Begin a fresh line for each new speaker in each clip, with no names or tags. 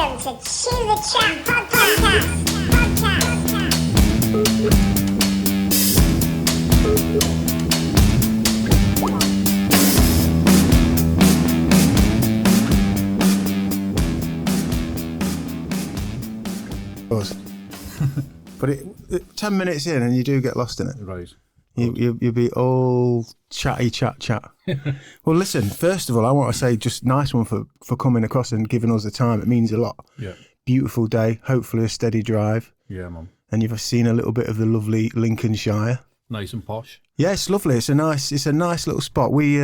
Welcome to Chew the Chat Podcast.
But 10 minutes in and you do get lost in it.
Right.
You'll be all chat. Well, listen, first of all, I want to say just nice one for coming across and giving us the time. It means a lot.
Yeah.
Beautiful day, hopefully a steady drive.
Yeah, man.
And you've seen a little bit of the lovely Lincolnshire.
Nice and posh.
Yeah, it's lovely. It's a nice little spot. We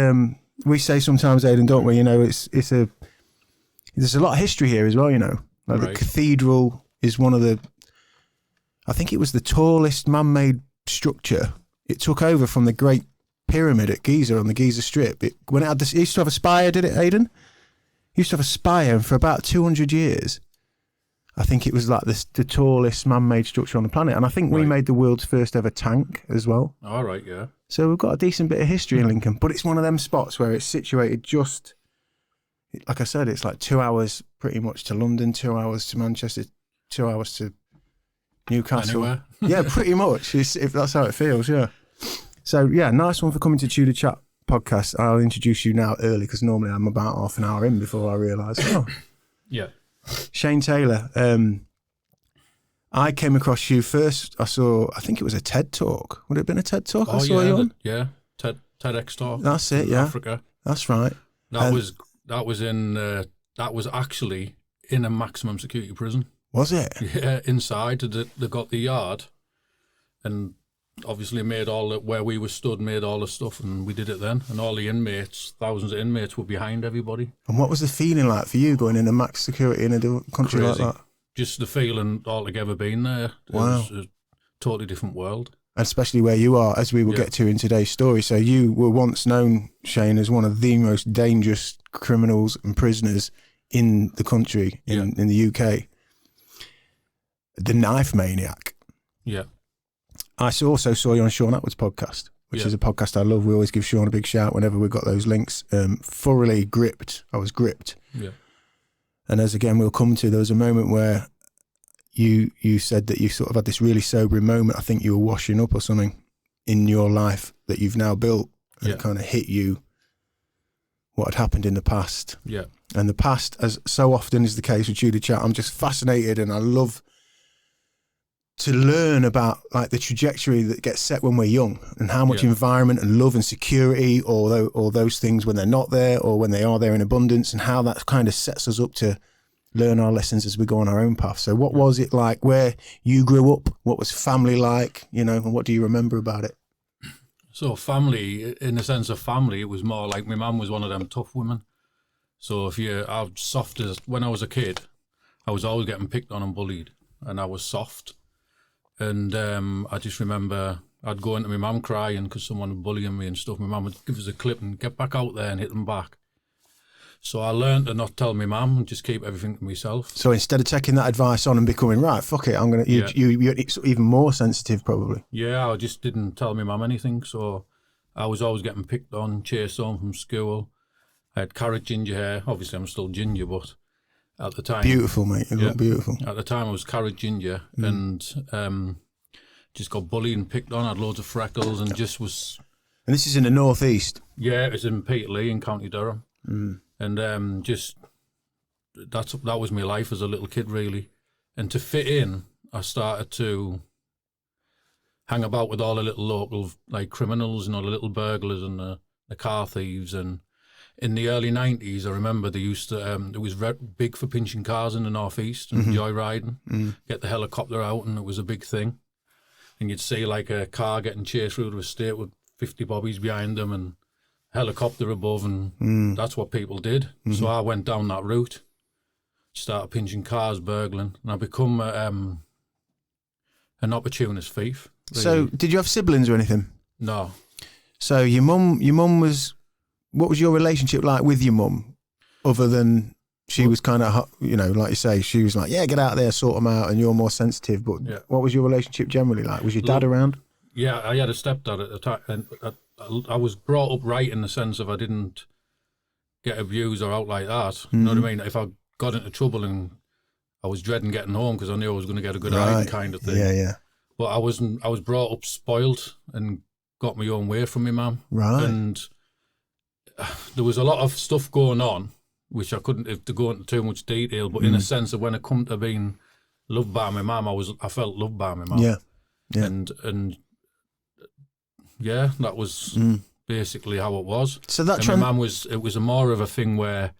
say sometimes, Aidan, don't we? You know, there's a lot of history here as well. You know, like
Right.
The cathedral is one of the. I think it was the tallest man-made structure. It took over from the Great Pyramid at Giza on the Giza Strip. It used to have a spire, did it, Aidan? It used to have a spire, and for about 200 years, I think it was like the tallest man-made structure on the planet. And I think we made the world's first ever tank as well.
All right, yeah.
So we've got a decent bit of history in Lincoln, but it's one of them spots where it's situated just, like I said, it's like 2 hours pretty much to London, 2 hours to Manchester, 2 hours to Newcastle.
Anywhere.
Yeah, pretty much. If that's how it feels, yeah. So yeah, nice one for coming to Chew the Chat podcast. I'll introduce you now early because normally I'm about half an hour in before I realise. Oh,
Yeah.
Shane Taylor. I came across you first. I think it was a TED talk. Would it have been a TED talk? I saw you on?
Yeah. TEDx talk.
That's it. Yeah,
Africa.
that's right.
That was actually in a maximum security prison.
Was it?
Yeah, inside they got the yard, and obviously where we were stood made all the stuff, and we did it then. And all the inmates, thousands of inmates, were behind everybody.
And what was the feeling like for you going into max security in a country
Crazy.
like that?
Just the feeling altogether being there.
Wow.
It was a totally different world.
And especially where you are, as we will get to in today's story. So you were once known, Shane, as one of the most dangerous criminals and prisoners in the country, in the UK. The Knife Maniac.
Yeah.
I also saw you on Sean Atwood's podcast, which is a podcast I love. We always give Sean a big shout whenever we've got those links. Thoroughly gripped. I was gripped.
Yeah.
And as again we'll come to, there was a moment where you said that you sort of had this really sobering moment. I think you were washing up or something in your life that you've now built, and it kind of hit you what had happened in the past.
Yeah.
And the past, as so often is the case with Chew the Chat, I'm just fascinated, and I love to learn about like the trajectory that gets set when we're young, and how much environment and love and security, or those things when they're not there, or when they are there in abundance, and how that kind of sets us up to learn our lessons as we go on our own path. So what was it like where you grew up? What was family like, you know, and what do you remember about it?
So family, in the sense of family, it was more like my mum was one of them tough women. So I was soft as, when I was a kid, I was always getting picked on and bullied, and I was soft. And I just remember I'd go into my mum crying because someone was bullying me and stuff. My mum would give us a clip and get back out there and hit them back. So I learned to not tell my mum and just keep everything to myself.
So instead of taking that advice on and becoming, right, fuck it, I'm going to, you're even more sensitive probably.
Yeah, I just didn't tell my mum anything. So I was always getting picked on, chased home from school. I had carrot ginger hair. Obviously, I'm still ginger, but at the time...
Beautiful, mate. You look beautiful.
At the time, I was carrot ginger and just got bullied and picked on. I had loads of freckles and just was...
And this is in the northeast?
Yeah, it was in Peterlee in County Durham. And that was my life as a little kid, really. And to fit in, I started to hang about with all the little local like criminals and all the little burglars and the car thieves. And in the early 90s, I remember they used to, it was big for pinching cars in the northeast and joyriding, get the helicopter out, and it was a big thing. And you'd see like a car getting chased through the estate with 50 bobbies behind them and helicopter above, and that's what people did. So I went down that route, started pinching cars, burgling, and I become an opportunist thief. Really.
So did you have siblings or anything?
No.
So your mum was, what was your relationship like with your mum, other than she was kind of, you know, like you say, she was like, yeah, get out there, sort them out, and you're more sensitive, but what was your relationship generally like? Was your dad around? Yeah,
I had a stepdad at the time, and I was brought up right in the sense of I didn't get abused or out like that. You know what I mean? If I got into trouble and I was dreading getting home because I knew I was going to get a good hiding kind of thing.
Yeah.
But I was brought up spoilt and got my own way from my mum.
Right.
And there was a lot of stuff going on, which I couldn't have to go into too much detail, but in a sense of when it come to being loved by my mum, I felt loved by my mum.
Yeah.
And yeah, that was basically how it was.
So that
my mum it was more of a thing where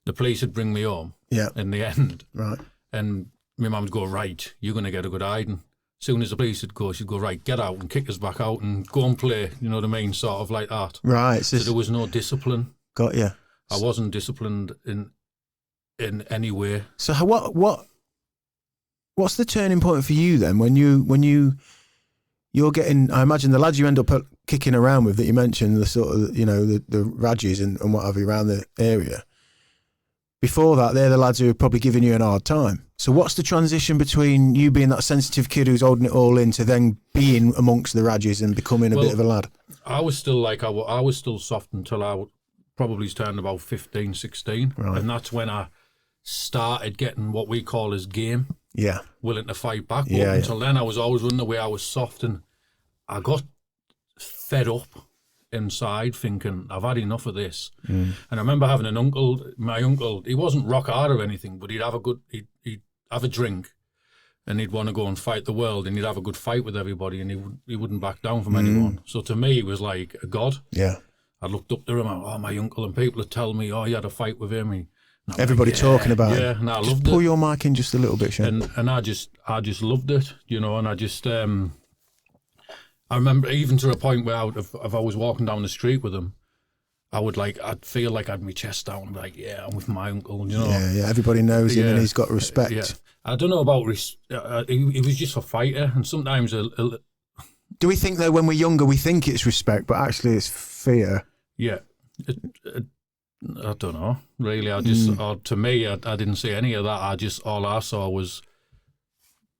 the police would bring me home.
Yeah.
In the end.
Right.
And my mum would go, right, you're going to get a good hiding. As soon as the police would go, she'd go, right, get out, and kick us back out and go and play, you know what I mean, sort of like that.
Right.
So there was no discipline.
Got you.
I wasn't disciplined in any way.
So what's the turning point for you then when you're getting, I imagine the lads you end up kicking around with that you mentioned, the sort of, you know, the Rajis and what have you around the area. Before that, they're the lads who are probably giving you an hard time. So what's the transition between you being that sensitive kid who's holding it all in to then being amongst the Rajis and becoming a bit of a lad?
I was still like, I was still soft until I probably turned about 15, 16.
Right.
And that's when I started getting what we call as game.
Yeah.
Willing to fight back. But until then, I was always running away. I was soft, and I got fed up inside thinking, I've had enough of this. And I remember having an uncle, my uncle, he wasn't rock hard or anything, but he'd have a drink, and he'd want to go and fight the world, and he'd have a good fight with everybody, and he wouldn't back down from anyone. So to me, he was like a god.
Yeah.
I looked up to him, my uncle, and people would tell me, you had a fight with him.
Everybody talking about it.
Yeah, and I loved
it. Pull
it.
your mic in just a little bit, Shane.
And I just loved it, you know, and I just, I remember even to a point where if I was walking down the street with him, I'd feel like I had my chest down and be like, yeah, I'm with my uncle, you know.
Yeah, everybody knows him and he's got respect.
Yeah. I don't know about, he was just a fighter, and sometimes
do we think though when we're younger we think it's respect, but actually it's fear?
Yeah. I don't know, really. I just, to me, I didn't see any of that. All I saw was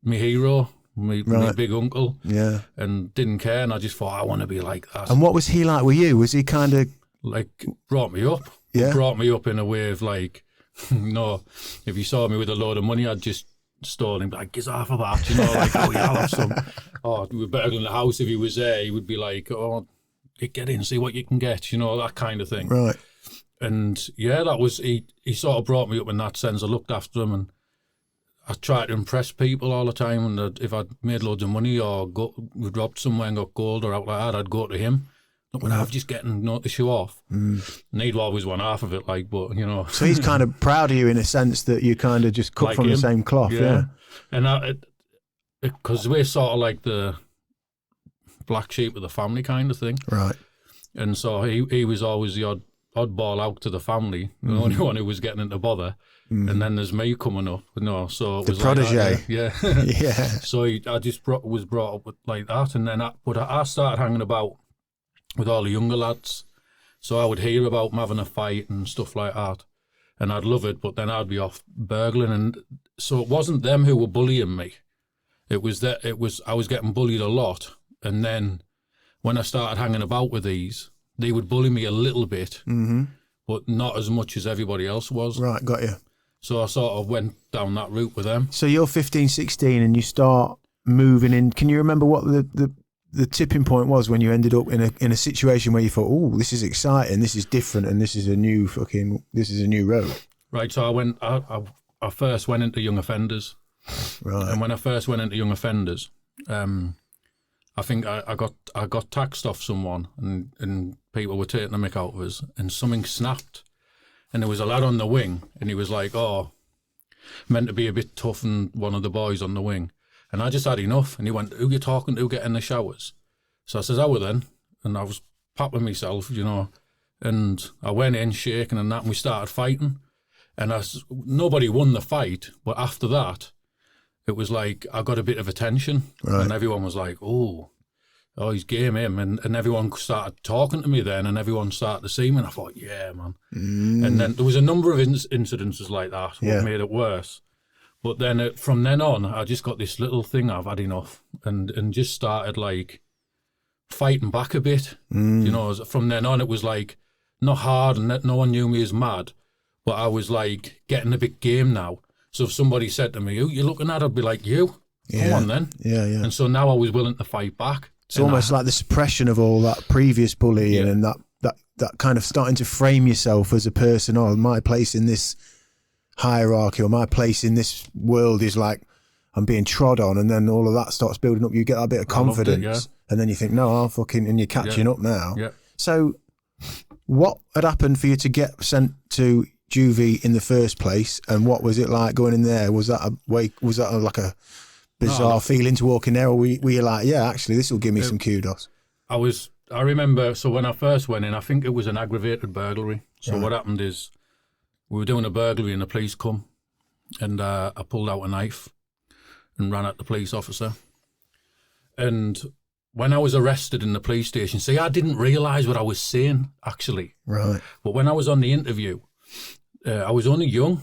my hero, my big uncle. Yeah. And didn't care, and I just thought, I want to be like that.
And what was he like with you? Was he kind of...
Like, brought me up. Yeah. Brought me up in a way of like, if you saw me with a load of money, I'd just stole him, like, get half of that, you know, like, I'll have some. We're better than the house. If he was there, he would be like, get in, see what you can get, you know, that kind of thing.
Right.
And yeah, that was, he sort of brought me up in that sense. I looked after him, and I tried to impress people all the time. And if I'd made loads of money or we'd robbed somewhere and got gold or out like that, I'd go to him. Look, when I'm just getting to show off. And he'd always want half of it, like, but, you know.
So he's kind of proud of you in a sense that you kind of just cut like from the same cloth, yeah.
And because we're sort of like the black sheep of the family kind of thing.
Right.
And so he was always the oddball out to the family, the only one who was getting into bother. And then there's me coming up, so it was
the protege.
Like that, yeah. So I just was brought up with like that, and then I started hanging about with all the younger lads, so I would hear about them having a fight and stuff like that, and I'd love it, but then I'd be off burgling, and so it wasn't them who were bullying me. It was I was getting bullied a lot, and then when I started hanging about with these, they would bully me a little bit, but not as much as everybody else was.
Right, got you.
So I sort of went down that route with them.
So you're 15, 16 and you start moving in. Can you remember what the tipping point was when you ended up in a situation where you thought, oh, this is exciting, this is different, and this is a new road? Right,
so I first went into young offenders.
Right.
And when I first went into young offenders, I think I got taxed off someone, and people were taking the mick out of us, and something snapped. And there was a lad on the wing, and he was like, meant to be a bit tough, and one of the boys on the wing. And I just had enough. And he went, who you talking to, get in the showers? So I says, how then? And I was papping myself, you know. And I went in shaking and that, and we started fighting. And nobody won the fight, but after that, it was like I got a bit of attention. Right. And everyone was like, oh, he's game him. And everyone started talking to me then, and everyone started to see me. And I thought, yeah, man. And then there was a number of incidences like that that made it worse. But then from then on, I just got this little thing, I've had enough, and just started like fighting back a bit. You know, from then on, it was like not hard, and no one knew me as mad, but I was like getting a bit game now. So if somebody said to me, "Who you looking at?" I'd be like, "You, come on then."
Yeah, yeah.
And so now I was willing to fight back.
It's almost like the suppression of all that previous bullying and that kind of starting to frame yourself as a person. Oh, my place in this hierarchy or my place in this world is like I'm being trod on, and then all of that starts building up. You get that bit of confidence, and then you think, no, I'll fucking, and you're catching up now.
Yeah.
So what had happened for you to get sent to juvie in the first place, and what was it like going in there? Was that like a bizarre feeling to walk in there, or were you like, yeah, actually this will give me some kudos?
I remember, so when I first went in, I think it was an aggravated burglary. So what happened is we were doing a burglary and the police come, and I pulled out a knife and ran at the police officer. And when I was arrested in the police station, see, I didn't realise what I was saying, actually.
Right.
But when I was on the interview, I was only young,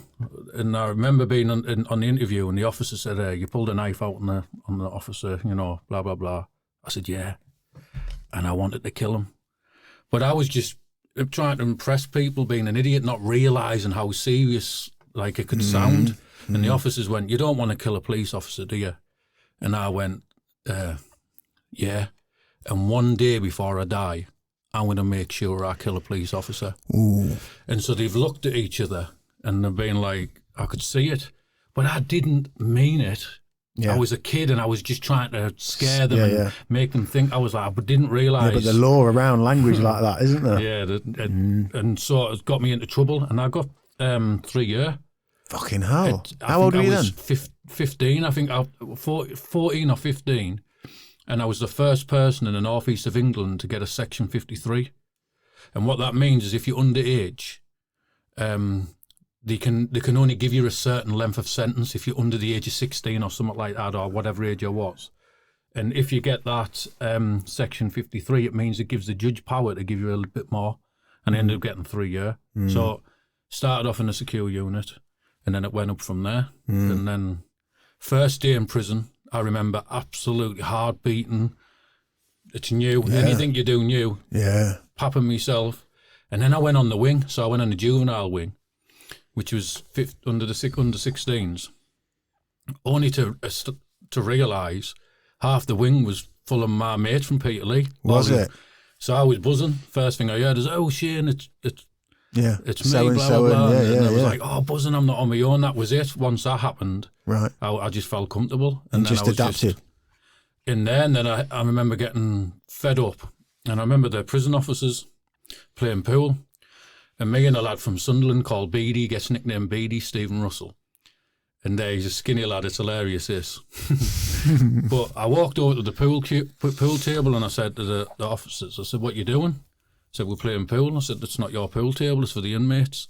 and I remember being on the interview, and the officer said, you pulled a knife out on the officer, you know, blah, blah, blah. I said, yeah. And I wanted to kill him. But I was just trying to impress people, being an idiot, not realising how serious like it could sound. And the officers went, you don't want to kill a police officer, do you? And I went, yeah. And one day before I die, I'm going to make sure I kill a police officer.
Ooh.
And so they've looked at each other and they've been like, I could see it, but I didn't mean it. Yeah. I was a kid and I was just trying to scare them and make them think I was like, but didn't realise.
Yeah, but the law around language like that, isn't there?
Yeah, and so it got me into trouble, and I got 3 years.
Fucking hell. How old were you then?
15, I think, 14 or 15. And I was the first person in the northeast of England to get a Section 53. And what that means is if you're underage, they can only give you a certain length of sentence if you're under the age of 16 or something like that, or whatever age I was. And if you get that Section 53, it means it gives the judge power to give you a little bit more. And I ended up getting 3 years. So started off in a secure unit, and then it went up from there. And then first day in prison, I remember absolutely heart beating. It's new. Yeah. Anything you do new.
Yeah.
Papping myself. And then I went on the wing. So I went on the juvenile wing, which was under 16s. Only to realise half the wing was full of my mates from Peterlee.
Was it?
So I was buzzing. First thing I heard is, oh, Shane, it's me,
so
blah, blah, blah. And I was
yeah.
like, oh, buzzing, I'm not on my own. That was it. Once that happened,
right,
I just felt comfortable.
And
then
just
I was
adapted.
Just in there, and then I remember getting fed up. And I remember the prison officers playing pool. And me and a lad from Sunderland called Beady, gets nicknamed Beady, Stephen Russell. And he's a skinny lad, it's hilarious, this. But I walked over to the pool table and I said to the officers, I said, what you doing? I said, we're playing pool. I said, it's not your pool table, it's for the inmates.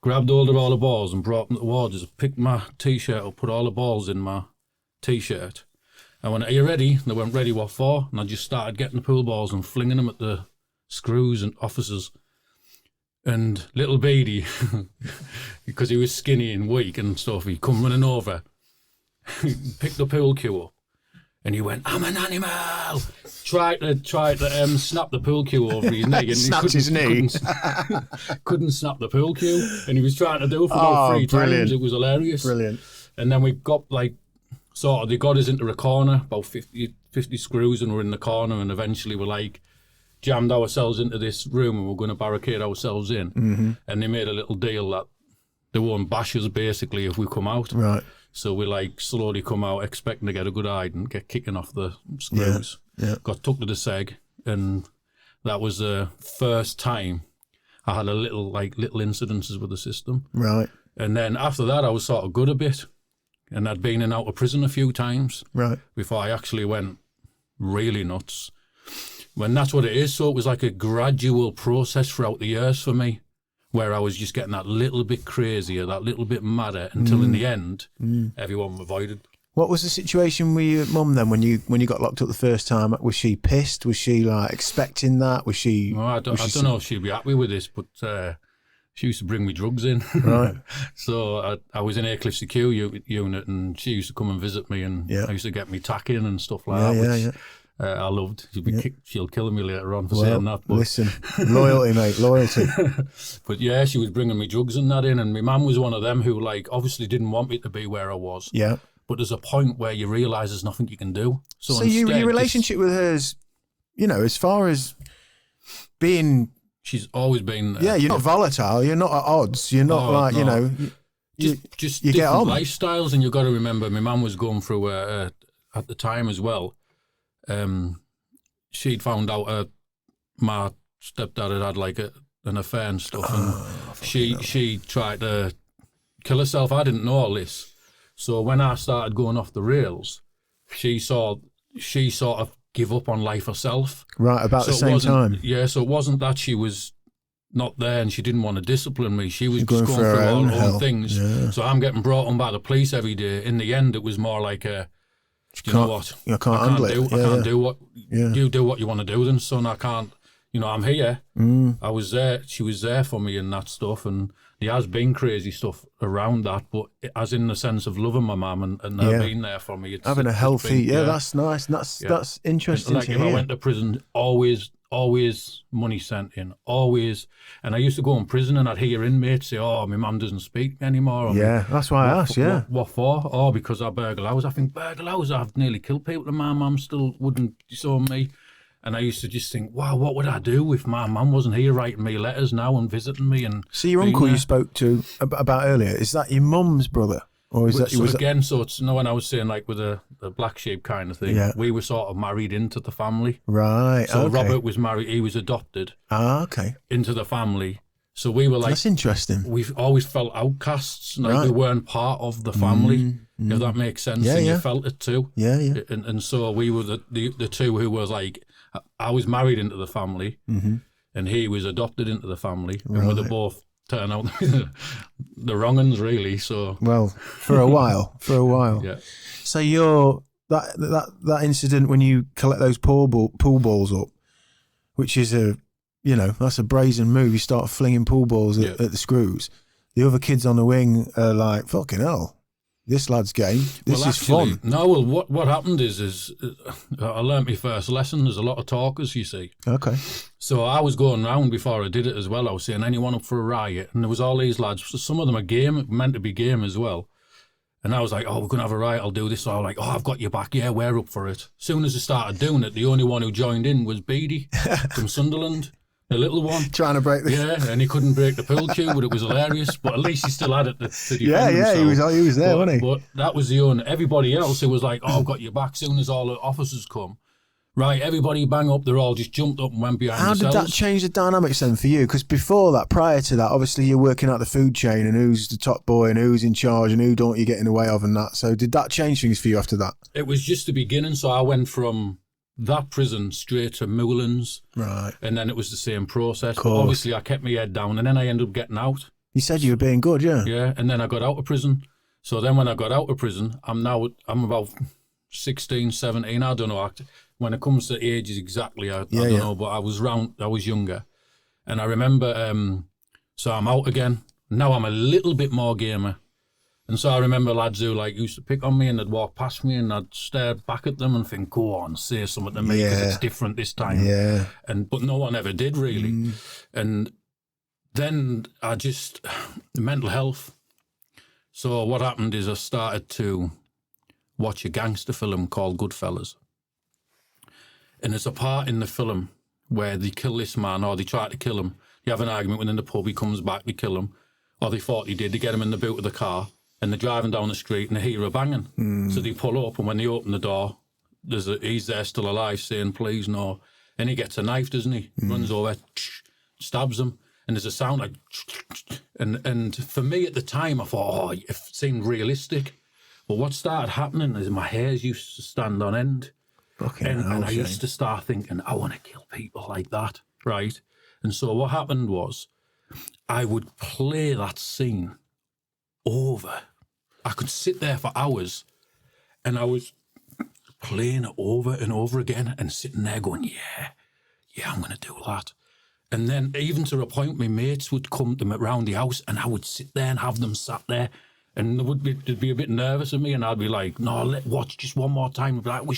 Grabbed hold of all the balls and brought them towards us, picked my T-shirt up, put all the balls in my T-shirt. I went, are you ready? And they went, ready, what for? And I just started getting the pool balls and flinging them at the screws and officers. And little Beady, because he was skinny and weak and stuff, he come running over, picked the pool cue up, and he went, I'm an animal! Tried to snap the pool cue over his neck, and
snapped his knee.
Couldn't snap the pool cue, and he was trying to do it for about 3 times. It was hilarious.
Brilliant.
And then we got they got us into a corner, about 50 screws, and we're in the corner, and eventually we're like, jammed ourselves into this room and we're going to barricade ourselves in. And they made a little deal that they won't bash us basically if we come out.
Right.
So we slowly come out expecting to get a good hide and get kicking off the screws.
Yeah.
Got took to the seg, and that was the first time I had a little incidences with the system.
Right.
And then after that I was sort of good a bit, and I'd been in and out of prison a few times.
Right.
Before I actually went really nuts. When that's what it is. So it was like a gradual process throughout the years for me, where I was just getting that little bit crazier, that little bit madder, until in the end, everyone avoided.
What was the situation with your mum then when you got locked up the first time? Was she pissed? Was she expecting that? Was she?
Well, I don't know if she'd be happy with this, but she used to bring me drugs in.
Right.
So I was in Aycliffe Secure Unit, and she used to come and visit me, and I used to get me tack in and stuff like that. I loved. She'll kill me later on for
Well,
saying that. But
listen, loyalty, mate, loyalty.
But yeah, she was bringing me drugs and that in, and my mum was one of them who, like, obviously didn't want me to be where I was.
Yeah.
But there's a point where you realise there's nothing you can do.
So your relationship with her is, you know, as far as being...
She's always been...
yeah, you're not volatile. You're not at odds. You're not you know...
Just
you
different
get on.
lifestyles, and you've got to remember, my mum was going through, at the time as well, she'd found out my stepdad had like an affair and stuff, and she tried to kill herself. I didn't know all this. So when I started going off the rails, she sort of give up on life herself.
Right, about the same time.
Yeah, so it wasn't that she was not there and she didn't want to discipline me. She was
going
just going
through
through
her
all
own
her
hell.
own things.
Yeah.
So I'm getting brought on by the police every day. In the end, it was more like you know what?
I can't handle it.
I can't do what
Yeah.
you do. What you want to do, then, son. I can't. You know, I'm here. I was there. She was there for me and that stuff. And there has been crazy stuff around that, but as in the sense of loving my mum and her being there for me.
Having a healthy, that's nice. That's interesting
Like
to
if
hear.
I went to prison, always money sent in, always. And I used to go in prison and I'd hear inmates say, "Oh, my mum doesn't speak anymore." Or,
yeah, that's why I asked. Yeah,
What for? Oh, because I burgle house. I think burgle house. I've nearly killed people, and my mum still wouldn't disown me. And I used to just think, wow, what would I do if my mum wasn't here writing me letters now and visiting me? And
so your uncle you spoke to about earlier, is that your mum's brother, or is that?
So again, so it's when I was saying like with the black sheep kind of thing.
Yeah.
We were sort of married into the family.
Right.
So
okay.
Robert was married. He was adopted.
Okay.
Into the family. So we were like,
that's interesting.
We've always felt outcasts, like
right.
we weren't part of the family. If that makes sense,
Yeah,
and
yeah.
you felt it too.
Yeah, yeah.
And so we were the two who was like, I was married into the family, and he was adopted into the family, and we both turned out the wrong uns, really. So
well, for a while.
Yeah.
So you're that incident when you collect those pool balls up, which is that's a brazen move. You start flinging pool balls at the screws. The other kids on the wing are like, fucking hell, this lad's game. This is fun.
No, well, what happened is I learnt my first lesson. There's a lot of talkers, you see.
Okay.
So I was going round before I did it as well. I was saying, anyone up for a riot? And there was all these lads. So some of them are meant to be game as well. And I was like, oh, we're going to have a riot, I'll do this. So I was like, oh, I've got your back. Yeah, we're up for it. As soon as I started doing it, the only one who joined in was Beatty from Sunderland. The little one.
Trying to break the...
Yeah, and he couldn't break the pool cue, but it was hilarious. But at least he still had it to defend
himself. He was there, wasn't he?
But that was the only... Everybody else, who was like, oh, I've got your back. Soon as all the officers come, right, everybody bang up, they're all just jumped up and went behind themselves.
How did that change the dynamics then for you? Because before that, prior to that, obviously you're working out the food chain and who's the top boy and who's in charge and who don't you get in the way of and that. So did that change things for you after that?
It was just the beginning. So I went from that prison straight to Moulins.
Right.
And then it was the same process. But obviously I kept my head down and then I ended up getting out.
You said you were being good, yeah?
Yeah, and then I got out of prison. So then when I got out of prison, I'm about 16, 17, I don't know. When it comes to ages exactly, I don't know, but I was younger. And I remember, so I'm out again. Now I'm a little bit more gamer. And so I remember lads who like used to pick on me and they'd walk past me and I'd stare back at them and think, go on, say something to me because it's different this time.
Yeah.
But no one ever did really. And then mental health. So what happened is I started to watch a gangster film called Goodfellas. And there's a part in the film where they kill this man or they try to kill him. You have an argument within the pub, he comes back, they kill him. Or they thought he did, they get him in the boot of the car and they're driving down the street and they hear a banging. So they pull up and when they open the door, he's there still alive saying, please no. And he gets a knife, doesn't he? Runs over, stabs him. And there's a sound like, and for me at the time, I thought, it seemed realistic. But what started happening is my hairs used to stand on end. And I used to start thinking, I want to kill people like that, right? And so what happened was I would play that scene over. I could sit there for hours and I was playing it over and over again and sitting there going, yeah, I'm going to do that. And then even to a point, my mates would come to me around the house and I would sit there and have them sat there and they'd be a bit nervous of me and I'd be like, no, let's watch just one more time. They'd be like, we're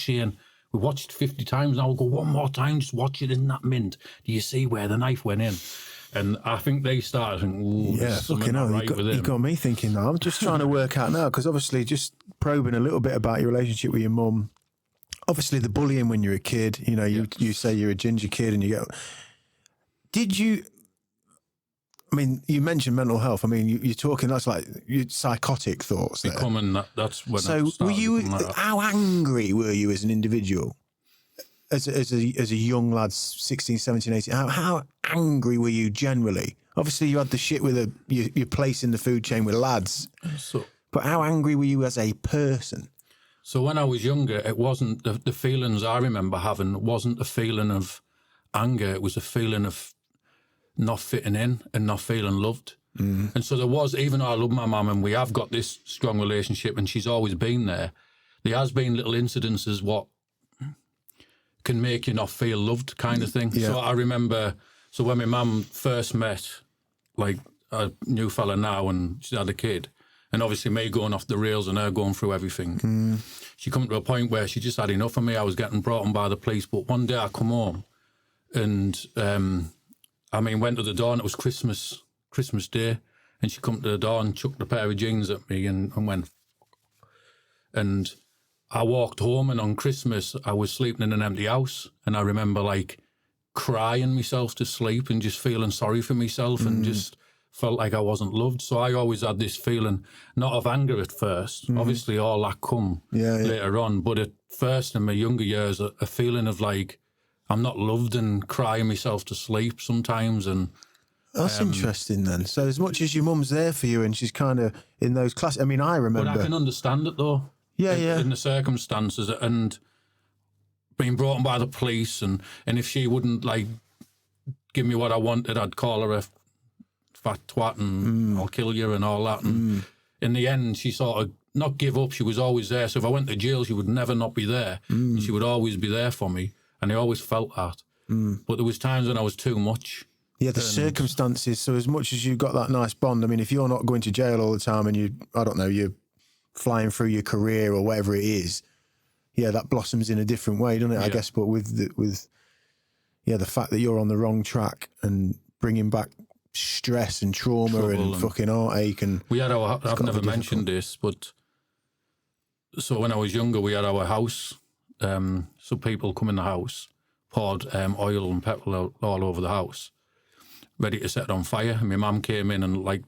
We watched 50 times now. We'll go one more time, just watch it. Isn't that mint? Do you see where the knife went in? And I think they started thinking, ooh,
Yeah, fucking hell. You got me thinking that. I'm just trying to work out now, because obviously just probing a little bit about your relationship with your mum. Obviously the bullying when you're a kid, you know, you say you're a ginger kid and you go... Did you... I mean, you mentioned mental health. I mean, you're talking, that's like psychotic thoughts there.
That's when
so were you, how angry were you as an individual? As a young lad, 16, 17, 18, how angry were you generally? Obviously, you had the shit with your place in the food chain with lads. But how angry were you as a person?
So when I was younger, it wasn't the feelings I remember having wasn't a feeling of anger. It was a feeling of not fitting in and not feeling loved. And so there was, even though I love my mum and we have got this strong relationship and she's always been there has been little incidences what can make you not feel loved kind of thing. Yeah. So I remember, when my mum first met like a new fella now and she had a kid, and obviously me going off the rails and her going through everything, she come to a point where she just had enough of me. I was getting brought in by the police, but one day I come home and went to the door and it was Christmas Day, and she come to the door and chucked a pair of jeans at me and went, and I walked home, and on Christmas I was sleeping in an empty house, and I remember like crying myself to sleep and just feeling sorry for myself and just felt like I wasn't loved. So I always had this feeling, not of anger at first, obviously all that come later on, but at first in my younger years, a feeling of like I'm not loved and crying myself to sleep sometimes. And
that's interesting then. So as much as your mum's there for you and she's kind of in those classes, I mean, I remember...
But I can understand it though. In the circumstances, and being brought in by the police, and if she wouldn't like give me what I wanted, I'd call her a fat twat and I'll kill you and all that. And in the end, she sort of not give up. She was always there. So if I went to jail, she would never not be there. And she would always be there for me, and I always felt that. But there was times when I was too much.
Yeah, the circumstances. So as much as you got that nice bond, I mean, if you're not going to jail all the time and you're flying through your career or whatever it is, that blossoms in a different way, doesn't it? I guess, but with the fact that you're on the wrong track and bringing back stress and trauma and fucking heartache, and
we had I've never mentioned this, but so when I was younger, we had our house. So people come in the house, poured oil and petrol all over the house, ready to set it on fire. And my mum came in and like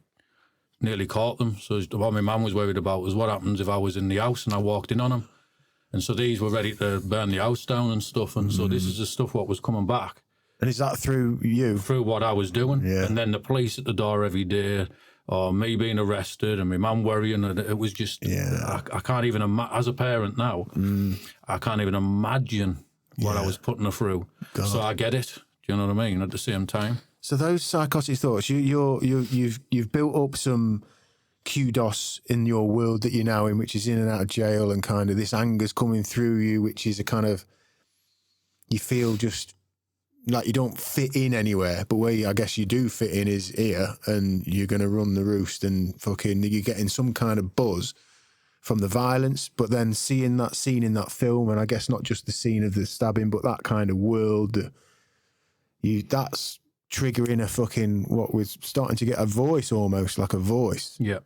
nearly caught them. So what my mum was worried about was what happens if I was in the house and I walked in on them. And so these were ready to burn the house down and stuff. And so this is the stuff what was coming back.
And is that through you?
Through what I was doing. Yeah. And then the police at the door every day, or me being arrested and my mum worrying. And it was just, I can't even imagine, as a parent now, I can't even imagine what I was putting her through. God. So I get it. Do you know what I mean? At the same time. So
those psychotic thoughts, you've built up some kudos in your world that you're now in, which is in and out of jail, and kind of this anger's coming through you, which is a kind of, you feel just like you don't fit in anywhere, but where I guess you do fit in is here, and you're going to run the roost, and fucking you're getting some kind of buzz from the violence, but then seeing that scene in that film, and I guess not just the scene of the stabbing, but that kind of world, that's triggering a fucking, what was starting to get a voice, almost like a voice.
Yeah.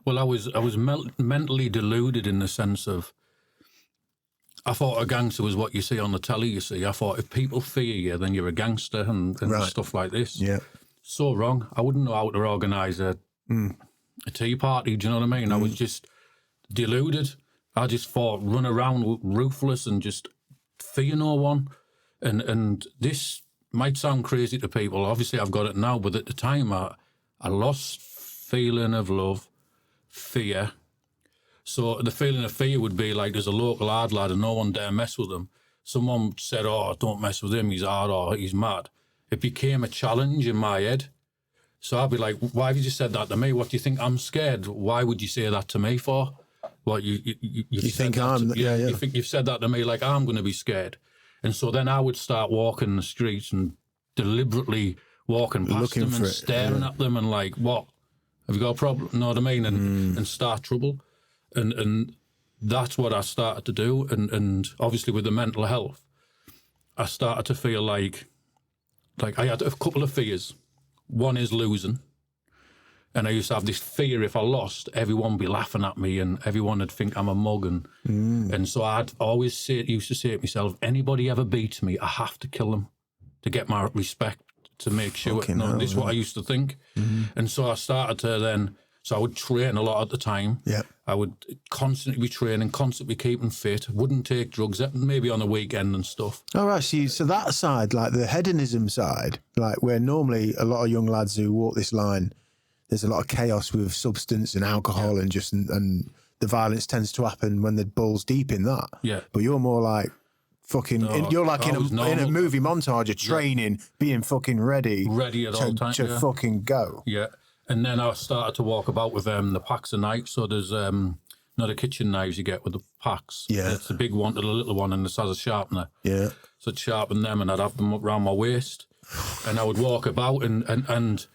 Well, I was mentally deluded in the sense of, I thought a gangster was what you see on the telly, you see. I thought if people fear you, then you're a gangster and stuff like this.
Yeah.
So wrong. I wouldn't know how to organise a tea party, do you know what I mean? I was just deluded. I just thought run around ruthless and just fear no one. And this might sound crazy to people. Obviously, I've got it now, but at the time, I lost feeling of love, fear. So the feeling of fear would be like there's a local hard lad and no one dare mess with him. Someone said, oh, don't mess with him, he's hard or he's mad. It became a challenge in my head. So I'd be like, why have you just said that to me? What do you think? I'm scared. Why would you say that to me for? What, you
think I'm...
You think you've said that to me like I'm going to be scared. And so then I would start walking the streets and deliberately walking past them and staring at them and like, what? Have you got a problem? Know what I mean? And start trouble. And that's what I started to do. And obviously with the mental health, I started to feel like I had a couple of fears. One is losing. And I used to have this fear if I lost, everyone would be laughing at me and everyone would think I'm a mug. And so I'd always used to say to myself, anybody ever beats me, I have to kill them to get my respect, to make sure. This is what I used to think. And so I started to then, so I would train a lot at the time.
Yeah.
I would constantly be training, constantly keeping fit, wouldn't take drugs, maybe on the weekend and stuff.
All right, so that side, like the hedonism side, like where normally a lot of young lads who walk this line, there's a lot of chaos with substance and alcohol and the violence tends to happen when the ball's deep in that.
Yeah.
But you're more like fucking, you're like in a movie montage of training, being fucking ready
at all times
to fucking go.
Yeah. And then I started to walk about with the packs of knives. So there's not the kitchen knives you get with the packs.
Yeah.
It's the big one to the little one, and this has a sharpener.
Yeah.
So I'd sharpen them and I'd have them up around my waist. And I would walk about and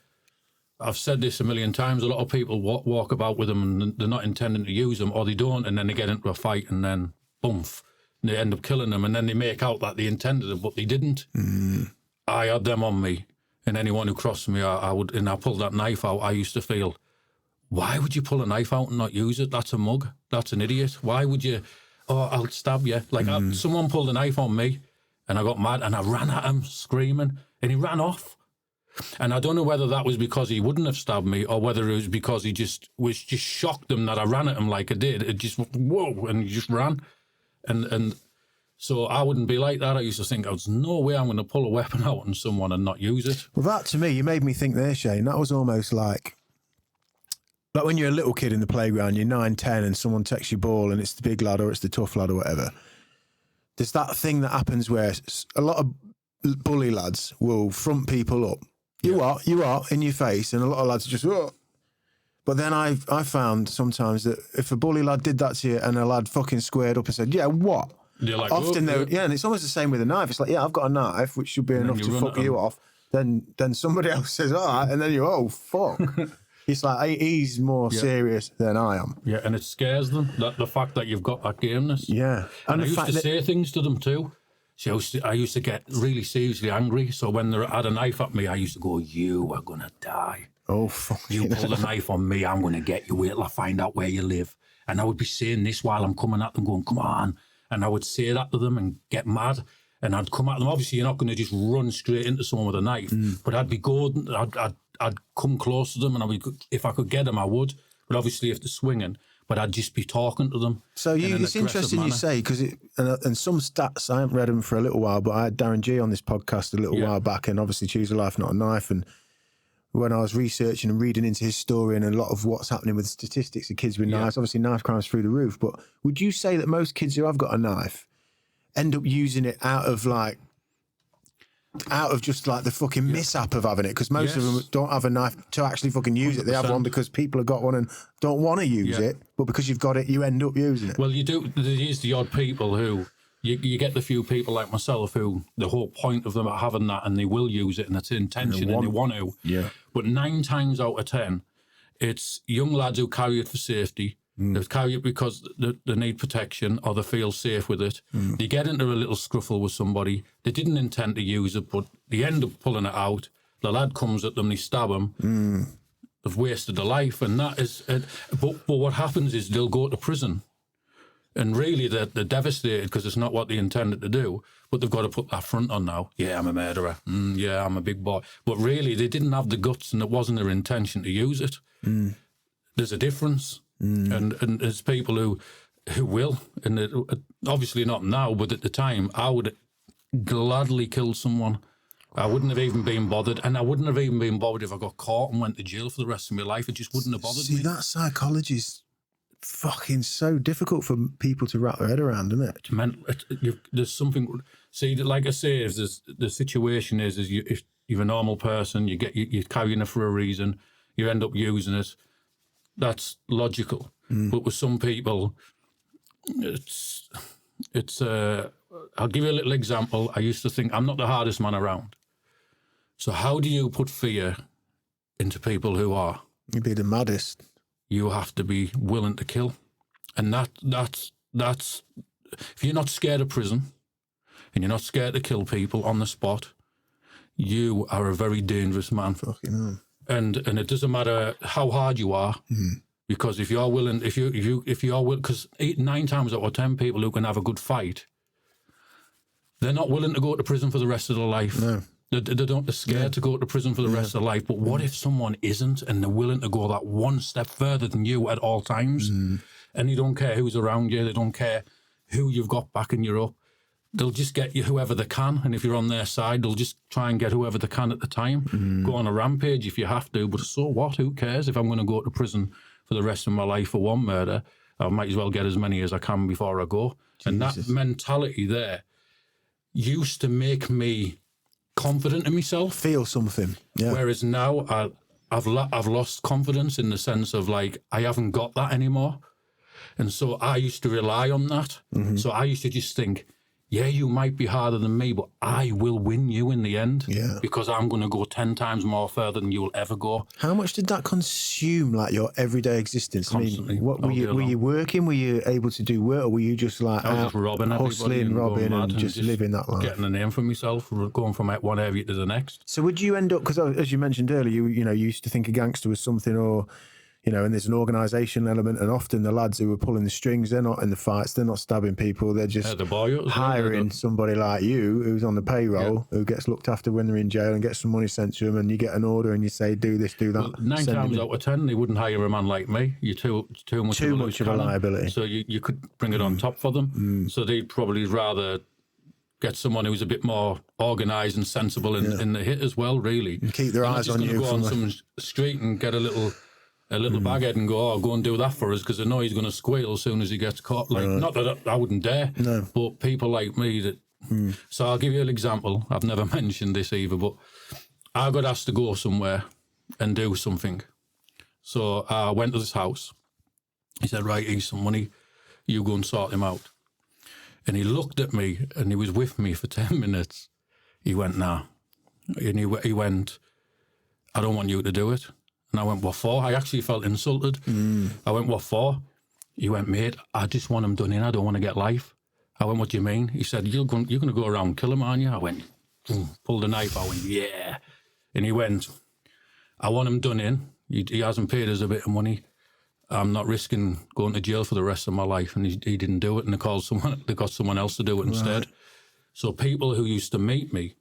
I've said this a million times, a lot of people walk about with them and they're not intending to use them, or they don't, and then they get into a fight and then boomf, and they end up killing them, and then they make out that they intended it, but they didn't. I had them on me, and anyone who crossed me, I pulled that knife out. I used to feel, why would you pull a knife out and not use it? That's a mug. That's an idiot. Why would you? Oh, I'll stab you. Like someone pulled a knife on me, and I got mad, and I ran at him screaming, and he ran off. And I don't know whether that was because he wouldn't have stabbed me or whether it was because he just shocked him that I ran at him like I did. It just, whoa, and he just ran. And so I wouldn't be like that. I used to think, there's no way I'm going to pull a weapon out on someone and not use it.
Well, that to me, you made me think there, Shane, that was almost like when you're a little kid in the playground, you're 9, 10 and someone takes your ball and it's the big lad or it's the tough lad or whatever. There's that thing that happens where a lot of bully lads will front people up. You are in your face, and a lot of lads are just, oh. But then I found sometimes that if a bully lad did that to you and a lad fucking squared up and said, yeah, what?
You're like,
often and it's almost the same with a knife. It's like, yeah, I've got a knife, which should be enough to fuck you off. Then somebody else says, all right, and then you're, oh, fuck. It's like, he's more serious than I am.
Yeah, and it scares them, the fact that you've got that gameness.
Yeah.
And I used to say things to them too. So I used to get really seriously angry. So when they had a knife at me, I used to go, you are going to die.
Oh, fuck.
You pull a knife on me, I'm going to get you. Wait till I find out where you live. And I would be saying this while I'm coming at them, going, come on. And I would say that to them and get mad. And I'd come at them. Obviously, you're not going to just run straight into someone with a knife. But I'd be good. I'd come close to them. And if I could get them, I would. But obviously, if they're swinging, but I'd just be talking to them.
So it's interesting you say, because and some stats, I haven't read them for a little while, but I had Darren G on this podcast a little while back, and obviously Choose a Life, Not a Knife. And when I was researching and reading into his story and a lot of what's happening with statistics of kids with knives, obviously knife crime's through the roof. But would you say that most kids who have got a knife end up using it out of just like the fucking mishap of having it? Because most of them don't have a knife to actually fucking use it. They have one because people have got one and don't want to use it, but because you've got it, you end up using it.
Well, you do. There is the odd people who, you get the few people like myself who the whole point of them are having that and they will use it and it's intention and they want to.
Yeah.
But 9 times out of 10, it's young lads who carry it for safety. They carry it because they need protection or they feel safe with it. They get into a little scruffle with somebody. They didn't intend to use it, but they end up pulling it out. The lad comes at them, they stab him. They've wasted a life, and that is it. But what happens is they'll go to prison. And really, they're devastated because it's not what they intended to do. But they've got to put that front on now. Yeah, I'm a murderer. Yeah, I'm a big boy. But really, they didn't have the guts, and it wasn't their intention to use it. There's a difference. And there's people who will, and obviously not now, but at the time, I would gladly kill someone. I wouldn't have even been bothered, and I wouldn't have even been bothered if I got caught and went to jail for the rest of my life. It just wouldn't have bothered me.
See, that psychology's fucking so difficult for people to wrap their head around, isn't it?
There's something. See, like I say, if the situation is if you're a normal person, you're carrying it for a reason, you end up using it. That's logical. But with some people, it's. I'll give you a little example. I used to think I'm not the hardest man around. So how do you put fear into people who are?
You'd be the maddest.
You have to be willing to kill. And that's if you're not scared of prison and you're not scared to kill people on the spot, you are a very dangerous man.
Fucking hell.
And it doesn't matter how hard you are, because if you're willing, because 9 times out of 10 people who can have a good fight, they're not willing to go to prison for the rest of their life. No. They're scared to go to prison for the rest of their life. But what if someone isn't and they're willing to go that one step further than you at all times? And you don't care who's around you. They don't care who you've got backing you up. They'll just get you whoever they can. And if you're on their side, they'll just try and get whoever they can at the time. Go on a rampage if you have to. But so what? Who cares? If I'm going to go to prison for the rest of my life for one murder, I might as well get as many as I can before I go. Jesus. And that mentality there used to make me confident in myself.
Feel something. Yeah.
Whereas now I've lost confidence in the sense of like, I haven't got that anymore. And so I used to rely on that. So I used to just think, yeah, you might be harder than me, but I will win you in the end. Yeah. Because I'm going to go 10 times more further than you will ever go.
How much did that consume, like, your everyday existence?
Constantly.
I mean, what were you working? Were you able to do work, or were you just like
I was just robbing
hustling, robbing, and just living that life?
Getting a name for myself, going from one area to the next.
So would you end up, because as you mentioned earlier, you used to think a gangster was something, or... and there's an organisation element, and often the lads who are pulling the strings, they're not in the fights, they're not stabbing people, they're just hiring somebody like you who's on the payroll, who gets looked after when they're in jail and gets some money sent to them, and you get an order and you say, do this, do that.
Well, 9 times out of 10, they wouldn't hire a man like me. You're too much of a
liability.
So you could bring it on top for them. So they'd probably rather get someone who's a bit more organised and sensible in the hit as well, really.
And keep their eyes on you.
Go on some street and get a little baghead and go and do that for us, because I know he's going to squeal as soon as he gets caught. Like, not that I wouldn't dare, but people like me that... So I'll give you an example. I've never mentioned this either, but I got asked to go somewhere and do something. So I went to this house. He said, right, here's some money. You go and sort him out. And he looked at me, and he was with me for 10 minutes. He went, nah. And he went, I don't want you to do it. And I went, what for? I actually felt insulted. I went, what for? He went, mate, I just want him done in. I don't want to get life. I went, what do you mean? He said, you're going to go around and kill him, aren't you? I went, pulled a knife. I went, yeah. And he went, I want him done in. He hasn't paid us a bit of money. I'm not risking going to jail for the rest of my life. And he didn't do it. And they got someone else to do it instead. So people who used to meet me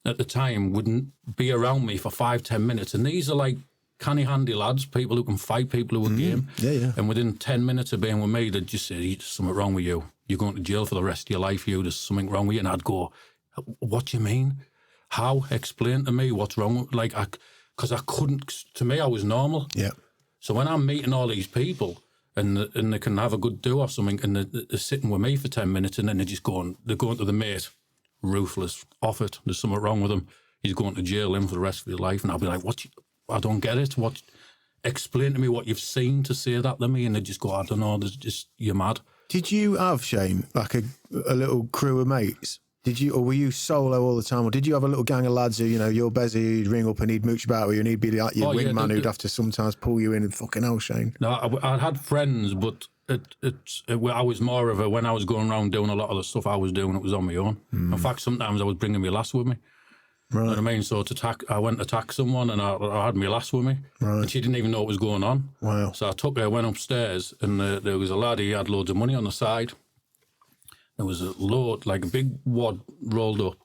at the time wouldn't be around me for 5-10 minutes. And these are like canny handy lads, people who can fight, people who are game. And within 10 minutes of being with me, they'd just say, there's something wrong with you. You're going to jail for the rest of your life, there's something wrong with you. And I'd go, what do you mean? How? Explain to me what's wrong. Because I couldn't, to me, I was normal. Yeah. So when I'm meeting all these people and they can have a good do or something, and they're sitting with me for 10 minutes, and then they're going to the mate, ruthless, off it, there's something wrong with him. He's going to jail for the rest of his life. And I'll be like, I don't get it. Explain to me what you've seen to say that to me. And they just go, I don't know, you're mad.
Did you have, Shane, like a little crew of mates? Did you, or were you solo all the time? Or did you have a little gang of lads who, your Bezzy, who'd ring up and he'd mooch about with you, and he'd be like your wingman who'd have to sometimes pull you in and fucking hell, Shane?
No, I had friends, but I was more of when I was going around doing a lot of the stuff I was doing, it was on my own. In fact, sometimes I was bringing my lass with me. Right. You know what I mean? So I went to attack someone, and I had my lass with me. Right. And she didn't even know what was going on. Wow. So I took her, went upstairs, and there was a lad, he had loads of money on the side. There was a load, like a big wad rolled up.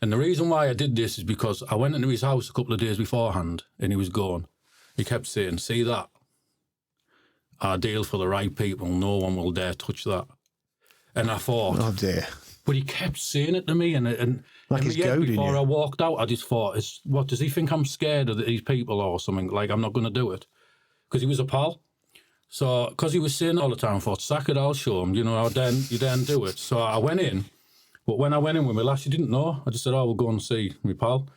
And the reason why I did this is because I went into his house a couple of days beforehand, and he was gone. He kept saying, see that? I deal for the right people. No one will dare touch that. And I thought...
Oh, dear.
But he kept saying it to me, and
like he's goading
before
you.
I walked out, I just thought, what, does he think I'm scared of these people or something? Like, I'm not going to do it. Because he was a pal. So, because he was saying all the time, I thought, sack it, I'll show him, you daren't do it. So I went in, but when I went in with my lass, she didn't know. I just said, we'll go and see my pal.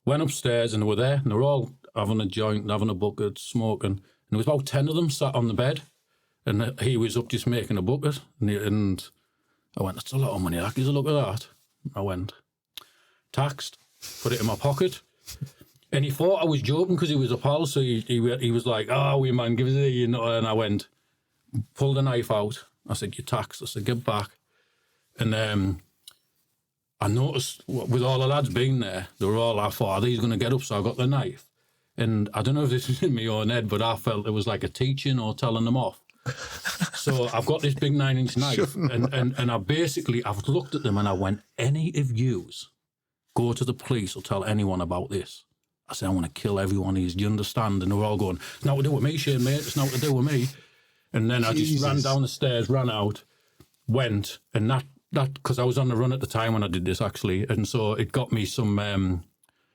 Went upstairs, and they were there, and they were all having a joint, having a bucket, smoking. And there was about 10 of them sat on the bed, and he was up just making a bucket, and I went, that's a lot of money, that gives a look at that. I went, taxed, put it in my pocket. And he thought I was joking because he was a pal, so he was like, we man, give us a, and I went, pulled a knife out. I said, "You're taxed." I said, "Get back." And I noticed with all the lads being there, they were all, I thought, are these going to get up? So I got the knife. And I don't know if this is in my own head, but I felt it was like a teaching or telling them off. So I've got this big 9-inch knife, and I've looked at them and I went, any of yous go to the police or tell anyone about this. I said, I want to kill everyone. Do you understand? And they were all going, it's not to do with me, Shane, mate. It's not to do with me. And then I just ran down the stairs, ran out, went, and that because I was on the run at the time when I did this, actually, and so it got me some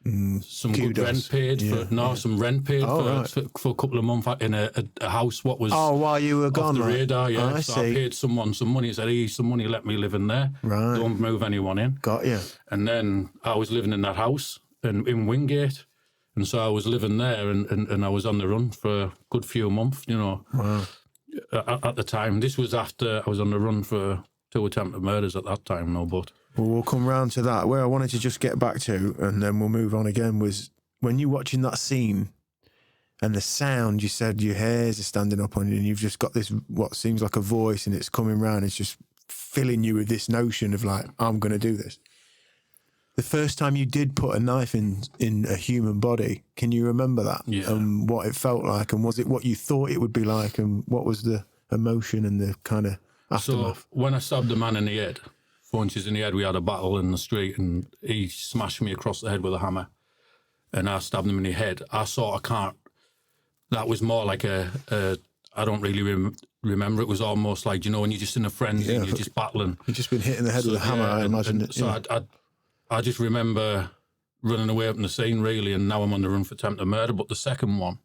good rent paid some rent paid for a couple of months in a house. What was
while you were gone,
the
right?
radar? Yeah,
I
so I paid someone some money. He said, "Hey, some money, let me live in there.
Right,
don't move anyone in."
Got you.
And then I was living in that house in Wingate, and so I was living there, and I was on the run for a good few months. You know,
wow.
At the time, this was after I was on the run for 2 attempted murders at that time. No, but.
Well, we'll come round to that. Where I wanted to just get back to, and then we'll move on again, was when you're watching that scene and the sound, you said your hairs are standing up on you and you've just got this, what seems like a voice, and it's coming round. It's just filling you with this notion of like, I'm going to do this. The first time you did put a knife in a human body, can you remember that?
Yeah.
And what it felt like, and was it what you thought it would be like, and what was the emotion and the kind of aftermath?
So when I stabbed the man in the head, 4 inches in the head, we had a battle in the street, and he smashed me across the head with a hammer, and I stabbed him in the head. I sort of can't. That was more like I don't really remember. It was almost like, you know, when you're just in a frenzy and you're just battling.
You've just been hitting the head with a hammer, I imagine.
I just remember running away from the scene, really, and now I'm on the run for attempted murder. But the second one,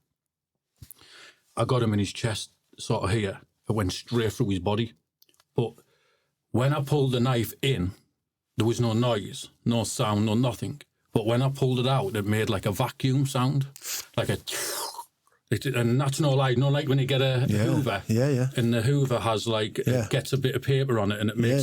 I got him in his chest, sort of here. It went straight through his body. But when I pulled the knife in, there was no noise, no sound, no nothing. But when I pulled it out, it made like a vacuum sound, like a... And that's no like when you get a Hoover.
Yeah.
And the Hoover has like, it gets a bit of paper on it and it makes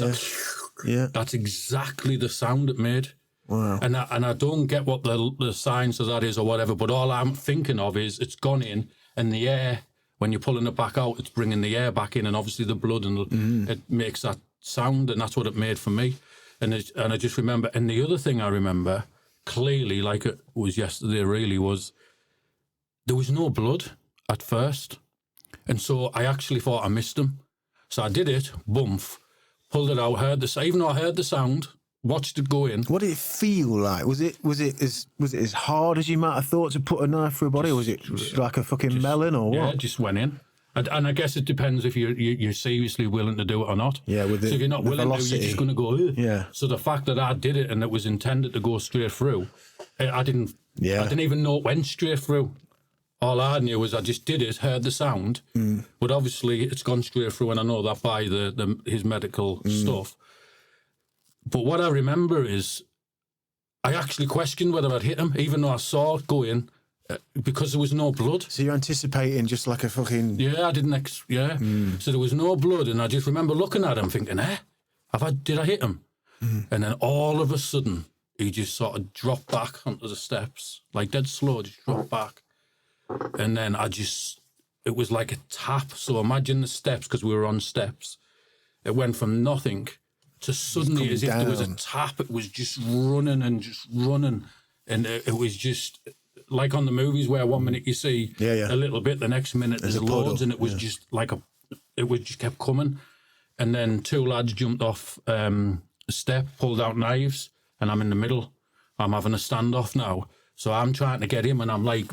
That's exactly the sound it made.
Wow.
And I don't get what the science of that is or whatever, but all I'm thinking of is it's gone in, and the air, when you're pulling it back out, it's bringing the air back in, and obviously the blood, and it makes that sound, and that's what it made for me. And I just remember, and the other thing I remember clearly, like it was yesterday really, was there was no blood at first, and so I actually thought I missed him. So I did it, boomf, pulled it out, even though I heard the sound, watched it go in.
What did it feel like? Was it as hard as you might have thought to put a knife through a body, or was it like a fucking melon, or what?
Yeah, it just went in. And I guess it depends if you're seriously willing to do it or not.
Yeah, with
so if you're not willing
velocity.
to, you're just going to go, ugh.
Yeah.
So the fact that I did it and it was intended to go straight through, I didn't even know it went straight through. All I knew was I just did it, heard the sound, but obviously it's gone straight through, and I know that by his medical stuff. But what I remember is I actually questioned whether I'd hit him, even though I saw it go in, because there was no blood.
So you're anticipating just like a fucking...
Yeah, I didn't... So there was no blood, and I just remember looking at him thinking, did I hit him? And then all of a sudden, he just sort of dropped back onto the steps, like dead slow, just dropped back. And then it was like a tap. So imagine the steps, because we were on steps. It went from nothing to suddenly, as if there was a tap. It was just running and just running. And it was just like on the movies where 1 minute you see a little bit, the next minute there's loads, and it was just like it just kept coming. And then 2 lads jumped off a step, pulled out knives, and I'm in the middle. I'm having a standoff now. So I'm trying to get him, and I'm like,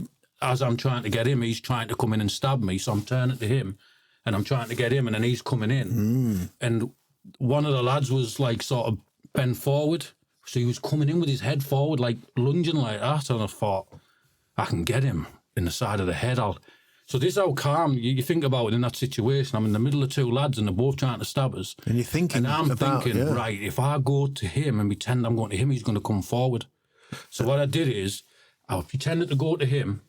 as I'm trying to get him, he's trying to come in and stab me. So I'm turning to him, and I'm trying to get him, and then he's coming in. And one of the lads was like sort of bent forward. So he was coming in with his head forward, like lunging like that. And I thought, I can get him in the side of the head. So this is how calm you think about it in that situation. I'm in the middle of 2 lads, and they're both trying to stab us.
And you're thinking,
and I'm thinking, right, if I go to him and pretend I'm going to him, he's going to come forward. So what I did is, I pretended to go to him.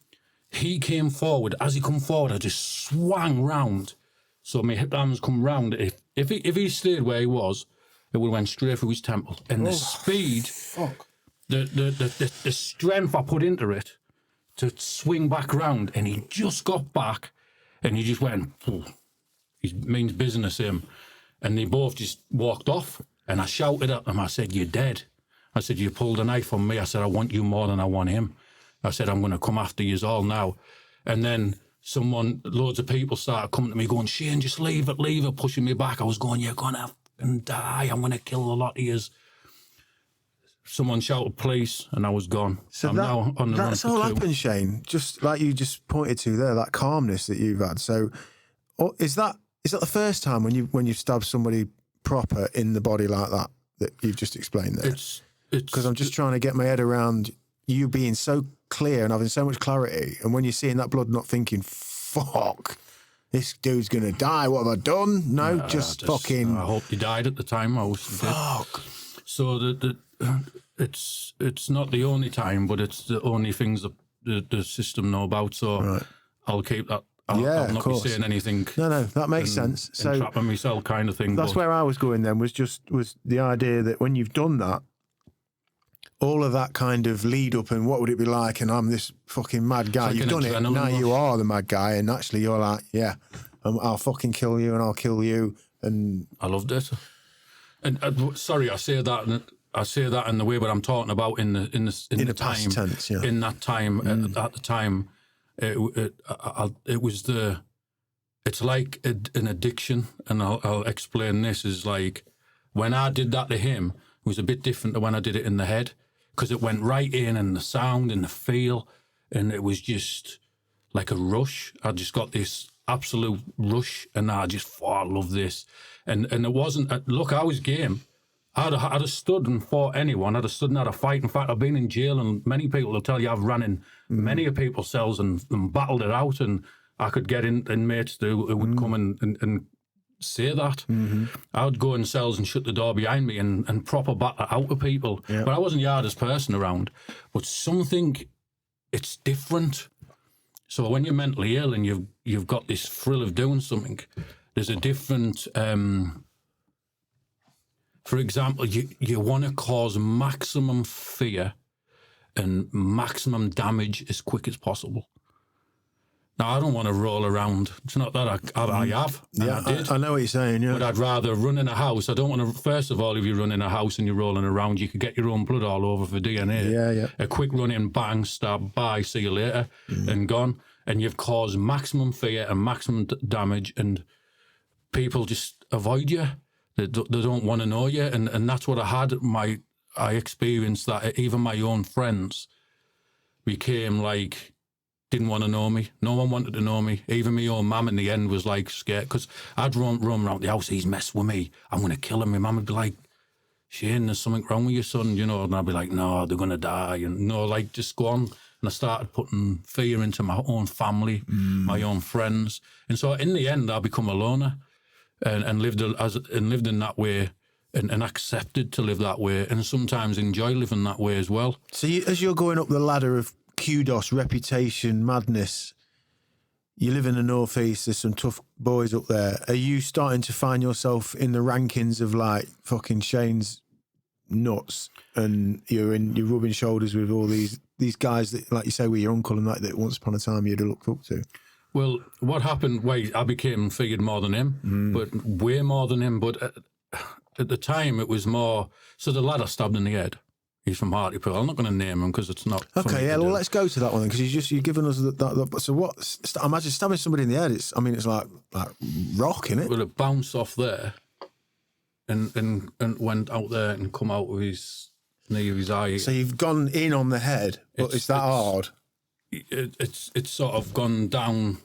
He came forward. As he come forward, I just swung round. So my hands come round. If he stayed where he was, it would have went straight through his temple. And the speed, the strength I put into it to swing back round, and he just got back, and he just went, poof. he means business, him. And they both just walked off. And I shouted at them. I said, "You're dead." I said, "You pulled a knife on me." I said, "I want you more than I want him." I said, "I'm going to come after you all now." And then loads of people started coming to me going, "Shane, just leave it," pushing me back. I was going, "You're going to die. I'm going to kill a lot of yous." Someone shouted police and I was gone.
So
I'm now on the run
that's
for
all
2.
happened, Shane. Just like you just pointed to there, that calmness that you've had. So, is that the first time when you stabbed somebody proper in the body like that you've just explained there?
It's
because I'm just trying to get my head around you being so clear and having so much clarity, and when you're seeing that blood, not thinking, "Fuck, this dude's gonna die. What have I done?" No, just fucking.
I hope he died at the time. I was
Fuck.
So it's not the only time, but it's the only things that the system know about. So
Right.
I'll keep that. I'll not be saying anything.
No, that makes sense. So
trapping myself, kind of thing.
That's where I was going. Then was the idea that when you've done that, all of that kind of lead up and what would it be like, and I'm this fucking mad guy.
Like
You've done it. Now you are the mad guy, and actually you're like, yeah, I'll fucking kill you and I'll kill you. And
I loved it. And sorry, I say that in the way, but I'm talking about in the
past
time,
tense, yeah.
in that time, at the time, it was it's like an addiction, and I'll explain this. Is like when I did that to him, it was a bit different to when I did it in the head, because it went right in, and the sound and the feel, and it was just like a rush. I just got this absolute rush, and I just thought, I love this. And it wasn't, look, I was game. I'd have stood and fought anyone. I'd have stood and had a fight. In fact, I've been in jail, and many people will tell you I've run in many of people's cells and battled it out, and I could get inmates who would come and say that. I would go in cells and shut the door behind me and proper batter out of people.
Yeah.
But I wasn't the hardest person around. But it's different. So when you're mentally ill and you've got this thrill of doing something, there's a different... for example, you want to cause maximum fear and maximum damage as quick as possible. Now, I don't want to roll around. It's not that I have.
yeah,
I did.
I know what you're saying. Yeah,
But I'd rather run in a house. I don't want to, first of all, if you run in a house and you're rolling around, you could get your own blood all over for DNA.
Yeah.
A quick run in, bang, stab, bye, see you later, and gone. And you've caused maximum fear and maximum damage, and people just avoid you. They don't want to know you. And that's what I had. I experienced that even my own friends became like, didn't want to know me. No one wanted to know me. Even my own mum in the end was like scared, because I'd roam around the house, he's messed with me, I'm going to kill him. My mum would be like, "Shane, there's something wrong with your son," you know, and I'd be like, "No, they're going to die," and no, like, just go on. And I started putting fear into my own family, my own friends. And so in the end, I become a loner and lived in that way and accepted to live that way, and sometimes enjoy living that way as well.
So as you're going up the ladder of kudos, reputation, madness, you live in the northeast, there's some tough boys up there. Are you starting to find yourself in the rankings of like fucking Shane's nuts, and you're rubbing shoulders with all these guys that, like you say, with your uncle and that once upon a time you'd have looked up to?
Well, what happened, I became figured more than him, but way more than him. But at the time, it was more, so the lad I stabbed in the head, he's from Hartlepool. I'm not going to name him because it's not.
Okay, yeah. Well, let's go to that one then, because you're giving us that. So what? Imagine stabbing somebody in the head. It's like rock, isn't it?
Well, it bounced off there, and went out there and come out with his knee of his eye.
So you've gone in on the head, but it's that hard.
It's sort of gone down.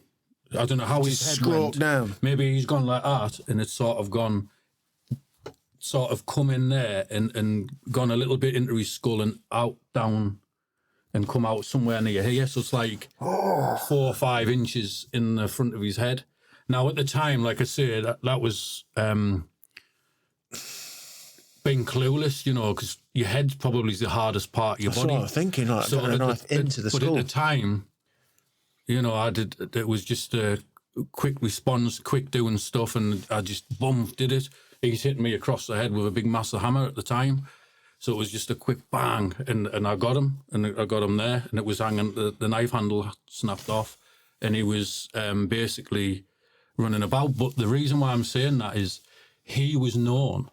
I don't know how his head went
down.
Maybe he's gone like that, and it's sort of come in there and gone a little bit into his skull and out, down, and come out somewhere near here. So it's like 4 or 5 inches in the front of his head. Now, at the time, like I say, that was being clueless, you know, because your head's probably the hardest part of your body.
That's what I'm thinking, like getting a knife into the skull.
But at the time, you know, it was just a quick response, quick doing stuff, and I just did it. He's hitting me across the head with a big massive hammer at the time. So it was just a quick bang, and I got him, and I got him there, and it was hanging, the knife handle snapped off, and he was basically running about. But the reason why I'm saying that is he was known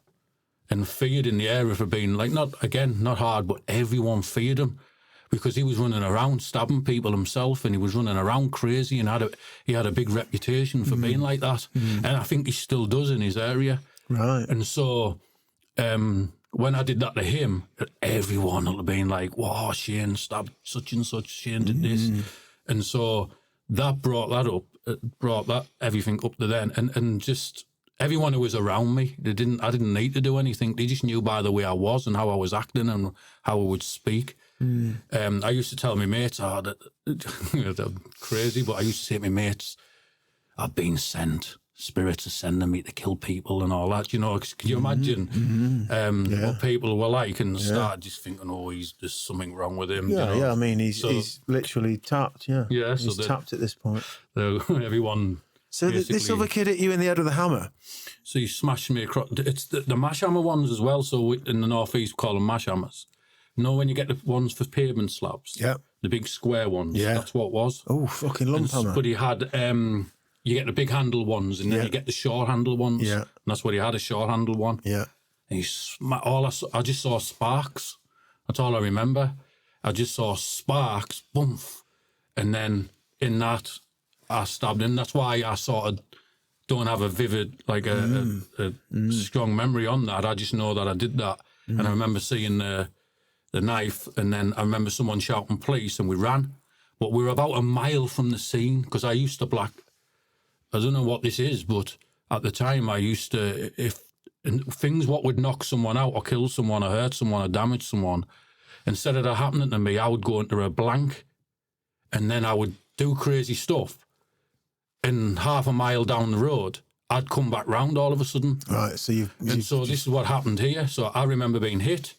and feared in the area for being like, not hard, but everyone feared him because he was running around stabbing people himself, and he was running around crazy, and he had a big reputation for being like that. And I think he still does in his area.
Right.
And so when I did that to him, everyone would have been like, "Wow, Shane stabbed such and such, Shane did this." And so that brought that everything up to then. And just everyone who was around me, I didn't need to do anything. They just knew by the way I was and how I was acting and how I would speak. I used to tell my mates, they're crazy, but I used to say to my mates, I've been sent. Spirits are sending me to kill people and all that. You know, can you imagine what people were like? And start just thinking, there's something wrong with him.
Yeah,
you know?
I mean, he's literally tapped. Yeah,
yeah.
He's tapped at this point.
Everyone.
So this other kid hit you in the head with a hammer.
So he smashed me across. It's the mash hammer ones as well. So in the northeast, we call them mash hammers. You know when you get the ones for pavement slabs?
Yeah.
The big square ones.
Yeah.
That's what it was.
Oh, fucking lump hammer.
But he had, you get the big handle ones, and then you get the short handle ones.
Yeah.
And that's what he had, a short handle one.
Yeah.
And I just saw sparks. That's all I remember. I just saw sparks, boom. And then in that, I stabbed him. That's why I sort of don't have a vivid, like a strong memory on that. I just know that I did that. And I remember seeing the knife, and then I remember someone shouting police, and we ran. But we were about a mile from the scene, because I used to I don't know what this is, but at the time I used to, if things what would knock someone out or kill someone or hurt someone or damage someone, instead of that happening to me, I would go into a blank, and then I would do crazy stuff. And half a mile down the road, I'd come back round all of a sudden.
Right, so
this is what happened here. So I remember being hit.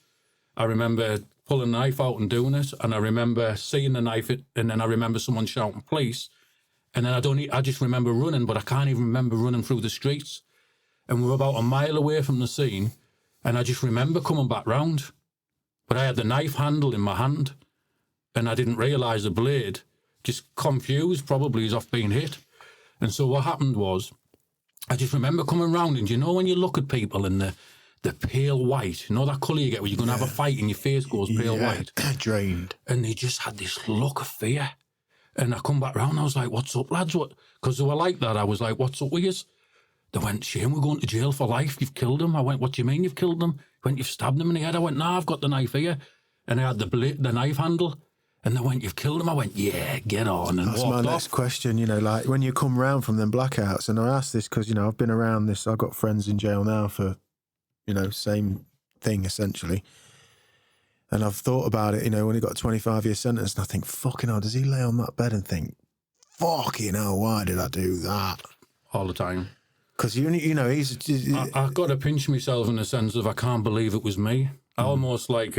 I remember pulling the knife out and doing it, and I remember seeing the knife, and then I remember someone shouting police. And then I just remember running, but I can't even remember running through the streets. And we were about a mile away from the scene, and I just remember coming back round. But I had the knife handle in my hand, and I didn't realise the blade, just confused probably as off being hit. And so what happened was, I just remember coming round, and you know when you look at people in the pale white, you know that colour you get when you're going to have a fight and your face goes pale white?
Drained.
And they just had this look of fear. And I come back round, I was like, what's up, lads? Because they were like that. I was like, what's up with you? They went, Shane, we're going to jail for life. You've killed him. I went, what do you mean you've killed him? They went, you've stabbed him in the head. I went, nah, I've got the knife here. And I had the knife handle. And they went, you've killed him. I went, yeah, get on. And
that's
walked
my next
off.
question, like when you come round from them blackouts, and I ask this because, I've been around this. I've got friends in jail now for, same thing essentially. And I've thought about it, when he got a 25-year sentence, and I think, fucking hell, does he lay on that bed and think, fucking hell, why did I do that?
All the time.
Because, he's...
I've got to pinch myself in the sense of I can't believe it was me. I almost like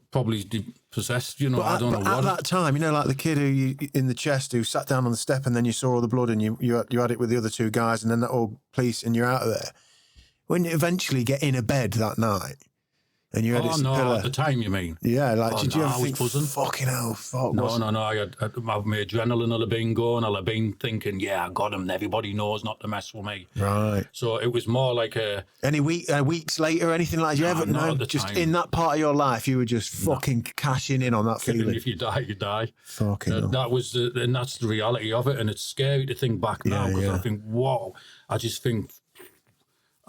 probably possessed, I don't know what.
At that time, like the kid who in the chest who sat down on the step and then you saw all the blood and you had it with the other two guys and then that all police and you're out of there. When you eventually get in a bed that night, and you had this pillar.
At the time, you mean?
Yeah, did you ever think, fucking hell, fuck?
No, I had my adrenaline will have been going. I'll have been thinking, yeah, I got him. Everybody knows not to mess with me.
Right.
So it was more like a...
Any weeks later, anything like that? You ever know? Just time. In that part of your life, you were just fucking cashing in on that feeling.
If you die, you die.
Fucking hell.
That was, and that's the reality of it. And it's scary to think back now because I think, whoa, I just think...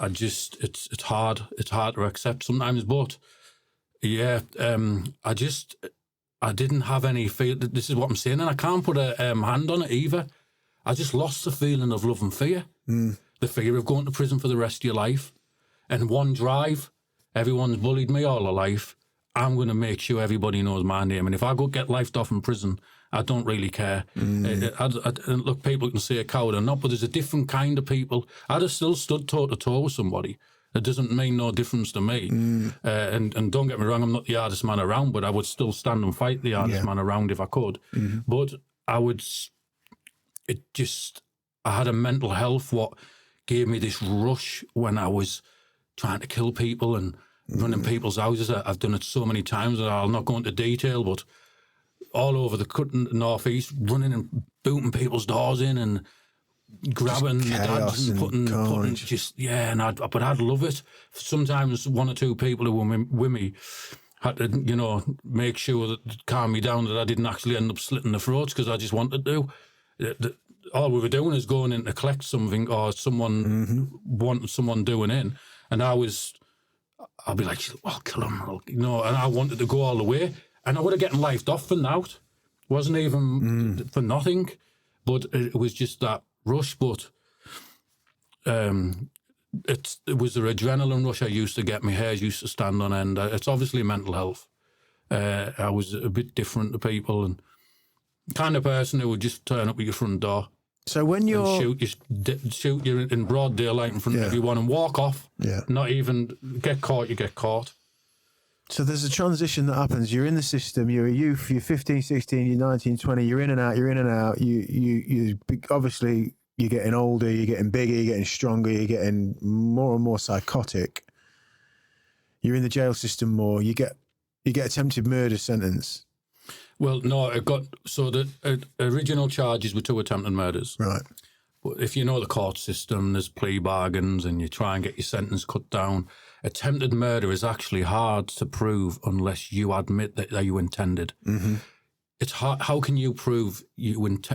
it's hard to accept sometimes, but yeah, I didn't have any feel. This is what I'm saying, and I can't put a hand on it either. I just lost the feeling of love and fear, the fear of going to prison for the rest of your life, and one drive. Everyone's bullied me all their life. I'm going to make sure everybody knows my name, and if I go get lifed off in prison, I don't really care. Look, people can say a coward or not, but there's a different kind of people. I'd have still stood toe-to-toe with somebody. It doesn't mean no difference to me. And don't get me wrong, I'm not the hardest man around, but I would still stand and fight the hardest man around if I could. But I had a mental health what gave me this rush when I was trying to kill people and running people's houses. I've done it so many times, and I'll not go into detail, but all over the northeast, running and booting people's doors in and grabbing the dads and putting just, but I'd love it. Sometimes one or two people who were with me had to, you know, make sure that calm me down that I didn't actually end up slitting the throats because I just wanted to. All we were doing is going in to collect something or someone wanted someone doing in, and I'd be like, I'll kill him, you know, and I wanted to go all the way, and I would have gotten lifed off for nout. Wasn't even for nothing, but it was just that rush. But it was the adrenaline rush I used to get. My hair used to stand on end. It's obviously mental health. I was a bit different to people and kind of person who would just turn up at your front door.
So when you're
shoot you in broad daylight in front of everyone and walk off. Yeah. Not even get caught. You get caught.
So there's a transition that happens. You're in the system. You're a youth. You're 15, 16. You're 19, 20. You're in and out. You're in and out. You obviously you're getting older. You're getting bigger. You're getting stronger. You're getting more and more psychotic. You're in the jail system more. You get attempted murder sentence.
Well, no, the original charges were 2 attempted murders.
Right.
But if you know the court system, there's plea bargains and you try and get your sentence cut down. Attempted murder is actually hard to prove unless you admit that you intended. Mm-hmm. It's hard. How can you prove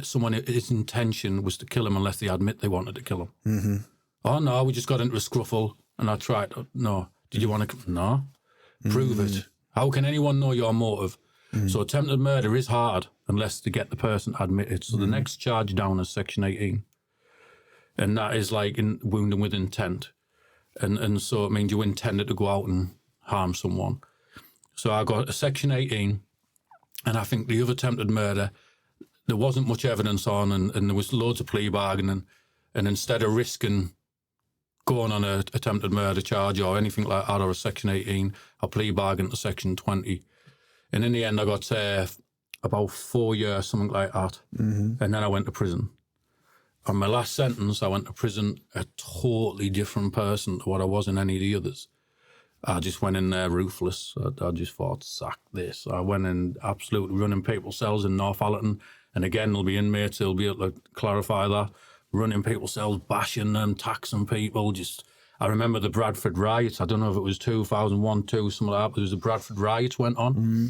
someone's intention was to kill him unless they admit they wanted to kill him? Mm-hmm. Oh, no, we just got into a scruffle and I tried. No. Did you want to? No. Prove it. How can anyone know your motive? So attempted murder is hard unless they get the person admitted. So the next charge down is Section 18. And that is like wounding with intent. And so it means you intended to go out and harm someone. So I got a Section 18, and I think the other attempted murder, there wasn't much evidence on, and there was loads of plea bargaining. And instead of risking going on an attempted murder charge or anything like that, or a Section 18, I plea bargained to Section 20. And in the end, I got about 4 years, something like that. Mm-hmm. And then I went to prison. On my last sentence, I went to prison a totally different person to what I was in any of the others. I just went in there ruthless. I just thought, sack this. I went in absolutely running people's cells in Northallerton. And again, there'll be inmates who'll be able to clarify that. Running people's cells, bashing them, taxing people. I remember the Bradford riots. I don't know if it was 2001, 2, something like that, but there was the Bradford riots went on. Mm-hmm.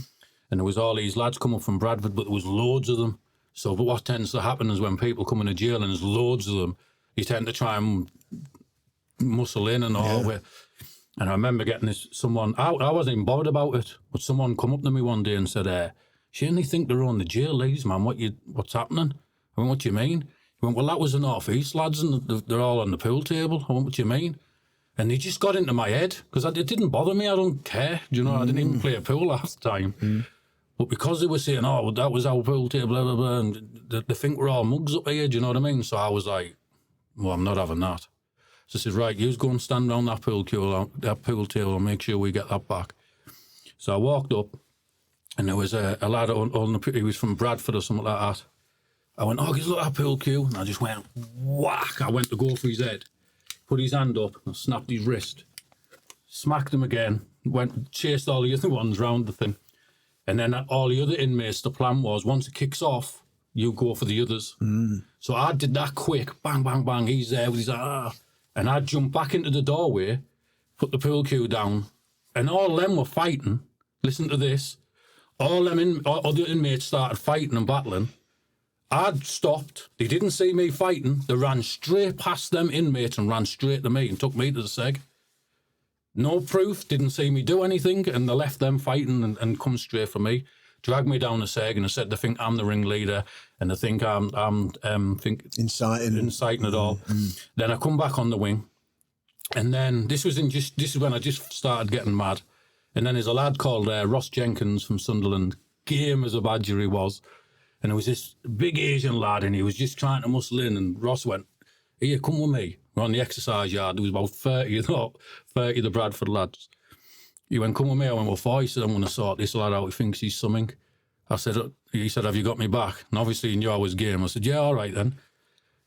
And there was all these lads come up from Bradford, but there was loads of them. So but what tends to happen is when people come into jail and there's loads of them, you tend to try and muscle in and all. Yeah. And I remember getting someone, I wasn't even bothered about it, but someone come up to me one day and said, shouldn't they think they're on the jail, ladies, man? What's happening? I went, what do you mean? He went, well, that was the North East lads and they're all on the pool table. I went, what do you mean? And they just got into my head because it didn't bother me. I don't care. You know, I didn't even play a pool half the time. Mm. But because they were saying, oh, well, that was our pool table, blah, blah, blah, and they think we're all mugs up here, do you know what I mean? So I was like, well, I'm not having that. So I said, right, you go and stand around that pool table and make sure we get that back. So I walked up and there was a lad he was from Bradford or something like that. I went, oh, look at that pool cue. And I just went, whack. I went to go for his head, put his hand up and snapped his wrist, smacked him again, chased all the other ones round the thing. And then all the other inmates, the plan was, once it kicks off, you go for the others. Mm. So I did that quick, bang, bang, bang, he's there with his, and I jumped back into the doorway, put the pool cue down, and all them were fighting. Listen to this. All the inmates started fighting and battling. I'd stopped. They didn't see me fighting. They ran straight past them inmates and ran straight to me and took me to the seg. No proof, didn't see me do anything, and they left them fighting and come straight for me. Dragged me down the seg and they said they think I'm the ringleader and they think I'm inciting it all. Mm. Then I come back on the wing, and then this is when I just started getting mad. And then there's a lad called Ross Jenkins from Sunderland, game as a badger he was, and there was this big Asian lad and he was just trying to muscle in, and Ross went, here, come with me. We're on the exercise yard. There was about 30 of the Bradford lads. He went, come with me. I went, well, for? He said, I'm going to sort this lad out. He thinks he's something. He said, have you got me back? And obviously he knew I was game. I said, yeah, all right then.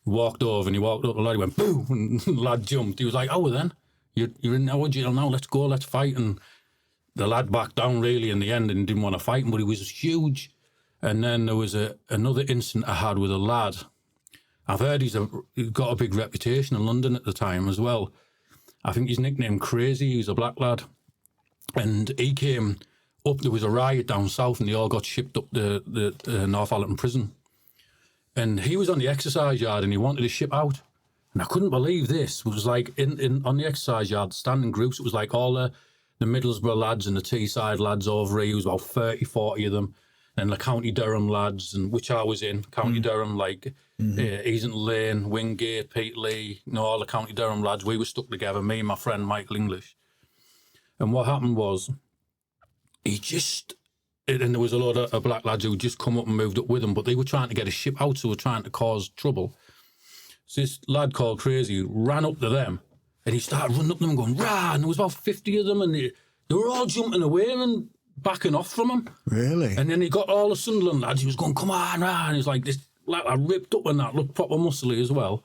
He walked over and he walked up the lad. He went, boom, and the lad jumped. He was like, oh, well then, you're in our jail now. Let's go, let's fight. And the lad backed down really in the end and didn't want to fight him, but he was huge. And then there was another incident I had with a lad. I've heard he's got a big reputation in London at the time as well. I think he's nicknamed Crazy. He's a black lad. And he came up, there was a riot down south and they all got shipped up to the Northallerton prison. And he was on the exercise yard and he wanted to ship out. And I couldn't believe this. It was like on the exercise yard, standing groups, it was like all the Middlesbrough lads and the Teesside lads over here. It was about 30, 40 of them. And the County Durham lads, and which I was in, County Durham, like Easington Lane, Wingate, Pete Lee, all the County Durham lads. We were stuck together, me and my friend Michael English. And what happened was, and there was a lot of black lads who just come up and moved up with him, but they were trying to get a ship out, so they were trying to cause trouble. So this lad called Crazy ran up to them, and he started running up to them and going, rah, and there was about 50 of them, and they were all jumping away and backing off from him.
Really?
And then he got all the Sunderland lads, he was going, come on, rah, and he was like, this, like, I ripped up and that, looked proper muscly as well.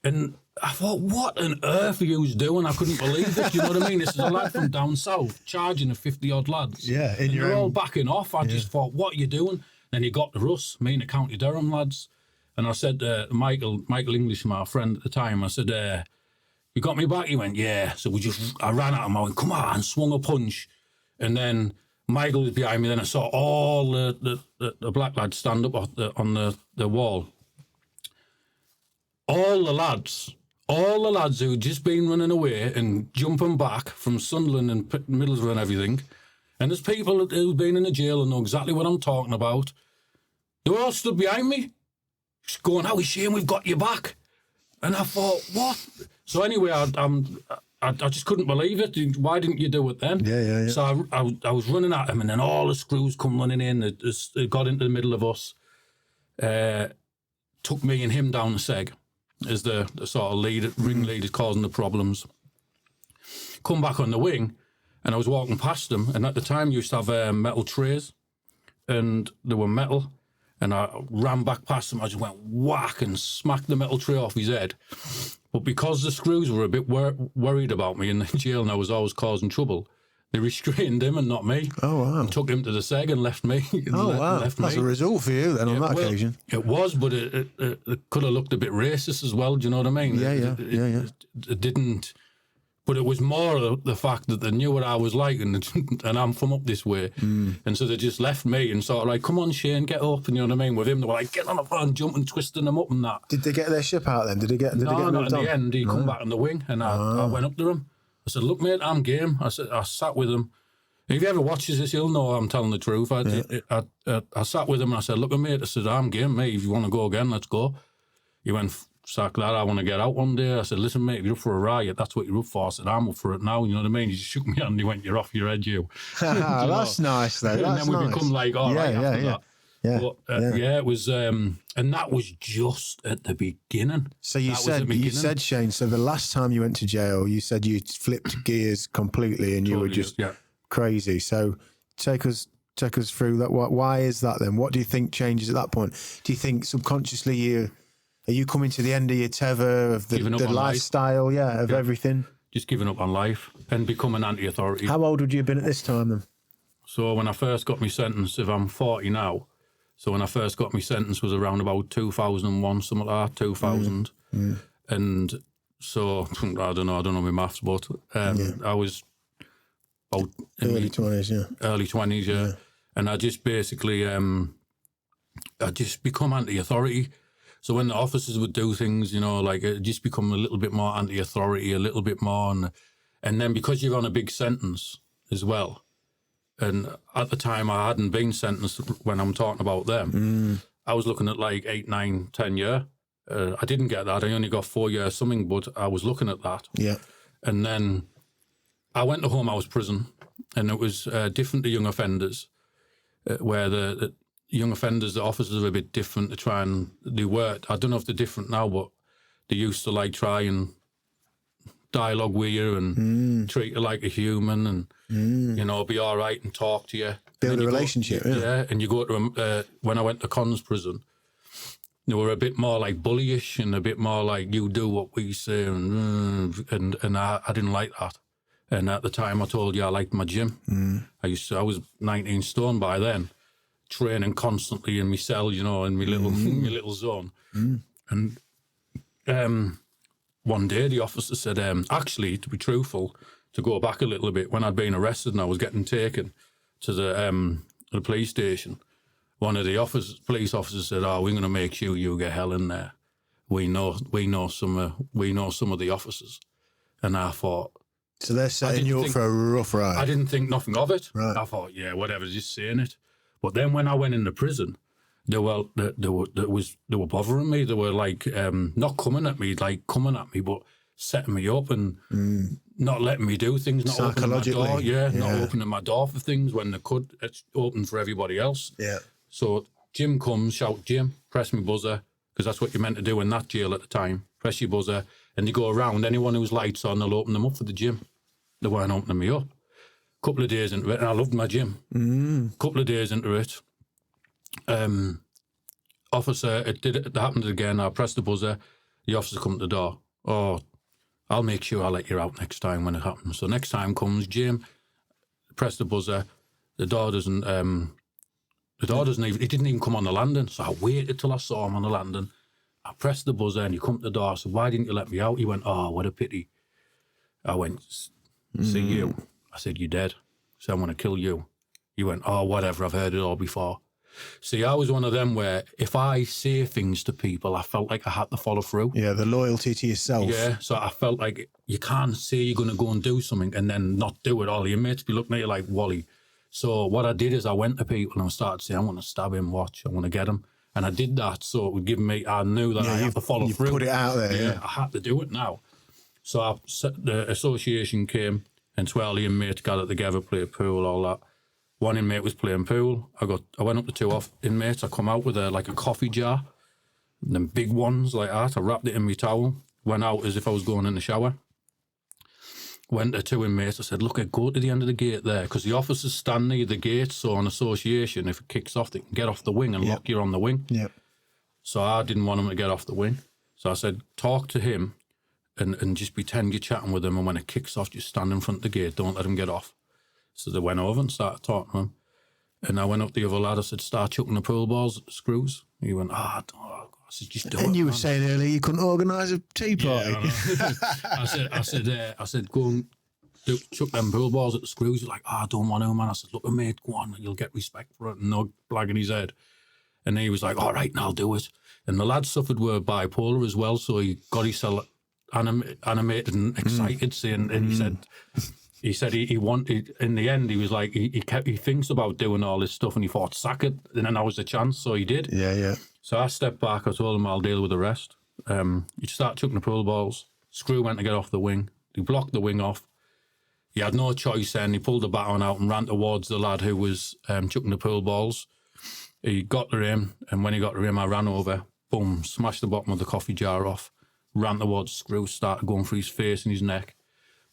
And I thought, what on earth are you doing? I couldn't believe it. You know what I mean? This is a lad from down south charging a 50-odd lads.
Yeah,
and they're all backing off. I just thought, what are you doing? Then he got to us, me and the County Durham lads. And I said, Michael English, my friend at the time, I said, you got me back? He went, yeah. So I ran at him, I went, come on, swung a punch. And then Michael was behind me, then I saw all the black lads stand up on the wall. All the lads who'd just been running away and jumping back from Sunderland and Middlesbrough and everything, and there's people who've been in the jail and know exactly what I'm talking about, they were all stood behind me, just going, how is Shane, we've got you back. And I thought, what? So anyway, I just couldn't believe it. Why didn't you do it then?
Yeah.
So I was running at him, and then all the screws come running in. It got into the middle of us. Took me and him down the seg as the sort of ringleader causing the problems. Come back on the wing, and I was walking past him, and at the time you used to have metal trays, and they were metal, and I ran back past him. I just went whack and smacked the metal tray off his head. But because the screws were a bit worried about me in the jail and I was always causing trouble, they restrained him and not me. Oh, wow. And took him to the seg and left me.
Wow. That's a result for you then on that occasion.
It was, but it could have looked a bit racist as well, do you know what I mean?
Yeah.
It didn't, but it was more the fact that they knew what I was like and I'm from up this way. And so they just left me and sort of like, come on, Shane, get up. And you know what I mean? With him, they were like, get on the phone, jumping, twisting them up and that.
Did they get their ship out then?
No, not in the end. He come back on the wing and I went up to him. I said, look, mate, I'm game. I sat with him. If he ever watches this, he'll know I'm telling the truth. I sat with him and I said, look, mate, I said, I'm game, mate. If you want to go again, let's go. He went, sack that, I want to get out one day. I said, listen, mate, if you're up for a riot, that's what you're up for. I said, I'm up for it now. You know what I mean? He just shook me hand and he went, you're off your head, you.
That's nice, though.
And then we become like, all right, after that.
Yeah.
But, it was, and that was just at the beginning.
So you said, Shane, so the last time you went to jail, you said you flipped gears completely and you were just crazy. So take us through that. Why is that then? What do you think changes at that point? Do you think subconsciously are you coming to the end of your tether of the lifestyle, of everything? Just
giving up on life and becoming anti-authority.
How old would you have been at this time then?
So when I first got my sentence, if I'm 40 now, so when I first got my sentence was around about 2001, something like that, 2000. And so, I don't know my maths, but I was about
early 20s,
yeah. And I just basically, I just become anti-authority. So when the officers would do things, like it just become a little bit more anti-authority, a little bit more. And then because you're on a big sentence as well, and at the time I hadn't been sentenced when I'm talking about them, I was looking at like 8, 9, 10 year. I didn't get that. I only got 4 years something, but I was looking at that.
Yeah.
And then I went to home house prison, and it was different to young offenders, where the young offenders, the officers are a bit different to try and do work. I don't know if they're different now, but they used to like try and dialogue with you and treat you like a human and, be all right and talk to you.
Build a relationship,
yeah. And you go to, when I went to Connors prison, they were a bit more like bullyish and a bit more like, you do what we say, and I didn't like that. And at the time I told you I liked my gym. I was 19 stone by then, training constantly in my cell, in my little my little zone. And one day the officer said, actually, to be truthful, to go back a little bit, when I'd been arrested and I was getting taken to the police station, one of the police officers said, "Oh, we're going to make sure you get hell in there. We know some of the officers." And I thought,
so they're setting you up for a rough ride.
I didn't think nothing of it.
Right.
I thought, yeah, whatever, just saying it. But then when I went into prison, they were bothering me. They were like not coming at me, but setting me up and not letting me do things, not opening my door. Not opening my door for things when they could. It's open for everybody else.
Yeah.
So Jim comes, shout, "Jim, press my buzzer," because that's what you're meant to do in that jail at the time. Press your buzzer, and you go around. Anyone whose lights on, they'll open them up for the gym. They weren't opening me up. Couple of days into it, and I loved my gym. Couple of days into it, officer, it happened again. I pressed the buzzer. The officer come to the door. "Oh, I'll make sure I let you out next time when it happens." So next time comes, "Jim, press the buzzer." The door doesn't even, he didn't even come on the landing. So I waited till I saw him on the landing. I pressed the buzzer and he come to the door. I said, "Why didn't you let me out?" He went, "Oh, what a pity." I went, "See you." I said, "You're dead. So I'm going to kill you." He went, "Oh, whatever. I've heard it all before." See, I was one of them where if I say things to people, I felt like I had to follow through.
Yeah, the loyalty to yourself.
Yeah, so I felt like you can't say you're going to go and do something and then not do it. All your mates be looking at you like, "Wally." So what I did is I went to people and I started saying, "I want to stab him, watch, I want to get him." And I did that, so it would give me, I knew that I had to follow through.
Put it out there. Yeah,
I had to do it now. So the association came and 12 inmates gathered together, played pool, all that. One inmate was playing pool. I went up to two inmates. I come out with a coffee jar, them big ones like that. I wrapped it in my towel, went out as if I was going in the shower. Went to two inmates. I said, "Look, go to the end of the gate there," because the officers stand near the gate. So on association, if it kicks off, they can get off the wing and lock you on the wing.
Yeah.
So I didn't want them to get off the wing. So I said, "Talk to him and just pretend you're chatting with him. And when it kicks off, just stand in front of the gate. Don't let him get off." So they went over and started talking to him. And I went up to the other lad. I said, "Start chucking the pool balls at the screws." He went, I said, "Just do it."
And you were saying earlier you couldn't organise a tea party.
Yeah, I said, "Go and chuck them pool balls at the screws." He's like, "I don't want to, man." I said, "Look, mate, go on, you'll get respect for it." And no blagging his head. And he was like, "All right, I'll do it." And the lad suffered with bipolar as well, so he got himself animated and excited, saying, and he said he wanted, in the end, he was like, he thinks about doing all this stuff and he thought, sack it. And then that was the chance. So he did.
Yeah.
So I stepped back. I told him I'll deal with the rest. He'd start chucking the pool balls. Screw went to get off the wing. He blocked the wing off. He had no choice then. He pulled the baton out and ran towards the lad who was chucking the pool balls. He got to him. And when he got to him, I ran over. Boom, smashed the bottom of the coffee jar off. Ran towards Screw, started going for his face and his neck.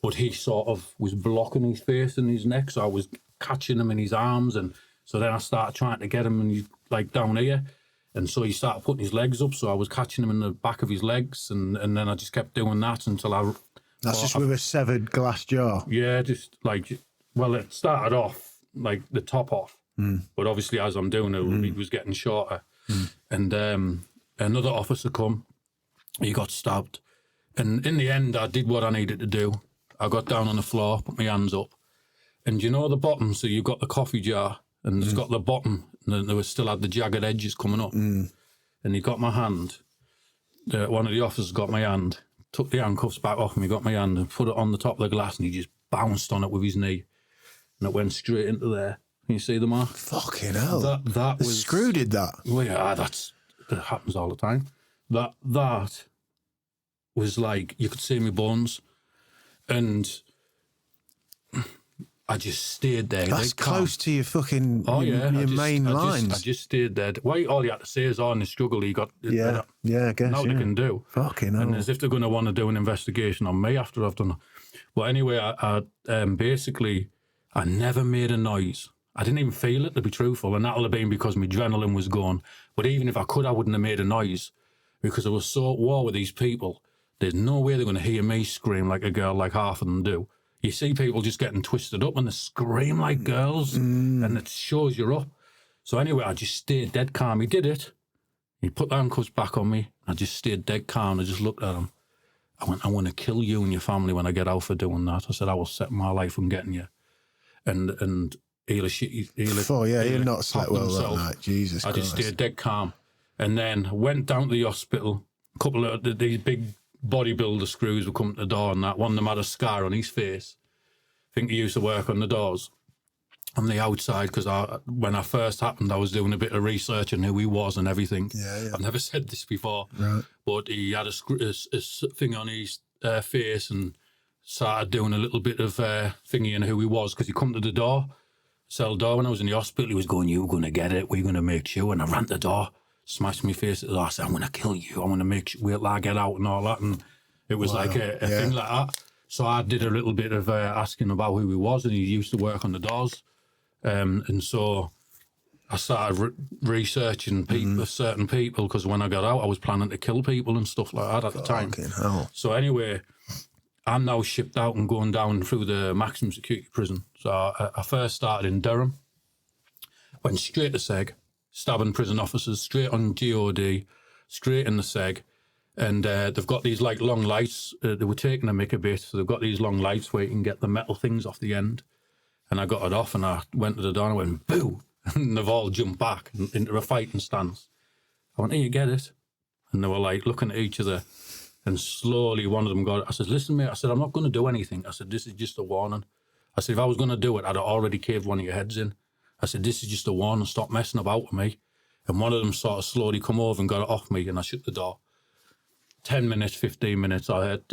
But he sort of was blocking his face and his neck, so I was catching him in his arms, and so then I started trying to get him and he's like down here, and so he started putting his legs up, so I was catching him in the back of his legs, and then I just kept doing that until I...
That's just with a severed glass jar?
Yeah, just like, well, it started off like the top off, but obviously as I'm doing it, it was getting shorter, and another officer come, he got stabbed, and in the end I did what I needed to do. I got down on the floor, put my hands up, and you know the bottom, so you've got the coffee jar, and it's got the bottom, and there was still had the jagged edges coming up, and he got my hand, one of the officers got my hand, took the handcuffs back off me, got my hand and put it on the top of the glass, and he just bounced on it with his knee, and it went straight into there. Can you see the mark?
Fucking hell.
That was...
Screw did that?
Well, yeah, that happens all the time. That was like, you could see my bones. And I just stayed there.
That's close to your fucking your main lines.
I just stayed there. Why all you had to say is, "Oh, in the struggle, he got..."
Yeah, I guess.
Now they can do.
Fucking hell.
And as if they're going to want to do an investigation on me after I've done it. Well, anyway, I basically, I never made a noise. I didn't even feel it, to be truthful, and that'll have been because my adrenaline was gone. But even if I could, I wouldn't have made a noise because I was so at war with these people. There's no way they're going to hear me scream like a girl like half of them do. You see people just getting twisted up and they scream like girls and it shows you're up. So anyway, I just stayed dead calm. He did it. He put the handcuffs back on me. I just stayed dead calm. I just looked at him. I went, I want to kill you and your family when I get out for doing that. I said, I will set my life on getting you. And he'll
not slept well that night. Jesus Christ.
I just stayed dead calm. And then went down to the hospital. A couple of these big bodybuilder screws would come to the door and that. One of them had a scar on his face. I think he used to work on the doors on the outside, because when I first happened, I was doing a bit of research on who he was and everything.
Yeah.
I've never said this before,
right.
But he had a thing on his face and started doing a little bit of thingy on who he was, because he come to the cell door when I was in the hospital. He was going, "You're going to get it. We're going to make sure." And I ran to the door, smashed my face at the door. I said, "I'm going to kill you. I'm going to make sure wait till I get out," and all that. And it was like a thing like that. So I did a little bit of asking about who he was, and he used to work on the doors. And so I started researching certain people, because when I got out, I was planning to kill people and stuff like that at the time.
Hell.
So anyway, I'm now shipped out and going down through the maximum security prison. So I first started in Durham, went straight to SEG, stabbing prison officers, straight on GOD, straight in the SEG. And they've got these like long lights. They were taking a mick a bit, so they've got these long lights where you can get the metal things off the end. And I got it off, and I went to the door and I went, "Boo!" And they've all jumped back into a fighting stance. I went, "Here, you get it." And they were like looking at each other, and slowly one of them got it. I said, "Listen, mate," I said, "I'm not going to do anything." I said, "This is just a warning." I said, "If I was going to do it, I'd have already caved one of your heads in." I said, "This is just a warning. Stop messing about with me." And one of them sort of slowly come over and got it off me, and I shut the door. 10 minutes, 15 minutes, I heard,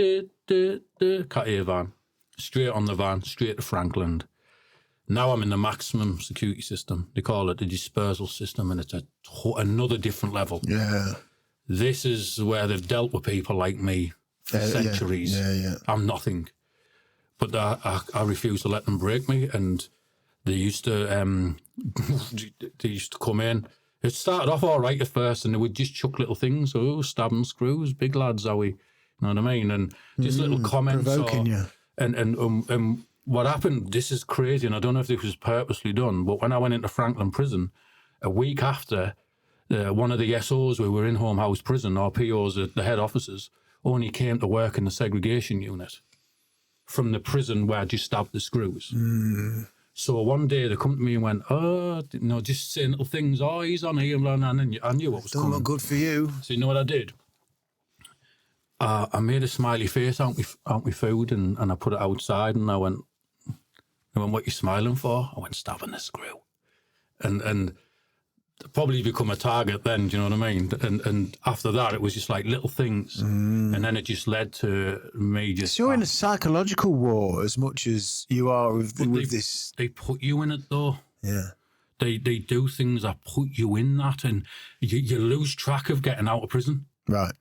cat ear van. Straight on the van, straight to Franklin. Now I'm in the maximum security system. They call it the dispersal system, and it's another different level.
Yeah.
This is where they've dealt with people like me for centuries.
Yeah.
I'm nothing. But I refuse to let them break me, and they used to come in. It started off all right at first, and they would just chuck little things, stabbing screws, big lads, how we, you know what I mean? And just little comments.
Provoking you.
And what happened, this is crazy, and I don't know if this was purposely done, but when I went into Franklin Prison, a week after, one of the SOs who were in Home House Prison, or POs, the head officers, only came to work in the segregation unit from the prison where I just stabbed the screws. So one day they come to me and went, just saying little things, he's on here, and I knew what was coming.
Not good for you.
So you know what I did? I made a smiley face out my food, and I put it outside, and I went, "What you smiling for?" I went, "Stabbing the screw." And probably become a target then, do you know what I mean? And after that, it was just like little things. And then it just led to me just...
So you're in a psychological war as much as you are with this...
They put you in it, though.
Yeah.
They do things that put you in that, and you lose track of getting out of prison.
Right.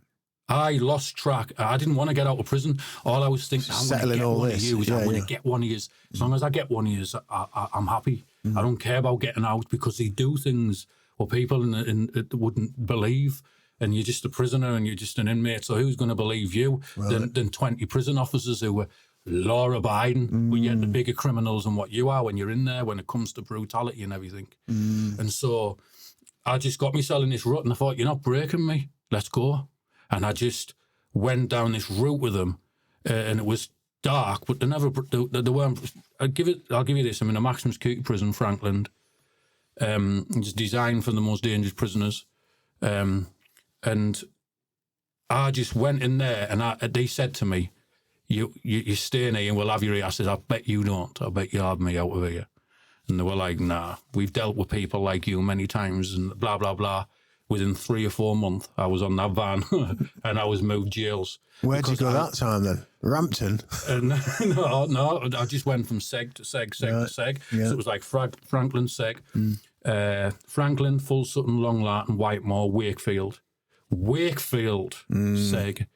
I lost track. I didn't want to get out of prison. All I was thinking, I'm going to get one of you. I'm going to get one of you. As long as I get one of you, I'm happy. I don't care about getting out, because they do things what people wouldn't believe, and you're just a prisoner and you're just an inmate. So who's going to believe you than 20 prison officers who were law-abiding, but yet the bigger criminals than what you are when you're in there, when it comes to brutality and everything. And so I just got myself in this rut, and I thought, "You're not breaking me. Let's go." And I just went down this route with them, and it was dark, but they weren't. I'll give you this. I'm in a maximum security prison, Franklin. It's designed for the most dangerous prisoners, and I just went in there, and they said to me, "You stay in here, and we'll have you here." I said, "I bet you don't. I bet you have me out of here." And they were like, "Nah, we've dealt with people like you many times," and blah blah blah. Within 3 or 4 months, I was on that van and I was moved jails.
Where'd you go that time then? Rampton?
And no, I just went from SEG to SEG to SEG.
Yeah.
So it was like Franklin, SEG, Franklin, Full Sutton, Long Lartin, Whitemore, Wakefield, SEG.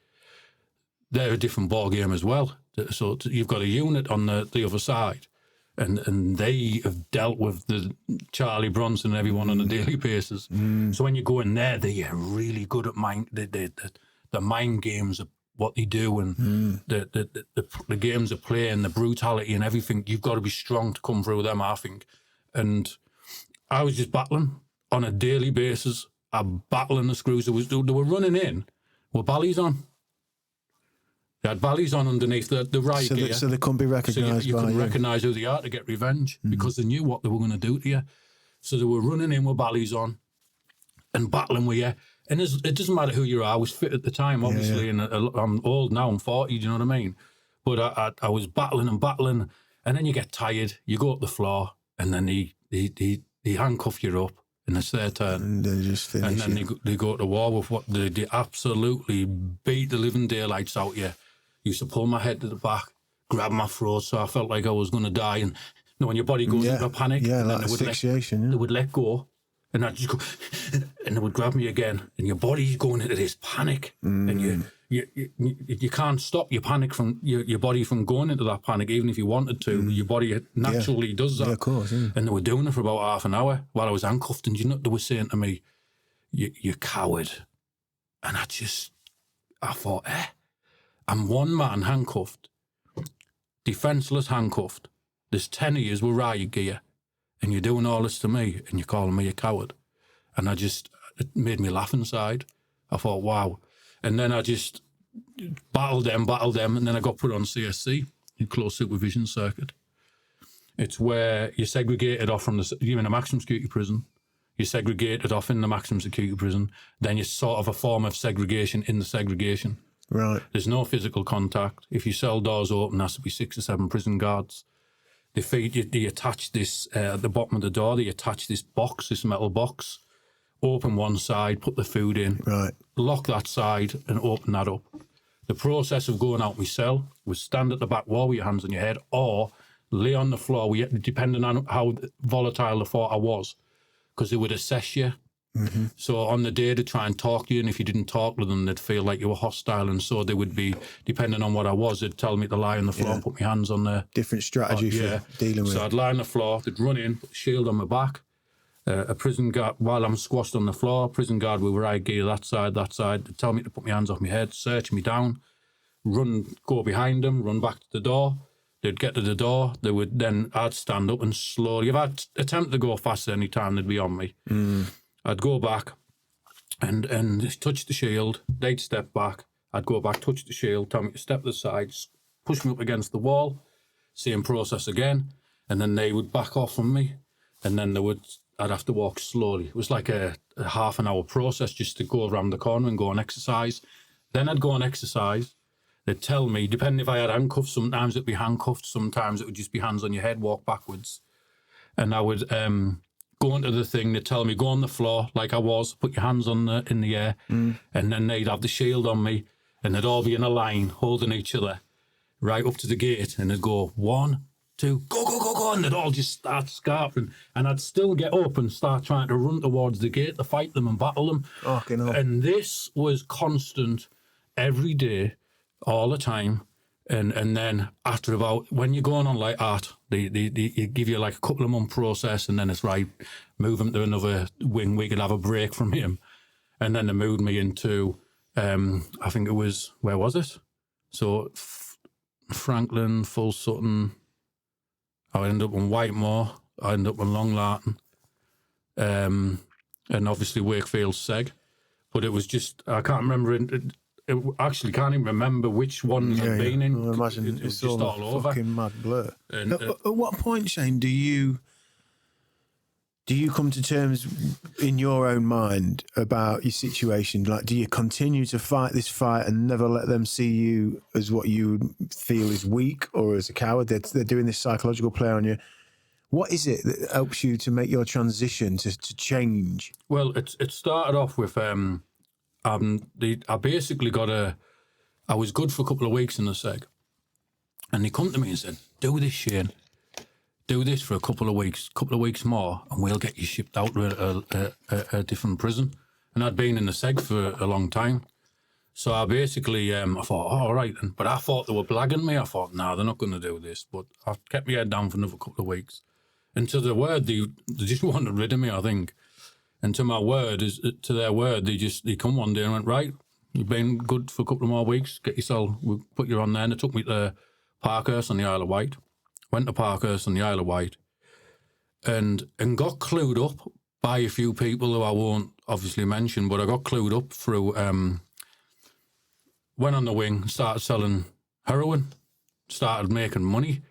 They're a different ball game as well. So you've got a unit on the other side. And they have dealt with the Charlie Bronson and everyone on a daily basis. So when you go in there, they are really good at the mind games of what they do, and the games they play, and the brutality and everything. You've got to be strong to come through them, I think. And I was just battling on a daily basis. I'm battling the screws. They were running in with ballies on. They had ballies on underneath the riot gear.
So they couldn't be recognised.
So you couldn't recognise who they are to get revenge because they knew what they were going to do to you. So they were running in with ballies on and battling with you. And it doesn't matter who you are. I was fit at the time, obviously, and I'm old now. I'm 40. Do you know what I mean? But I was battling, and then you get tired. You go up the floor, and then he handcuff you up, and it's their turn.
And they just finish.
And then they go to war with what they absolutely beat the living daylights out you. Used to pull my head to the back, grab my throat, so I felt like I was going to die. And when your body goes into a panic,
and
like
then they
would let go, and I'd just go, and they would grab me again, and your body's going into this panic, and you can't stop your panic from your body from going into that panic, even if you wanted to. Your body naturally does that.
Yeah, of course. Yeah.
And they were doing it for about half an hour while I was handcuffed, and they were saying to me, "You coward," and I thought, I'm one man handcuffed, defenceless handcuffed. There's 10 of yous with riot gear, and you're doing all this to me, and you're calling me a coward. And it made me laugh inside. I thought, wow. And then I just battled them, and then I got put on CSC, in close supervision circuit. It's where you're segregated off from you're in a maximum security prison. You're segregated off in the maximum security prison. Then you're sort of a form of segregation in the segregation.
Right.
There's no physical contact. If your cell doors open, there has to be 6 or 7 prison guards. They feed you. They attach this at the bottom of the door. They attach this metal box. Open one side, put the food in.
Right.
Lock that side and open that up. The process of going out my cell was stand at the back wall with your hands on your head, or lay on the floor, depending on how volatile the thought I was, because they would assess you. Mm-hmm. So on the day to try and talk to you, and if you didn't talk to them, they'd feel like you were hostile, and so they would be, depending on what I was, they'd tell me to lie on the floor and put my hands on there.
Different strategy for dealing with.
So I'd lie on the floor, they'd run in, put a shield on my back, a prison guard, while I'm squashed on the floor, prison guard with riot gear, that side, they'd tell me to put my hands off my head, search me down, go behind them, run back to the door. They'd get to the door, I'd stand up and slowly, if I'd attempt to go faster any time, they'd be on me. I'd go back and touch the shield. They'd step back. I'd go back, touch the shield, tell me to step to the side, push me up against the wall, same process again, and then they would back off from me, and then I'd have to walk slowly. It was like a half an hour process just to go around the corner and go and exercise. Then I'd go and exercise. They'd tell me, depending if I had handcuffs, sometimes it'd be handcuffed, sometimes it would just be hands on your head, walk backwards. And I would go into the thing, they'd tell me, go on the floor like I was, put your hands in the air, and then they'd have the shield on me, and they'd all be in a line, holding each other, right up to the gate, and they'd go, 1, 2, go, go, go, go, and they'd all just start scarping, and I'd still get up and start trying to run towards the gate to fight them and battle them. And this was constant every day, all the time. And then after when you're going on like that, they give you like a couple of month process, and then it's right, move him to another wing, we could have a break from him. And then they moved me into, I think it was, where was it? So Franklin, Full Sutton, I ended up in Whitemore, I ended up in Long Lartin, and obviously Wakefield Seg. But it was just, I can't remember it actually can't even remember which ones I've been in.
I imagine
it was
just all
over.
Fucking mad blur.
And,
at what point, Shane, do you come to terms in your own mind about your situation? Like, do you continue to fight this fight and never let them see you as what you feel is weak or as a coward? They're doing this psychological play on you. What is it that helps you to make your transition to change?
Well, it started off with I basically I was good for a couple of weeks in the seg, and they come to me and said, do this, Shane, do this for a couple of weeks more, and we'll get you shipped out to a different prison. And I'd been in the seg for a long time, so I basically, I thought, all right, but I thought they were blagging me. I thought, no, they're not going to do this, but I kept my head down for another couple of weeks. And to the word, they just wanted rid of me, I think. And to their word, they come one day and went, right, you've been good for a couple of more weeks, get yourself, we'll put you on there. And they took me to Parkhurst on the Isle of Wight. Went to Parkhurst on the Isle of Wight and got clued up by a few people who I won't obviously mention, but I got clued up through, went on the wing, started selling heroin, started making money,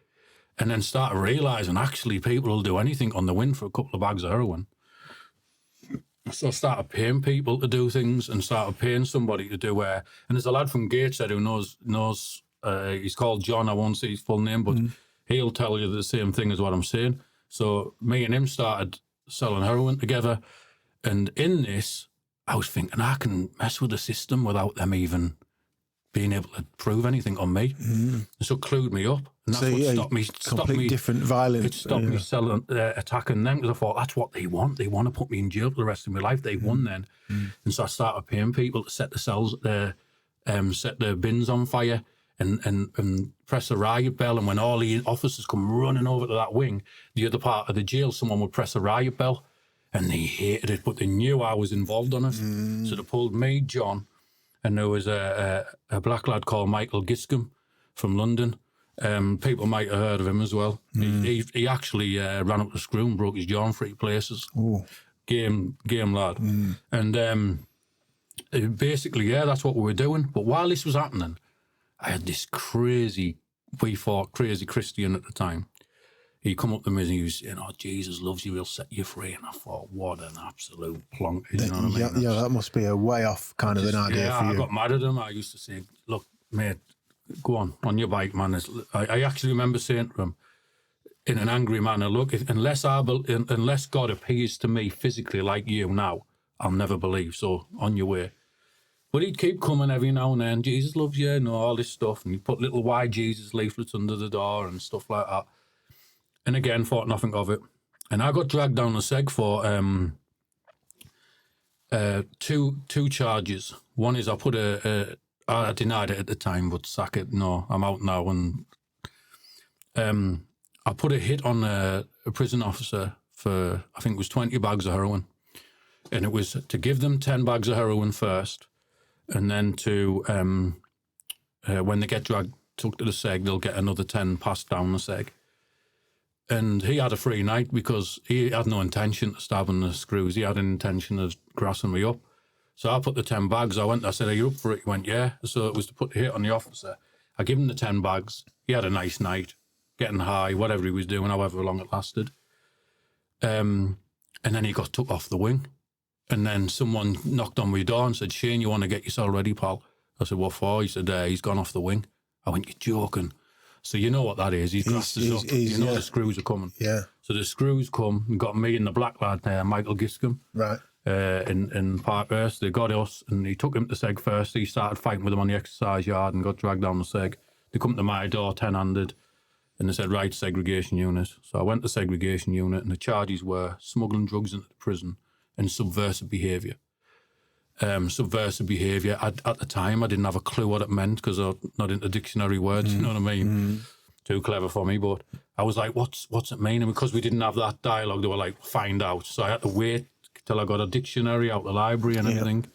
and then started realising actually people will do anything on the wing for a couple of bags of heroin. So I started paying people to do things and started paying somebody to do and there's a lad from Gateshead who knows he's called John, I won't say his full name, but he'll tell you the same thing as what I'm saying. So me and him started selling heroin together, and in this I was thinking I can mess with the system without them even being able to prove anything on me. And so it clued me up, and that's what stopped me
different violence.
It stopped me selling, attacking them, because I thought that's what they want. They want to put me in jail for the rest of my life. They won then. And so I started paying people to set the cells, set the bins on fire, and press the riot bell. And when all the officers come running over to that wing, the other part of the jail, someone would press a riot bell, and they hated it, but they knew I was involved on it. So they pulled me, John, and there was a black lad called Michael Giscombe from London. People might have heard of him as well. He actually ran up the screw and broke his jaw in 3 places. Ooh. Game lad. And basically, that's what we were doing. But while this was happening, I had this crazy Christian at the time. He come up to me and he was saying, "Oh, Jesus loves you, he'll set you free." And I thought, what an absolute plonk. You know what I mean?
Yeah, that must be a way off kind of an idea for you.
I got mad at him. I used to say, "Look, mate, go on your bike, man." I actually remember saying to him in an angry manner, "Look, unless God appears to me physically like you now, I'll never believe. So on your way." But he'd keep coming every now and then. "Jesus loves you," and all this stuff. And he'd put little "Why Jesus" leaflets under the door and stuff like that. And again, thought nothing of it. And I got dragged down the seg for two charges. One is I denied it at the time, but sack it. No, I'm out now. And I put a hit on a prison officer for, I think it was 20 bags of heroin. And it was to give them 10 bags of heroin first. And then to, when they get took to the seg, they'll get another 10 passed down the seg. And he had a free night because he had no intention of stabbing the screws. He had an intention of grassing me up. So I put the 10 bags. I said, "Are you up for it?" He went, "Yeah." So it was to put the hit on the officer. I give him the 10 bags. He had a nice night, getting high, whatever he was doing, however long it lasted. And then he got took off the wing. And then someone knocked on my door and said, "Shane, you want to get yourself ready, pal?" I said, "What for?" He said, "He's gone off the wing." I went, "You're joking." So you know what that is. He's grassed us up. You know the screws are coming.
Yeah.
So the screws come and got me and the black lad there, Michael Giscombe.
Right.
In Parkhurst. They got us and he took him to seg first. He started fighting with him on the exercise yard and got dragged down the seg. They come to my door 10-handed and they said, "Right, segregation unit." So I went to segregation unit and the charges were smuggling drugs into the prison and subversive behaviour. Subversive behaviour. At the time, I didn't have a clue what it meant because I'm not into dictionary words, you know what I mean? Too clever for me, but I was like, what's it mean? And because we didn't have that dialogue, they were like, "Find out." So I had to wait till I got a dictionary out the library and everything.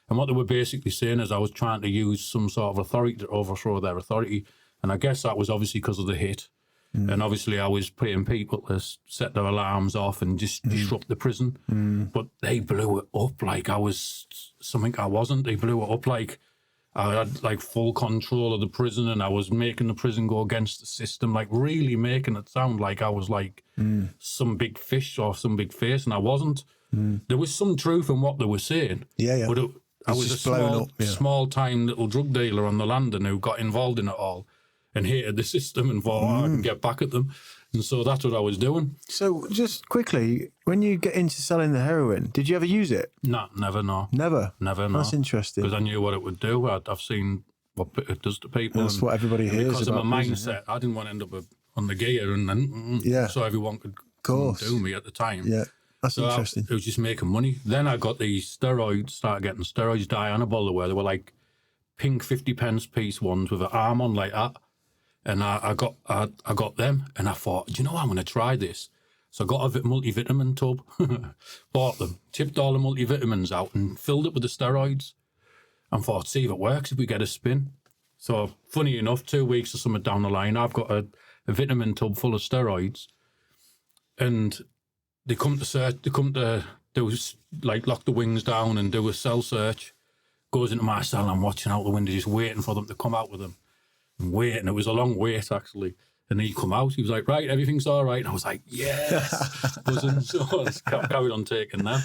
And what they were basically saying is I was trying to use some sort of authority to overthrow their authority. And I guess that was obviously because of the hit. And obviously I was paying people to set their alarms off and just disrupt the prison. But they blew it up like I was something I wasn't. They blew it up like I had like full control of the prison and I was making the prison go against the system, like really making it sound like I was like some big fish or some big face, and I wasn't. There was some truth in what they were saying. Yeah. But I was a small time little drug dealer on the landing who got involved in it all and hated the system and thought, I can get back at them. And so that's what I was doing.
So just quickly, when you get into selling the heroin, did you ever use it?
No, never, no.
Never?
Never, no.
That's interesting.
Because I knew what it would do. I've seen what it does to people.
That's what everybody hears
because
about.
Because of my mindset, I didn't want to end up on the gear and so everyone could do me at the time.
Yeah, that's interesting.
It was just making money. Then I got these steroids, started getting steroids, Dianabol, they were like pink 50p piece ones with an arm on like that. And I got them, and I thought, do you know what? I'm going to try this. So I got a multivitamin tub, bought them, tipped all the multivitamins out, and filled it with the steroids. And thought, see if it works, if we get a spin. So funny enough, 2 weeks or something down the line, I've got a vitamin tub full of steroids, and they come to lock the wings down and do a cell search. Goes into my cell and I'm watching out the window, just waiting for them to come out with them. And waiting. It was a long wait, actually. And then he come out, he was like, right, everything's all right. And I was like, yes. Buzzing. So I just carried on taking them.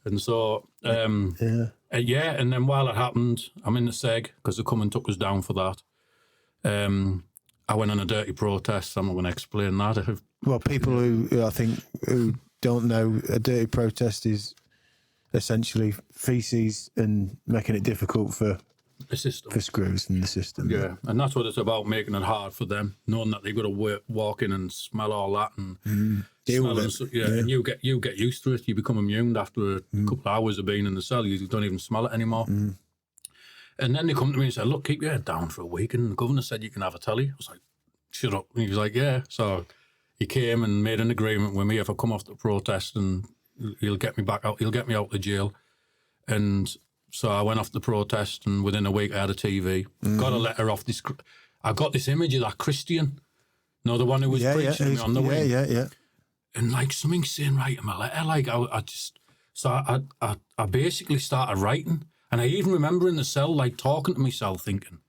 And so, and then while it happened, I'm in the seg, because they come and took us down for that. I went on a dirty protest. I'm not going to explain that.
Well, people who I think who don't know, a dirty protest is essentially feces and making it difficult for
the system,
for screws in the system.
Yeah, and that's what it's about, making it hard for them, knowing that they've got to walk in and smell all that and
deal
smell
with it.
and you get used to it. You become immune after a couple of hours of being in the cell. You don't even smell it anymore. And then they come to me and say, look, keep your head down for a week. And the governor said you can have a telly. I was like, shut up. And he was like, yeah. So he came and made an agreement with me. If I come off the protest, and he'll get me back out, he'll get me out of jail. And so I went off the protest, and within a week I had a TV. Got a letter off this. I got this image of that Christian. No, the one who was preaching to me on the wing.
Yeah.
And like something saying, write him a letter. Like I basically started writing. And I even remember in the cell, like talking to myself, thinking,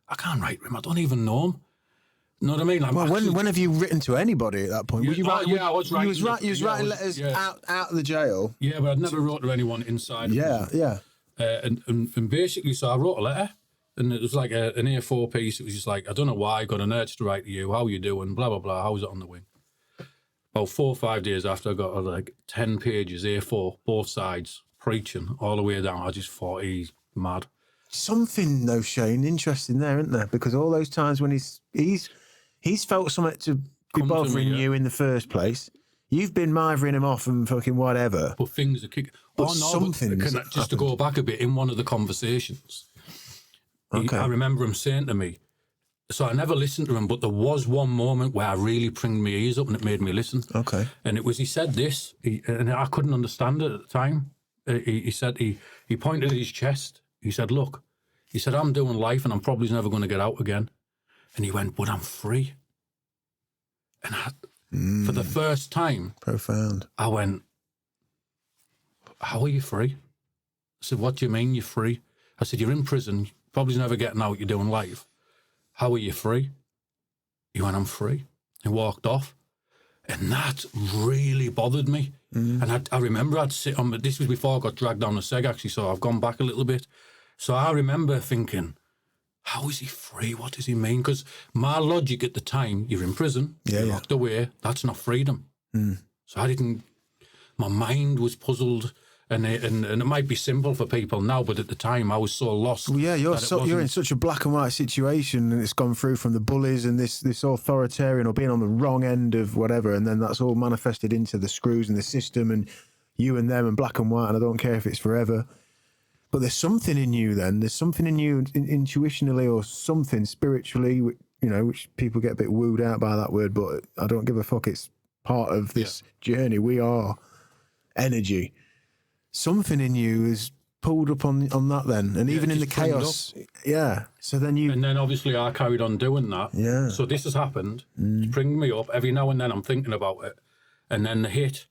I can't write him. I don't even know him. You know what I mean? Like,
well, when have you written to anybody at that point?
I was writing.
You was writing letters out of the jail.
Yeah, but I'd never wrote to anyone inside.
Yeah.
And basically, so I wrote a letter, and it was like an A4 piece. It was just like, I don't know why I got an urge to write to you. How you doing? Blah, blah, blah. How's it on the wing? About 4 or 5 days after, I got like 10 pages, A4, both sides, preaching all the way down. I just thought, he's mad.
Something though, Shane, interesting there, isn't there? Because all those times when he's felt something to be bothering you in the first place. You've been mithering him off and fucking whatever.
But things are kicking.
But something
just to go back a bit, in one of the conversations, I remember him saying to me, so I never listened to him, but there was one moment where I really pricked my ears up and it made me listen.
Okay.
And it was, he said this, and I couldn't understand it at the time. He said, he pointed at his chest. He said, look, he said, I'm doing life and I'm probably never going to get out again. And he went, but I'm free. And for the first time,
profound,
I went, how are you free? I said, what do you mean you're free? I said, you're in prison, probably never getting out, you're doing life. How are you free? He went, I'm free. He walked off. And that really bothered me. And I remember I'd sit on, this was before I got dragged down the seg, actually, so I've gone back a little bit. So I remember thinking, how is he free? What does he mean? Because my logic at the time, you're in prison, you're locked away, that's not freedom. So my mind was puzzled, and it might be simple for people now, but at the time I was so lost.
Well, yeah, you're in such a black and white situation, and it's gone through from the bullies and this authoritarian, or being on the wrong end of whatever, and then that's all manifested into the screws and the system, and you and them, and black and white, and I don't care if it's forever. But there's something in you then. There's something in you intuitionally or something spiritually, which people get a bit wooed out by that word, but I don't give a fuck. It's part of this journey. We are energy. Something in you is pulled up on that then. And even in the chaos. Yeah. So then
And then obviously I carried on doing that.
Yeah.
So this has happened. It's bringing me up. Every now and then I'm thinking about it. And then the hit,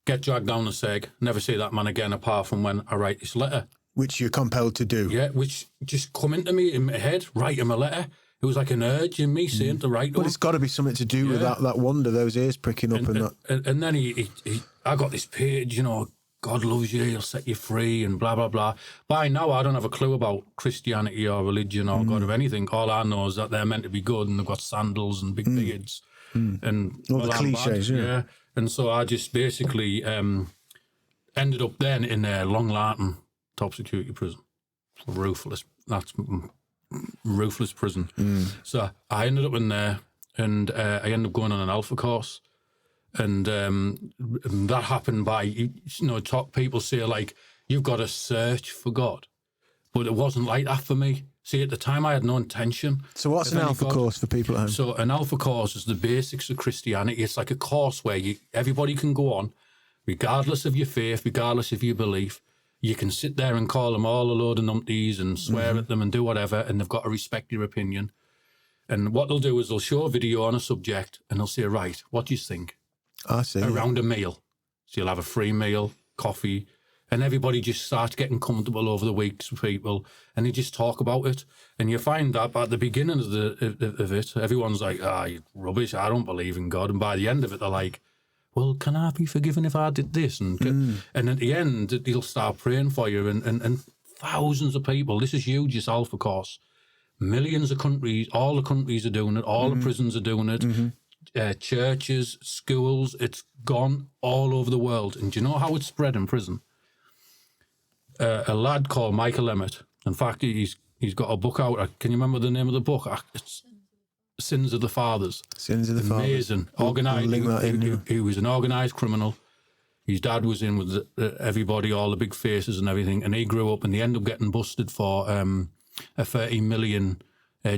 get dragged down the seg, never see that man again apart from when I write this letter.
Which you're compelled to do.
Yeah, which just come into me in my head, write him a letter. It was like an urge in me saying to write to him.
It's got to be something to do with that wonder, those ears pricking up and that.
And then I got this page, God loves you, he'll set you free and blah, blah, blah. By now, I don't have a clue about Christianity or religion or God or anything. All I know is that they're meant to be good and they've got sandals and big beards. And
all the cliches, yeah.
And so I just basically ended up then in Long Lartin top security prison. Ruthless. That's ruthless prison. So I ended up in there, and I ended up going on an alpha course. And that happened by, top people say, like, you've got to search for God. But it wasn't like that for me. See, at the time, I had no intention.
So what's an alpha course for people at home?
So an alpha course is the basics of Christianity. It's like a course where everybody can go on, regardless of your faith, regardless of your belief. You can sit there and call them all a load of numpties and swear at them and do whatever, and they've got to respect your opinion. And what they'll do is they'll show a video on a subject, and they'll say, right, what do you think?
I see.
Around a meal. So you'll have a free meal, coffee, and everybody just starts getting comfortable over the weeks with people, and they just talk about it. And you find that at the beginning of it, everyone's like, you rubbish, I don't believe in God. And by the end of it, they're like, well, can I be forgiven if I did this? And at the end, they'll start praying for you. And thousands of people, this is huge, this Alpha Course. Millions of countries, all the countries are doing it, all the prisons are doing it, churches, schools, it's gone all over the world. And do you know how it's spread in prison? A lad called Michael Emmett, in fact, he's got a book out. Can you remember the name of the book? It's Sins of the Fathers.
Sins of the Fathers.
Amazing. Organised. He was an organised criminal. His dad was in with everybody, all the big faces and everything, and he grew up and he ended up getting busted for a 30 million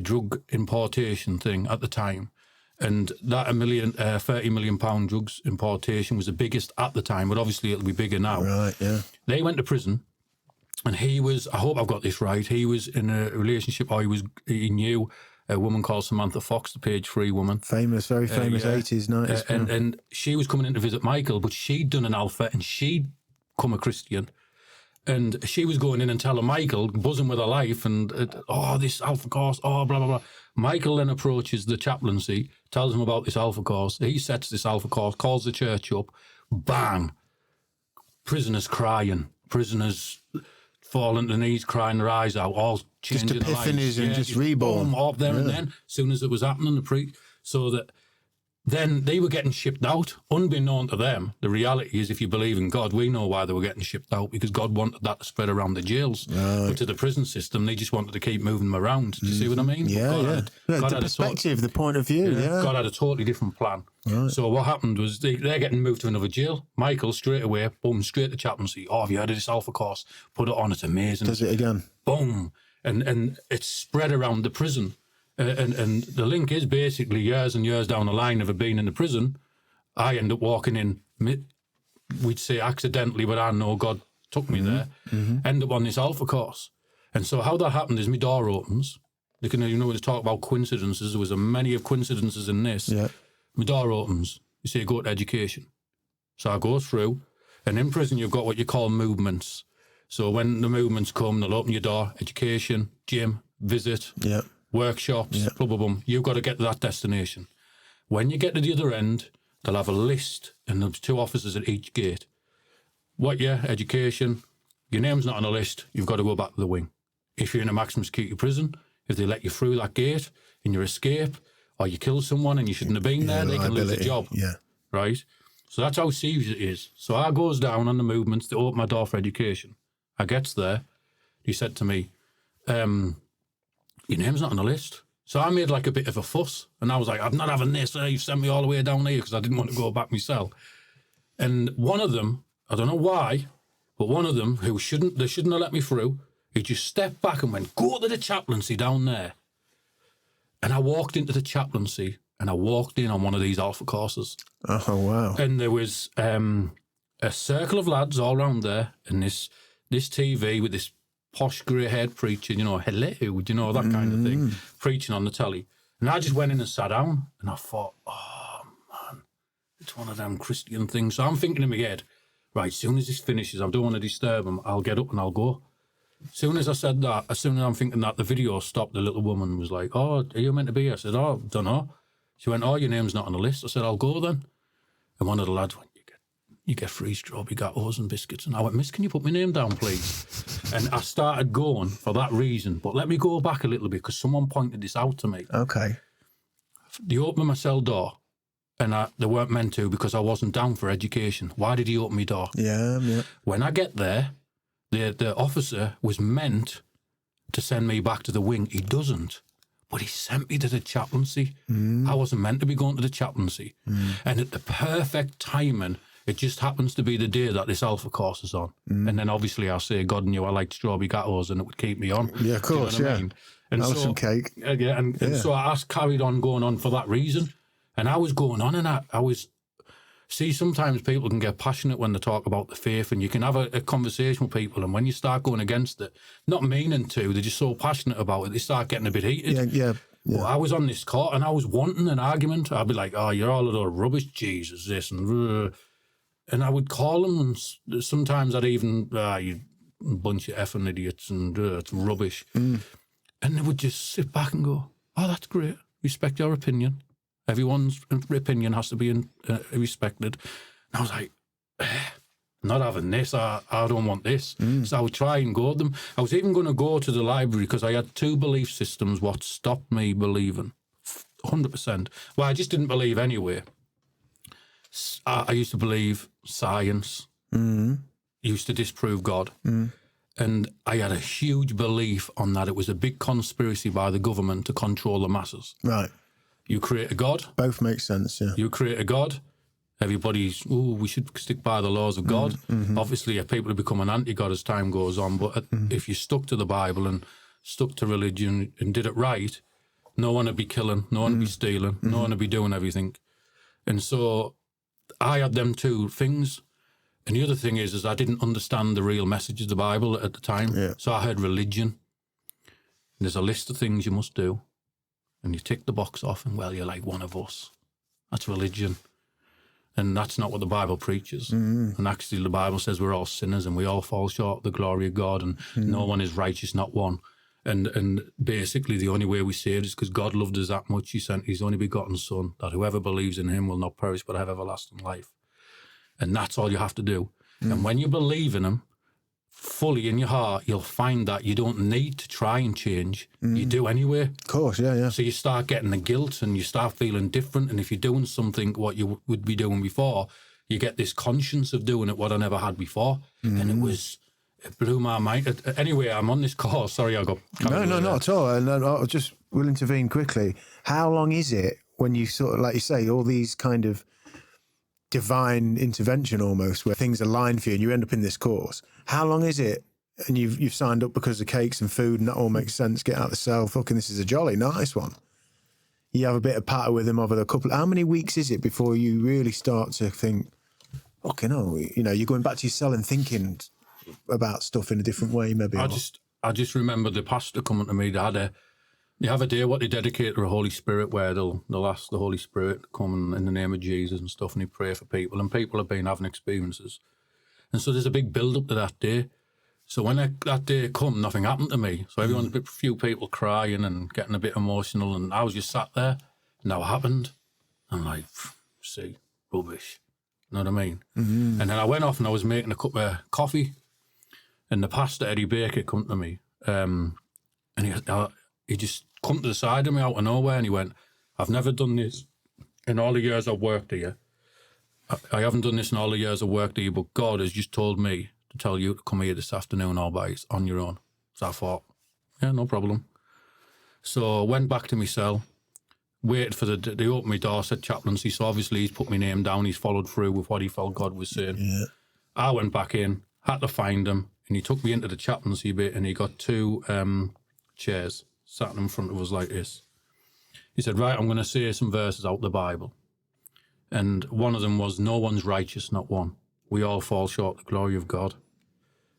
drug importation thing at the time. And that 30 million pound drugs importation was the biggest at the time, but obviously it'll be bigger now.
Right, yeah.
They went to prison, and he was, I hope I've got this right, he was in a relationship, or he knew a woman called Samantha Fox, the Page 3 woman.
Famous, very famous 80s, 90s.
And she was coming in to visit Michael, but she'd done an alpha and she'd come a Christian. And she was going in and telling Michael, buzzing with her life, and, this Alpha Course, blah, blah, blah. Michael then approaches the chaplaincy, tells him about this Alpha Course. He sets this Alpha Course, calls the church up, bang. Prisoners crying, prisoners falling to the knees, crying their eyes out, all changing
just epiphanies and just reborn.
Boom, up there and then, as soon as it was happening, so that then they were getting shipped out, unbeknown to them. The reality is, if you believe in God, we know why they were getting shipped out, because God wanted that to spread around the jails. Right. But to the prison system, they just wanted to keep moving them around. Do you see what I mean?
Yeah, the perspective, the point of view,
God had a totally different plan.
Right.
So what happened was they're getting moved to another jail. Michael, straight away, boom, straight to chaplaincy. Have you heard of this Alpha Course? Put it on, it's amazing.
Does it again.
Boom. And it's spread around the prison. And the link is basically years and years down the line of it being in the prison, I end up walking in, we'd say accidentally, but I know God took me there, end up on this Alpha Course. And so how that happened is my door opens. When they talk about coincidences, there was a many of coincidences in this. Yeah. My door opens. You say, go to education. So I go through, and in prison you've got what you call movements. So when the movements come, they'll open your door, education, gym, visit, workshops, blah, blah, blah. You've got to get to that destination. When you get to the other end, they'll have a list, and there's 2 officers at each gate. What year? Education. Your name's not on the list. You've got to go back to the wing. If you're in a maximum security prison, if they let you through that gate and you escape, or you kill someone and you shouldn't have been there, they can lose a job. Yeah. Right? So that's how serious it is. So I goes down on the movements to open my door for education. I gets there. He said to me, your name's not on the list. So I made like a bit of a fuss, and I was like, I'm not having this. You've sent me all the way down here because I didn't want to go back myself. And one of them, I don't know why, but one of them they shouldn't have let me through. He just stepped back and went, go to the chaplaincy down there. And I walked into the chaplaincy, and I walked in on one of these Alpha courses.
Oh, wow.
And there was a circle of lads all around there, and this TV with this posh grey-haired preacher, hello, that kind of thing, preaching on the telly. And I just went in and sat down, and I thought, oh, man, it's one of them Christian things. So I'm thinking in my head, right, as soon as this finishes, I don't want to disturb him, I'll get up and I'll go. As soon as I said that, as soon as I'm thinking that, the video stopped. The little woman was like, are you meant to be here? I said, don't know. She went, your name's not on the list. I said, I'll go then. And one of the lads went, you get free strawberry gatos and biscuits. And I went, miss, can you put my name down, please? And I started going for that reason. But let me go back a little bit, because someone pointed this out to me.
Okay.
They opened my cell door, and they weren't meant to, because I wasn't down for education. Why did he open my door?
Yeah.
When I get there, the officer was meant to send me back to the wing. He doesn't. But he sent me to the chaplaincy. I wasn't meant to be going to the chaplaincy. And at the perfect timing, it just happens to be the day that this Alpha course is on. And then obviously I say, God knew I liked strawberry gatos, and it would keep me on.
Yeah, of course,
you know what I mean? And
some cake.
And so I carried on going on for that reason. And I was going on, and I was... See, sometimes people can get passionate when they talk about the faith, and you can have a conversation with people, and when you start going against it, not meaning to, they're just so passionate about it, they start getting a bit heated.
Yeah.
Well, I was on this court, and I was wanting an argument. I'd be like, you're all a lot of rubbish, Jesus, this, and And I would call them, and sometimes I'd even, you bunch of effing idiots, and it's rubbish. And they would just sit back and go, oh, that's great. Respect your opinion. Everyone's opinion has to be respected. And I was like, not having this. I don't want this. So I would try and go to them. I was even going to go to the library because I had two belief systems what stopped me believing. 100%. Well, I just didn't believe anyway. I used to believe science. Used to disprove God. And I had a huge belief on that it was a big conspiracy by the government to control the masses.
Right.
You create a God.
Both make sense, yeah.
You create a God. Everybody's, we should stick by the laws of God. Obviously, people are becoming anti-God as time goes on, but if you stuck to the Bible and stuck to religion and did it right, no one would be killing, no one would be stealing, no one would be doing everything. And so I had them two things. And the other thing is I didn't understand the real message of the Bible at the time. Yeah. So I had religion. And there's a list of things you must do. And you tick the box off and, well, you're like one of us. That's religion. And that's not what the Bible preaches. And actually the Bible says we're all sinners and we all fall short of the glory of God, and no one is righteous, not one. And basically the only way we saved is because God loved us that much. He sent his only begotten Son, that whoever believes in him will not perish but have everlasting life. And that's all you have to do. And when you believe in him fully in your heart, you'll find that you don't need to try and change. You do anyway.
Of course, yeah.
So you start getting the guilt and you start feeling different. And if you're doing something what you would be doing before, you get this conscience of doing it what I never had before. And it blew my mind. Anyway, I'm on this course. Sorry, I got...
No, not at all. And I just will intervene quickly. How long is it when you sort of, like you say, all these kind of divine intervention almost, where things align for you and you end up in this course? How long is it? And you've signed up because of cakes and food and that all makes sense. Get out of the cell. Fucking this is a jolly nice one. You have a bit of patter with him over the couple. How many weeks is it before you really start to think, fucking hell, you're going back to your cell and thinking about stuff in a different way maybe?
I just remember the pastor coming to me. They have a day what they dedicate to the Holy Spirit, where they'll ask the Holy Spirit to come in the name of Jesus and stuff, and they pray for people, and people have been having experiences. And so there's a big build-up to that day. So when that day come, nothing happened to me. So everyone's a few people crying and getting a bit emotional, and I was just sat there, and that happened. I'm like, see, rubbish. You know what I mean? And then I went off and I was making a cup of coffee, and the pastor, Eddie Baker, come to me. And he just come to the side of me out of nowhere, and he went, I've never done this in all the years I've worked here. I haven't done this in all the years I've worked here, but God has just told me to tell you to come here this afternoon all by on your own. So I thought, yeah, no problem. So I went back to my cell, waited for they opened my door, said chaplaincy. So obviously he's put my name down. He's followed through with what he felt God was saying. Yeah. I went back in, had to find him, and he took me into the chaplaincy bit, and he got two chairs, sat in front of us like this. He said, right, I'm going to say some verses out of the Bible. And one of them was, no one's righteous, not one. We all fall short of the glory of God.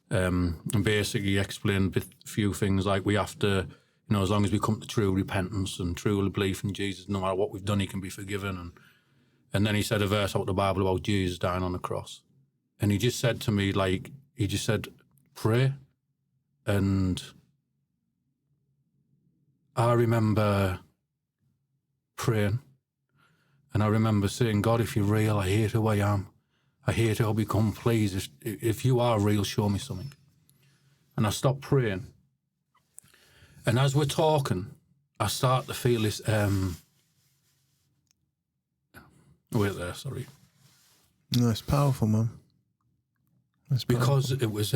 And basically explained a few things like we have to, as long as we come to true repentance and true belief in Jesus, no matter what we've done, he can be forgiven. And then he said a verse out of the Bible about Jesus dying on the cross. And he just said to me, pray. And I remember praying. And I remember saying, God, if you're real, I hate who I am. I hate who I'll become. Please, if you are real, show me something. And I stopped praying. And as we're talking, I start to feel this, wait there, sorry.
No, it's powerful, man.
Because it was,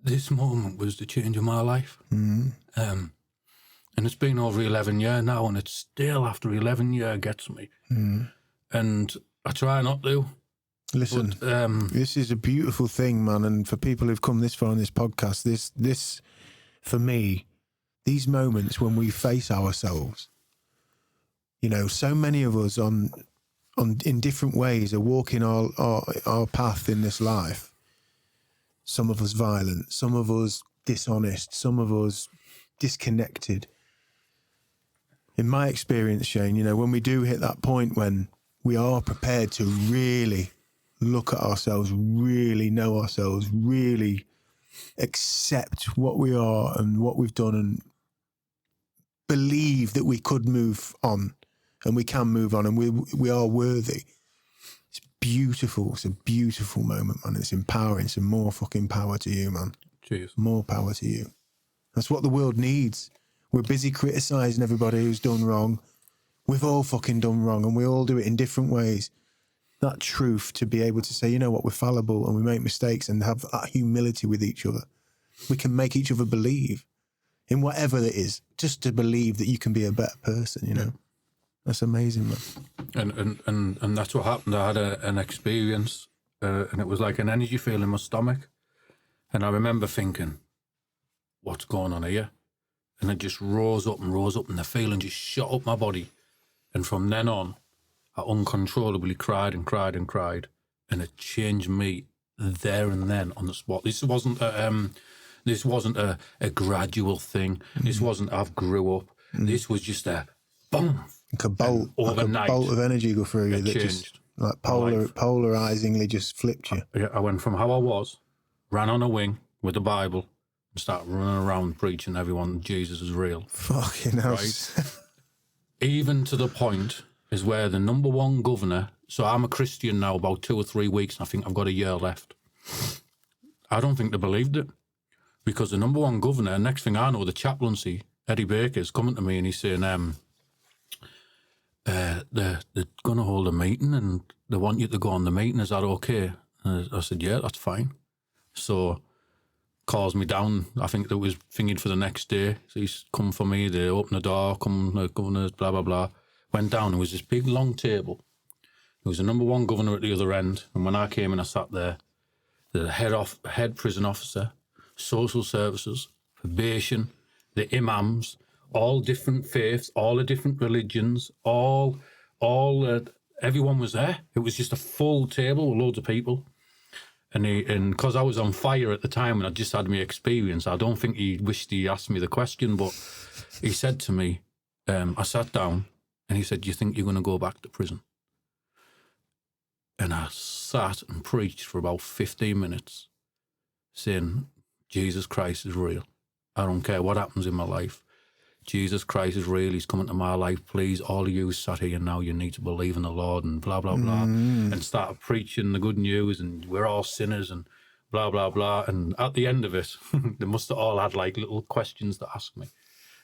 this moment was the change of my life. And it's been over 11 years now, and it's still after 11 years gets me. And I try not to.
Listen, but, this is a beautiful thing, man. And for people who've come this far on this podcast, this for me, these moments when we face ourselves, so many of us in different ways are walking our path in this life. Some of us violent, some of us dishonest, some of us disconnected. In my experience, Shane, when we do hit that point when we are prepared to really look at ourselves, really know ourselves, really accept what we are and what we've done, and believe that we could move on and we can move on and we are worthy. It's beautiful. It's a beautiful moment, man. It's empowering. So more fucking power to you, man.
Cheers.
More power to you. That's what the world needs. We're busy criticising everybody who's done wrong. We've all fucking done wrong, and we all do it in different ways. That truth, to be able to say, you know what, we're fallible and we make mistakes, and have that humility with each other. We can make each other believe in whatever it is, just to believe that you can be a better person, you know. That's amazing, man.
And that's what happened. I had an experience, and it was like an energy feel in my stomach. And I remember thinking, what's going on here? And it just rose up, and the feeling just shot up my body. And from then on, I uncontrollably cried and cried and cried. And it changed me there and then on the spot. This wasn't a gradual thing. This wasn't I've grew up. This was just a boom.
Like a bolt,
overnight,
like a bolt of energy go through you that
changed.
Just like polarizingly just flipped you.
I went from how I was, ran on a wing with the Bible, and started running around preaching everyone Jesus is real.
Fucking hell.
Right? Even to the point is where the number one governor, so I'm a Christian now about 2 or 3 weeks, and I think I've got a year left. I don't think they believed it, because the number one governor, next thing I know, the chaplaincy, Eddie Baker's coming to me and he's saying, they're going to hold a meeting and they want you to go on the meeting. Is that okay? And I said, yeah, that's fine. So calls me down. I think that was thinking for the next day. So he's come for me. They open the door, come the governors, blah, blah, blah. Went down. There was this big, long table. There was the number one governor at the other end. And when I came in, I sat there. The head prison officer, social services, probation, the imams, all different faiths, all the different religions, everyone was there. It was just a full table with loads of people. And because I was on fire at the time and I just had my experience, I don't think he wished he asked me the question, but he said to me, I sat down and he said, do you think you're going to go back to prison? And I sat and preached for about 15 minutes saying, Jesus Christ is real. I don't care what happens in my life. Jesus Christ is real. He's coming to my life. Please, all of you sat here now, you need to believe in the Lord and blah, blah, blah. And started preaching the good news and we're all sinners and blah, blah, blah. And at the end of it, they must have all had like little questions to ask me.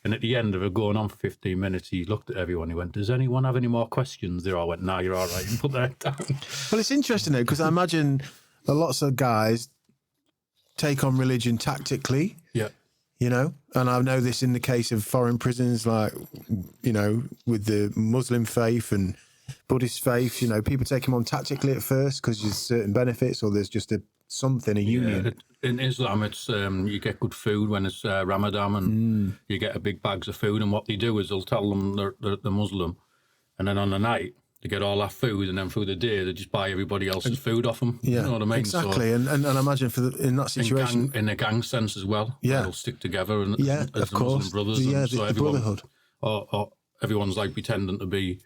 And at the end of it, going on for 15 minutes, he looked at everyone. He went, does anyone have any more questions? They all went, no, you're all right. And put their head down.
Well, it's interesting though, because I imagine lots of guys take on religion tactically.
Yeah.
You know, and I know this in the case of foreign prisons, like, you know, with the Muslim faith and Buddhist faith, you know, people take them on tactically at first because there's certain benefits or there's just a union.
In Islam, it's you get good food when it's Ramadan and you get a big bags of food. And what they do is they'll tell them they're Muslim. And then on the night, they get all that food, and then through the day they just buy everybody else's food off them.
Yeah,
you know what I mean?
Exactly. So, and I imagine in that situation,
in a gang sense as well.
Yeah,
they'll stick together and
as
of
the course,
Muslim brothers.
Yeah,
so
the brotherhood.
Or everyone's like pretending to be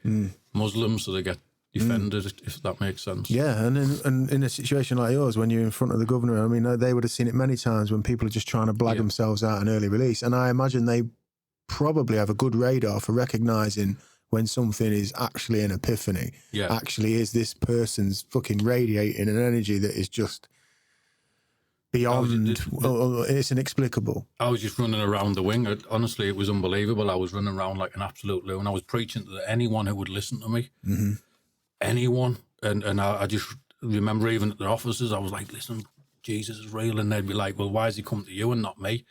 Muslim, so they get defended, if that makes sense.
Yeah, and in a situation like yours, when you're in front of the governor, I mean, they would have seen it many times when people are just trying to blag themselves out an early release, and I imagine they probably have a good radar for recognising when something is actually an epiphany, actually is this person's fucking radiating an energy that is just beyond, it's inexplicable.
I was just running around the wing. Honestly, it was unbelievable. I was running around like an absolute loon. I was preaching to anyone who would listen to me. Anyone. And I just remember even at the offices, I was like, listen, Jesus is real. And they'd be like, well, why has he come to you and not me?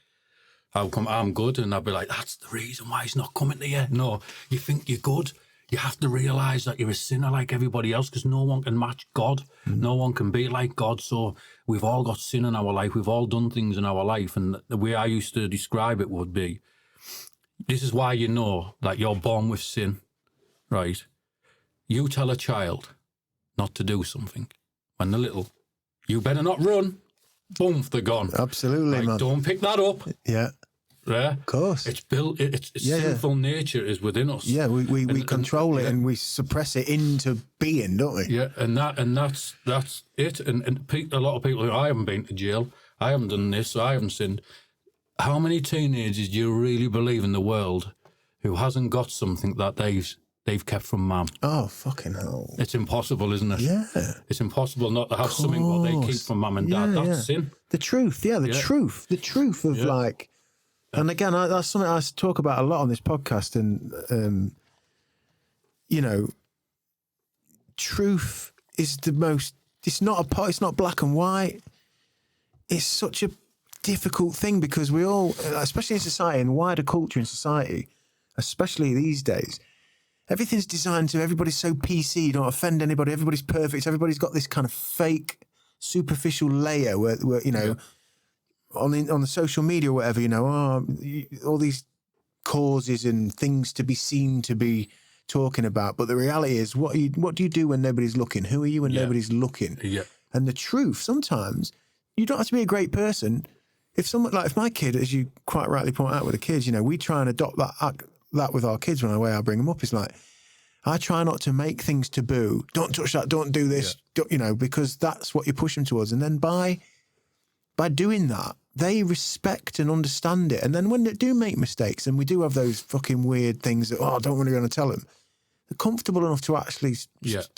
I'm good, and I'd be like, that's the reason why he's not coming to you. No, you think you're good. You have to realise that you're a sinner like everybody else, because no one can match God. No one can be like God. So we've all got sin in our life. We've all done things in our life. And the way I used to describe it would be, this is why you know that you're born with sin, right? You tell a child not to do something when they're little. You better not run. Boom, they're gone.
Absolutely, man.
Don't pick that up.
Yeah.
Yeah,
of course.
It's built. It's sinful nature is within us.
Yeah, we control it and we suppress it into being, don't we?
Yeah, and that's it. And a lot of people who I haven't been to jail, I haven't done this, I haven't sinned. How many teenagers do you really believe in the world who hasn't got something that they've kept from mum?
Oh, fucking hell!
It's impossible, isn't it?
Yeah,
it's impossible not to have something what they keep from mum and dad. That's sin.
The truth, the truth of like. And again, that's something I talk about a lot on this podcast. And, truth is the most, it's not black and white. It's such a difficult thing because we all, especially in society and wider culture in society, especially these days, everything's designed to, everybody's so PC, you don't offend anybody, everybody's perfect, everybody's got this kind of fake, superficial layer where on the social media or whatever, all these causes and things to be seen, to be talking about. But the reality is, what do you do when nobody's looking? Who are you when nobody's looking?
Yeah.
And the truth, sometimes, you don't have to be a great person. If my kid, as you quite rightly point out with the kids, we try and adopt that with our kids when the way I bring them up is like, I try not to make things taboo. Don't touch that, don't do this, because that's what you push them towards. And then by doing that, they respect and understand it. And then when they do make mistakes, and we do have those fucking weird things that, I don't really want to tell them, they're comfortable enough to actually, and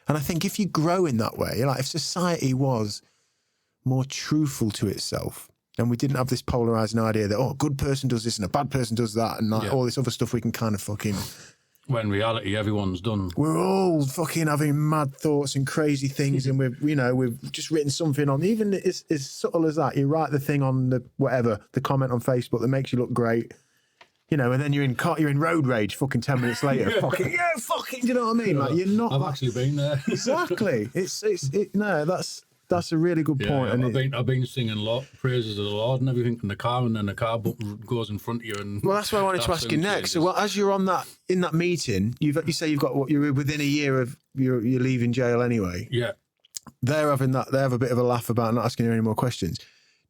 I think if you grow in that way, like if society was more truthful to itself, and we didn't have this polarizing idea that, a good person does this and a bad person does that, and all this other stuff we can kind of fucking...
When in reality, everyone's done.
We're all fucking having mad thoughts and crazy things, and we've just written something on. Even as subtle as that, you write the thing on the comment on Facebook that makes you look great, and then you're in road rage. Fucking 10 minutes later, fucking do you know what I mean? Like you're not.
I've actually been there.
Exactly. That's a really good point. And
I've been singing a lot praises of the Lord and everything in the car, and then the car goes in front of you. And
that's what I wanted to ask you next. So, as you're in that meeting, you say you've got you're within a year of you're leaving jail anyway.
Yeah,
they have a bit of a laugh about not asking you any more questions.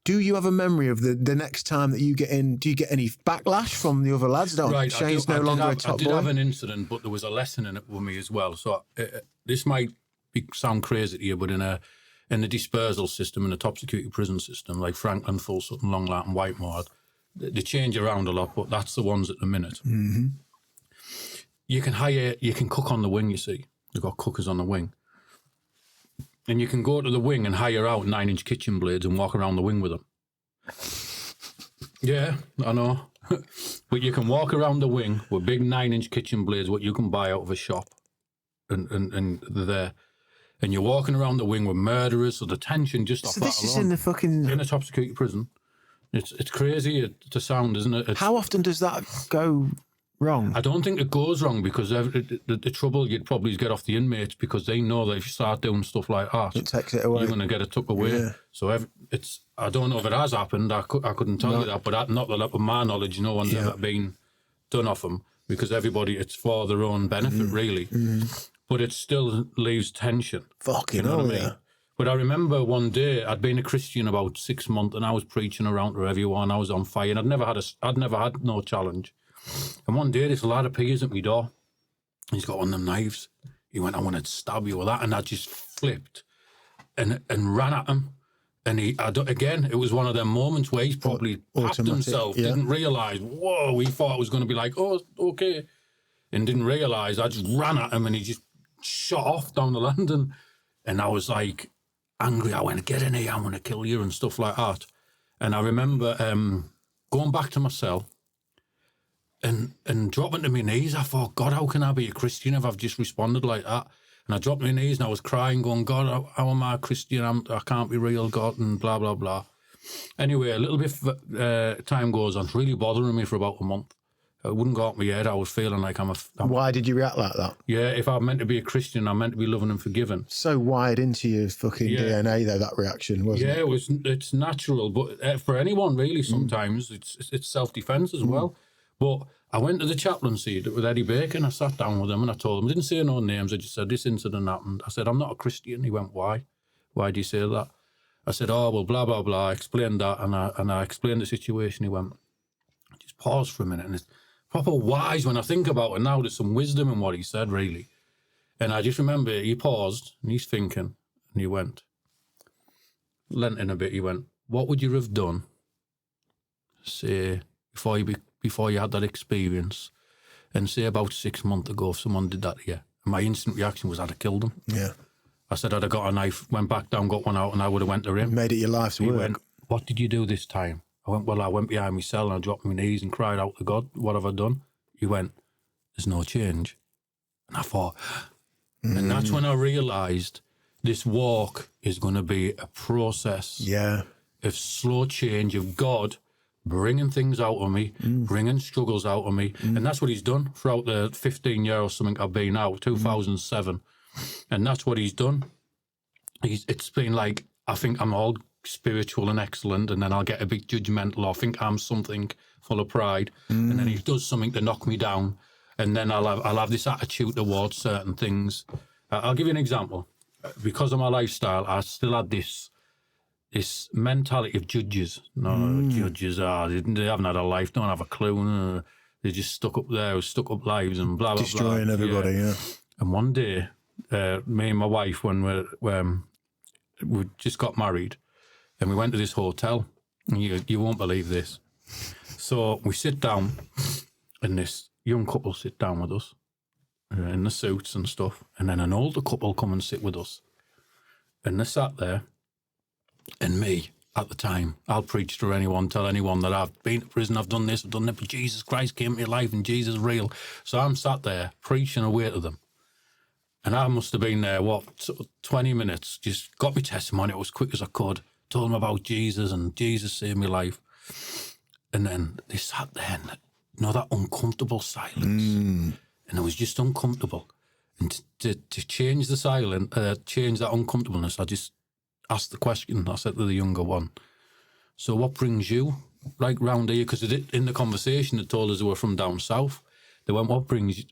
Do you have a memory of the next time that you get in? Do you get any backlash from the other lads?
Right,
Shane's no longer a top boy.
I did have an incident, but there was a lesson in it with me as well. So this might sound crazy to you, but in the dispersal system, in the top security prison system, like Franklin, Full Sutton, Longlat and Whitemore, they change around a lot, but that's the ones at the minute.
Mm-hmm.
You can cook on the wing, you see. They've got cookers on the wing. And you can go to the wing and hire out 9-inch kitchen blades and walk around the wing with them. Yeah, I know. But you can walk around the wing with big 9-inch kitchen blades, what you can buy out of a shop. And they're there. And you're walking around the wing with murderers, so the tension just off that alone. So this is
in the
top security prison. It's crazy to sound, isn't it?
How often does that go wrong?
I don't think it goes wrong because the trouble you'd probably get off the inmates because they know that if you start doing stuff like that,
it takes it away.
You're going to get it took away. Yeah. So I don't know if it has happened. I couldn't tell you that, but not that with my knowledge, no one's ever been done off them because it's for their own benefit, really. Mm. But it still leaves tension.
Fucking hell, what I mean? Yeah.
But I remember one day I'd been a Christian about 6 months, and I was preaching around to everyone. I was on fire, and I'd never had no challenge. And one day this lad appears at my door. He's got one of them knives. He went, "I want to stab you with that," and I just flipped and ran at him. And again, it was one of them moments where he's probably packed himself, didn't realise. Whoa, he thought it was going to be like, "Oh, okay," and didn't realise. I just ran at him, and he just shot off down the landing, and I was like angry. I went, "Get in here, I want to kill you," and stuff like that. And I remember going back to my cell and dropping to my knees. I thought, God, how can I be a Christian if I've just responded like that? And I dropped my knees and I was crying, going, God, how am I a Christian? I can't be real, God, and blah, blah, blah. Anyway, a little bit time goes on. It's really bothering me for about a month. It wouldn't go out my head. I was feeling like
Why did you react like that?
Yeah, if I'm meant to be a Christian, I'm meant to be loving and forgiving.
So wired into your fucking DNA, though, that reaction, wasn't it?
Yeah, it's natural. But for anyone, really, sometimes it's self-defense as well. But I went to the chaplaincy with Eddie Baker and I sat down with him and I told him, I didn't say no names, I just said, this incident happened. I said, I'm not a Christian. He went, why? Why do you say that? I said, oh, well, blah, blah, blah. I explained that, and I explained the situation. He went, just pause for a minute. And it's proper wise when I think about it now. There's some wisdom in what he said, really. And I just remember he paused, and he's thinking, and he went, leant in a bit, he went, what would you have done, say, before you had that experience, and say about 6 months ago if someone did that to you? And my instant reaction was I'd have killed him. Yeah. I said I'd have got a knife, went back down, got one out, and I would have went to him.
Made it your life's work.
He went, what did you do this time? I went, well, I went behind my cell and I dropped my knees and cried out to God, what have I done? He went, there's no change. And I thought, and that's when I realised this walk is going to be a process of slow change, of God bringing things out of me, bringing struggles out of me. And that's what he's done throughout the 15 years or something I've been out, 2007. And that's what he's done. It's been like, I think I'm all spiritual and excellent, and then I'll get a bit judgmental or think I'm something full of pride. And then he does something to knock me down. And then I'll have this attitude towards certain things. I'll give you an example. Because of my lifestyle, I still had this mentality of judges. No, judges they haven't had a life, don't have a clue. They're just stuck up lives and blah, blah, blah.
Destroying everybody, yeah.
And one day, me and my wife, when we just got married, and we went to this hotel, and you won't believe this. So we sit down, and this young couple sit down with us in the suits and stuff, and then an older couple come and sit with us. And they sat there, and me, at the time, I'll preach to anyone, tell anyone that I've been to prison, I've done this, but Jesus Christ came to life, and Jesus is real. So I'm sat there preaching away to them. And I must have been there, 20 minutes, just got my testimony as quick as I could, told them about Jesus, and Jesus saved my life. And then they sat there, and that uncomfortable silence. And it was just uncomfortable. And to change the silence, change that uncomfortableness, I just asked the question. I said to the younger one, so what brings you round here? Because in the conversation, they told us they were from down south. They went,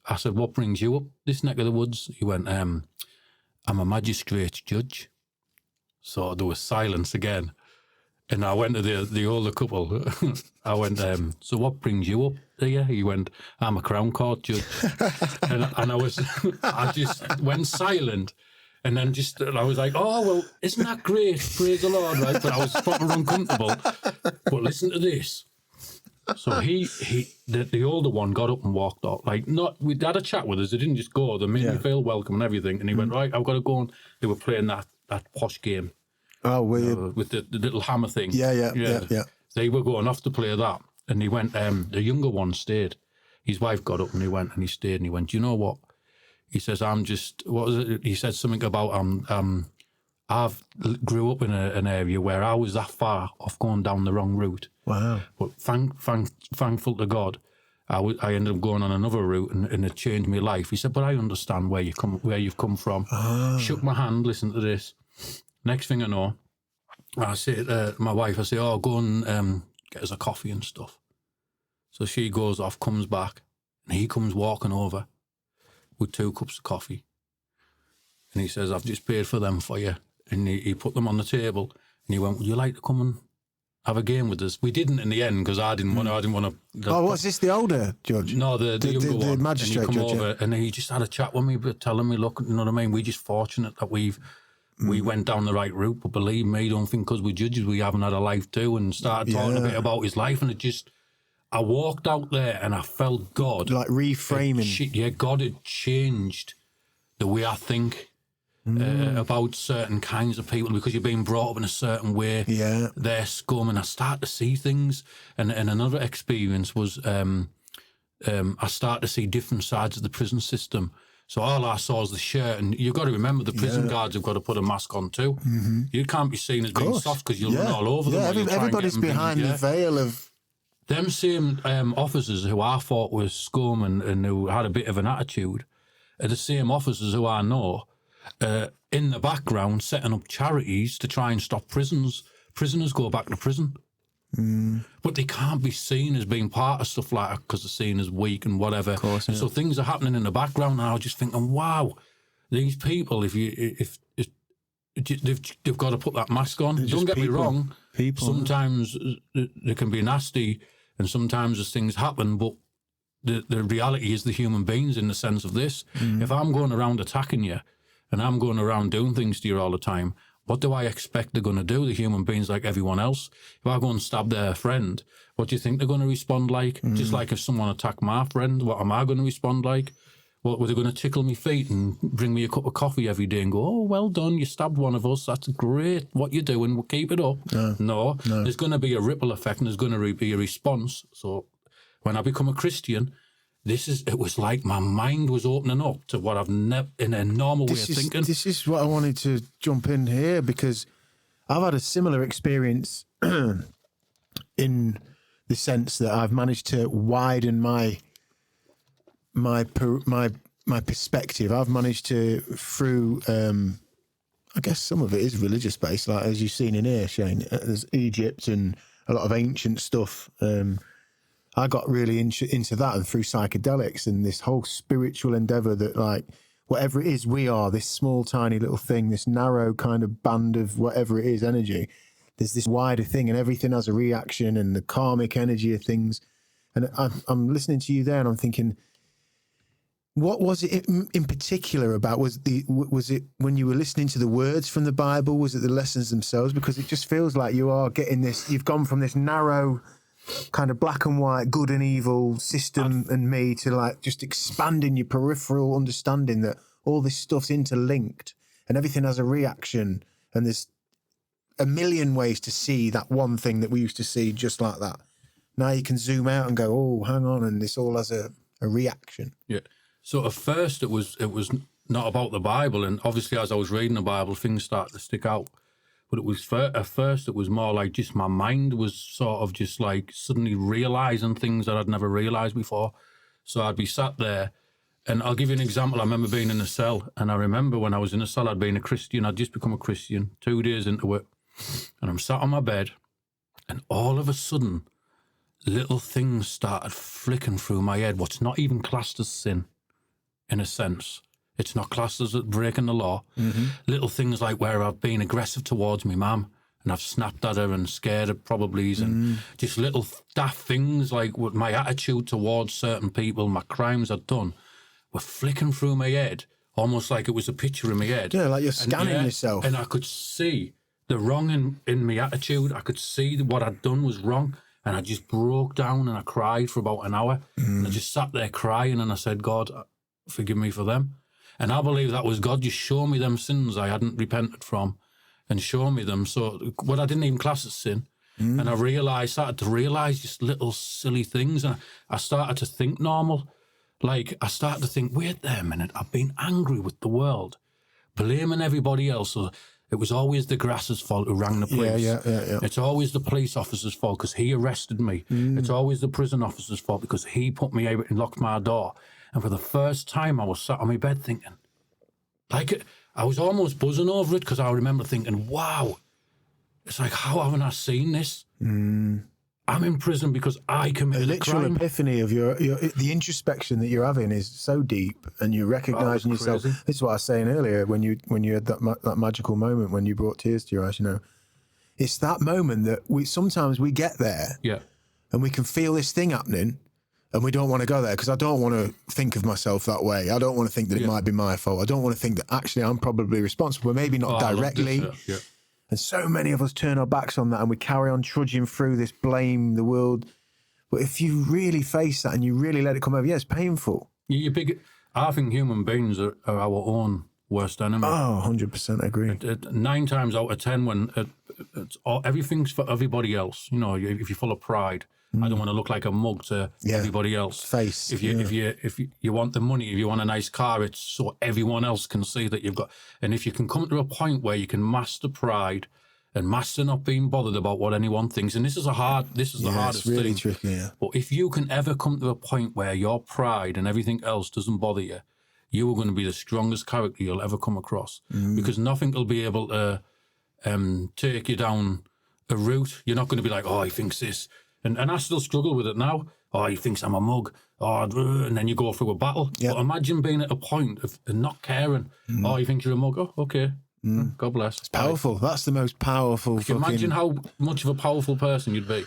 I said, what brings you up this neck of the woods? He went, I'm a magistrate's judge. So there was silence again. And I went to the older couple. I went, so what brings you up here? He went, I'm a Crown Court judge. and I just went silent. And then I was like, oh, well, isn't that great? Praise the Lord, right? But I was proper uncomfortable. But listen to this. So the older one got up and walked off. We had a chat with us. They didn't just go. They made me feel welcome and everything. And he went, right, I've got to go on. They were playing that posh game.
Oh, weird.
With the little hammer thing.
Yeah.
They were going off to play that. And he went, the younger one stayed. His wife got up and he went and he stayed and he went, do you know what? He says, what was it? He said something about, I've grew up in an area where I was that far off going down the wrong route.
Wow.
But thankful to God, I ended up going on another route and it changed my life. He said, but I understand where you've come from. Shook my hand, listen to this. Next thing I know, I say to my wife, oh, go and get us a coffee and stuff. So she goes off, comes back, and he comes walking over with 2 cups of coffee. And he says, I've just paid for them for you. And he put them on the table, and he went, would you like to come and have a game with us? We didn't in the end, because I didn't want to.
Oh, what's this, the older judge?
No, the younger one.
The magistrate
and he come
judge,
over, and he just had a chat with me, but telling me, look, you know what I mean? We're just fortunate that we went down the right route, but believe me, don't think because we're judges we haven't had a life too, and started talking a bit about his life, and I walked out there and I felt God.
Like reframing.
God had changed the way I think about certain kinds of people, because you're being brought up in a certain way. Yeah. They're scum, and I start to see things. And another experience was I start to see different sides of the prison system. So all I saw was the shirt, and you've got to remember the prison guards have got to put a mask on too. Mm-hmm. You can't be seen as being soft because you'll run all over them.
Yeah, everybody's behind the veil of...
Them same officers who I thought was scum and who had a bit of an attitude are the same officers who I know in the background setting up charities to try and stop prisoners go back to prison. But they can't be seen as being part of stuff like that because they're seen as weak and whatever. Of course, and so things are happening in the background, and I was just thinking, wow, these people, if they've got to put that mask on.
They're
Don't
just
get me wrong.
People.
Sometimes they can be nasty, and sometimes as things happen, but the reality is the human beings in the sense of this. If I'm going around attacking you and I'm going around doing things to you all the time, what do I expect they're going to do? The human beings like everyone else. If I go and stab their friend, what do you think they're going to respond like? Just like if someone attacked my friend, what am I going to respond like? What, were they going to tickle me feet and bring me a cup of coffee every day and go, oh, well done, you stabbed one of us, that's great, what you're doing, we'll keep it up. No. There's going to be a ripple effect and there's going to be a response. So when I become a Christian, it was like my mind was opening up to what I've never, in a normal way of thinking.
This is what I wanted to jump in here, because I've had a similar experience in the sense that I've managed to widen my perspective. I've managed to, through, I guess some of it is religious based, like as you've seen in here, Shane, there's Egypt and a lot of ancient stuff. I got really into that, and through psychedelics and this whole spiritual endeavor that, like, whatever it is, we are this small, tiny little thing, this narrow kind of band of whatever it is, energy. There's this wider thing, and everything has a reaction, and the karmic energy of things. And I'm listening to you there, and I'm thinking, what was it in particular about? Was it when you were listening to the words from the Bible? Was it the lessons themselves? Because it just feels like you are getting this. You've gone from this narrow kind of black and white, good and evil system and me to like just expanding your peripheral understanding that all this stuff's interlinked and everything has a reaction, and there's a million ways to see that one thing that we used to see just like that. Now you can zoom out and go, oh, hang on, and this all has a reaction.
Yeah. So at first it was not about the Bible, and obviously as I was reading the Bible, things started to stick out. But it was at first it was more like just my mind was sort of just like suddenly realising things that I'd never realised before. So I'd be sat there, and I'll give you an example. I remember being in a cell, and I remember when I was in a cell, I'd been a Christian. I'd just become a Christian 2 days into it, and I'm sat on my bed, and all of a sudden, little things started flicking through my head, what's not even classed as sin, in a sense. It's not classed as breaking the law. Little things like where I've been aggressive towards my mum and I've snapped at her and scared her probably, and just little daft things like with my attitude towards certain people, my crimes I'd done, were flicking through my head, almost like it was a picture in my head.
Yeah, like you're scanning yourself.
And I could see the wrong in my attitude. I could see that what I'd done was wrong. And I just broke down and I cried for about an hour. And I just sat there crying, and I said, God, forgive me for them. And I believe that was God just showing me them sins I hadn't repented from and showing me them. So what I didn't even class as sin. And I started to realise just little silly things. And I started to think normal. Like, I started to think, wait there a minute, I've been angry with the world, blaming everybody else. So it was always the grass's fault who rang the police.
Yeah.
It's always the police officer's fault because he arrested me. It's always the prison officer's fault because he put me out and locked my door. And for the first time, I was sat on my bed thinking, like, I was almost buzzing over it, because I remember thinking, wow, it's like, how haven't I seen this? I'm in prison because I committed a crime.
Epiphany of the introspection that you're having is so deep, and you're recognising yourself.
Crazy.
This is what I was saying earlier when you had that magical moment when you brought tears to your eyes. You know, it's that moment that sometimes we get there, and we can feel this thing happening, and we don't want to go there, because I don't want to think of myself that way. I don't want to think that it might be my fault. I don't want to think that actually I'm probably responsible, but maybe not directly. And so many of us turn our backs on that, and we carry on trudging through this, blame the world. But if you really face that and you really let it come over, it's painful.
I think human beings are our own worst enemy.
Oh, 100% agree.
9 times out of 10, when everything's for everybody else. You know, if you're full of pride, I don't want to look like a mug to everybody else.
Face.
If you want the money, if you want a nice car, it's so everyone else can see that you've got. And if you can come to a point where you can master pride and master not being bothered about what anyone thinks, and this is the hardest
it's really
thing.
Tricky. Yeah.
But if you can ever come to a point where your pride and everything else doesn't bother you, you are going to be the strongest character you'll ever come across, because nothing will be able to take you down a route. You're not going to be like, oh, he thinks this. And I still struggle with it now. Oh, he thinks I'm a mug. Oh, and then you go through a battle. But imagine being at a point of not caring. Oh, he thinks you're a mug. Oh, okay. God bless.
It's powerful. That's the most powerful.
Can you imagine how much of a powerful person you'd be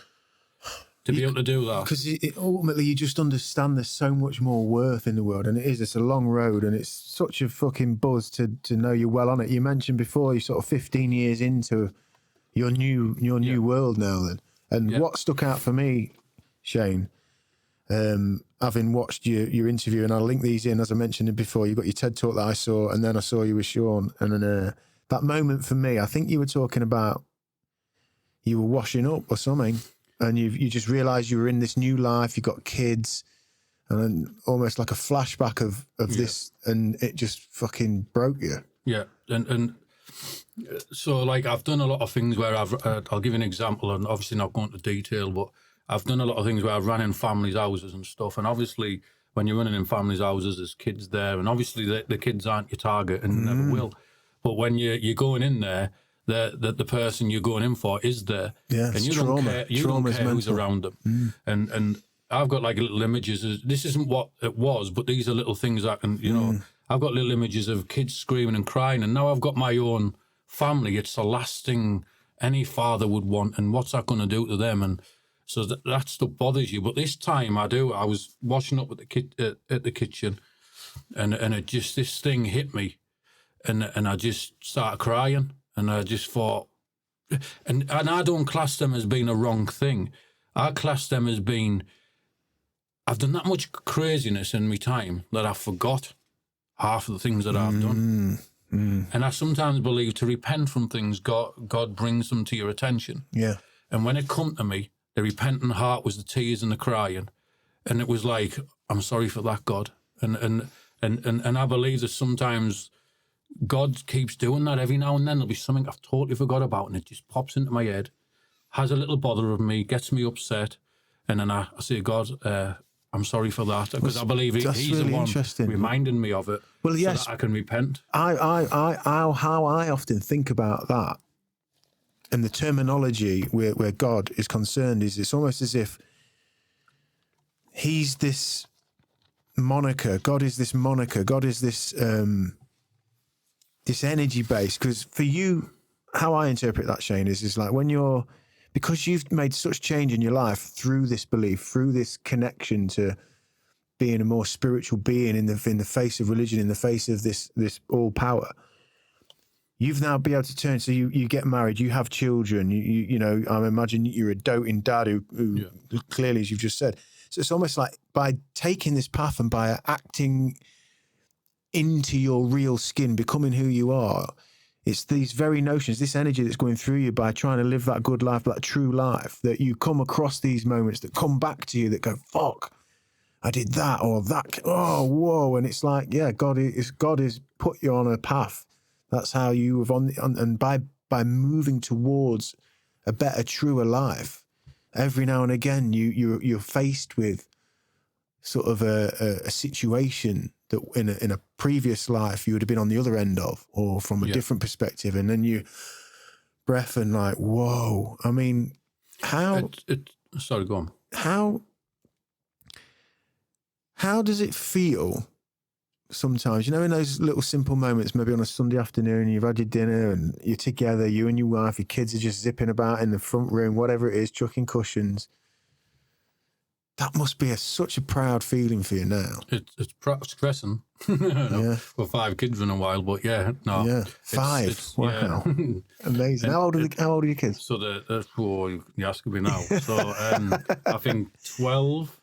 to be able to do that?
Because ultimately, you just understand there's so much more worth in the world, and it's a long road, and it's such a fucking buzz to know you're well on it. You mentioned before you're sort of 15 years into your new world now, then, and what stuck out for me, Shane, having watched your interview, and I'll link these in, as I mentioned before, you've got your TED Talk that I saw, and then I saw you with Sean, and then that moment for me, I think you were talking about you were washing up or something, and you just realised you were in this new life, you got kids, and then almost like a flashback of this, and it just fucking broke you.
Yeah, and so like I've done a lot of things where I'll give you an example, and obviously not going into detail, but I've done a lot of things where I've run in families' houses and stuff, and obviously when you're running in families' houses, there's kids there, and obviously the kids aren't your target and never will. But when you're going in there, the person you're going in for is there, and you don't care. You don't care who's around them, and I've got like little images. This isn't what it was, but these are little things I can, I've got little images of kids screaming and crying, and now I've got my own family. It's the last thing any father would want, and what's that going to do to them? And so that stuff bothers you. But this time I was washing up at the kitchen, and it just, this thing hit me, and I just started crying, and I just thought, and I don't class them as being a wrong thing. I class them as being, I've done that much craziness in my time that I forgot half of the things that I've done. And I sometimes believe to repent from things, God brings them to your attention.
Yeah.
And when it come to me, the repentant heart was the tears and the crying. And it was like, I'm sorry for that, God. And I believe that sometimes God keeps doing that. Every now and then there'll be something I've totally forgot about, and it just pops into my head, has a little bother of me, gets me upset. And then I say, God, I'm sorry for that, because I believe he's
really
the one reminding me of it.
Well, yes,
so that I can repent.
How I often think about that, and the terminology where God is concerned, is it's almost as if he's this moniker. God is this moniker. God is this this energy base. Because for you, how I interpret that, Shane, is like when you're, because you've made such change in your life through this belief, through this connection to being a more spiritual being in the face of religion, in the face of this all power, you've now be able to turn. So you get married, you have children, you know, I imagine you're a doting dad who clearly, as you've just said. So it's almost like by taking this path and by acting into your real skin, becoming who you are, it's these very notions, this energy that's going through you by trying to live that good life, that true life, that you come across these moments that come back to you that go, fuck, I did that or that. Oh, whoa. And it's like, yeah, God is put you on a path. That's how you have and by moving towards a better, truer life, every now and again, you're faced with sort of a situation that in a previous life you would have been on the other end of, or from a different perspective, and then you breath and like, whoa. I mean, how?
Sorry, go on.
How does it feel? Sometimes, you know, in those little simple moments, maybe on a Sunday afternoon, you've had your dinner and you're together, you and your wife, your kids are just zipping about in the front room, whatever it is, chucking cushions. That must be such a proud feeling for you now.
It's stressing. We're 5 kids in a while, but yeah, no.
Yeah, 5. Wow, yeah. Amazing. How old are your kids?
So you're asking me now. So I think 12,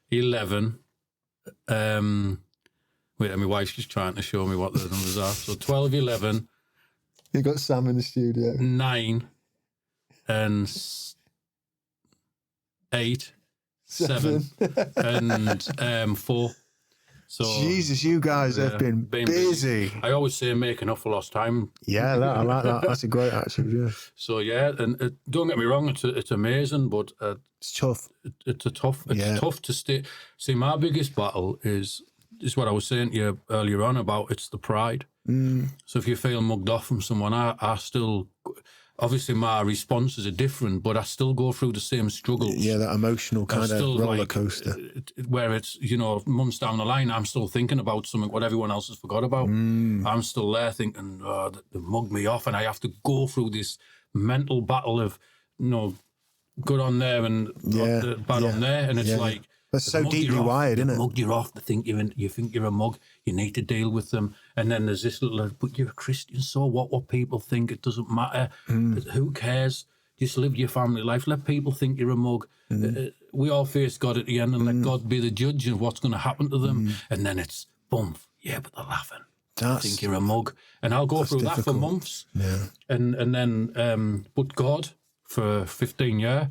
11. Wait, my wife's just trying to show me what the numbers are. So 12, 11.
You got Sam in the studio.
9 and 8. 7 and 4. So
Jesus, you guys have been busy.
I always say making up for lost time.
Yeah, I like that. That's a great attitude. Yeah.
So yeah, and don't get me wrong, it's amazing, but
it's tough.
It's tough to stay. See, my biggest battle is what I was saying to you earlier on about. It's the pride. So if you feel mugged off from someone, obviously my responses are different, but I still go through the same struggles.
Yeah, that emotional kind of roller coaster.
Where it's, months down the line, I'm still thinking about something what everyone else has forgot about. I'm still there thinking, oh, they mugged me off, and I have to go through this mental battle of, good on there and bad on there. And it's like...
That's so deeply wired, isn't it?
Mugged you off. You think you're a mug. You need to deal with them. And then there's this little, but you're a Christian, so what people think, it doesn't matter. Who cares? Just live your family life. Let people think you're a mug. We all face God at the end, and let God be the judge of what's going to happen to them. And then it's, boom, yeah, but they're laughing. I think you're a mug. And I'll go through that for months.
Yeah.
And then, but God, for 15 years,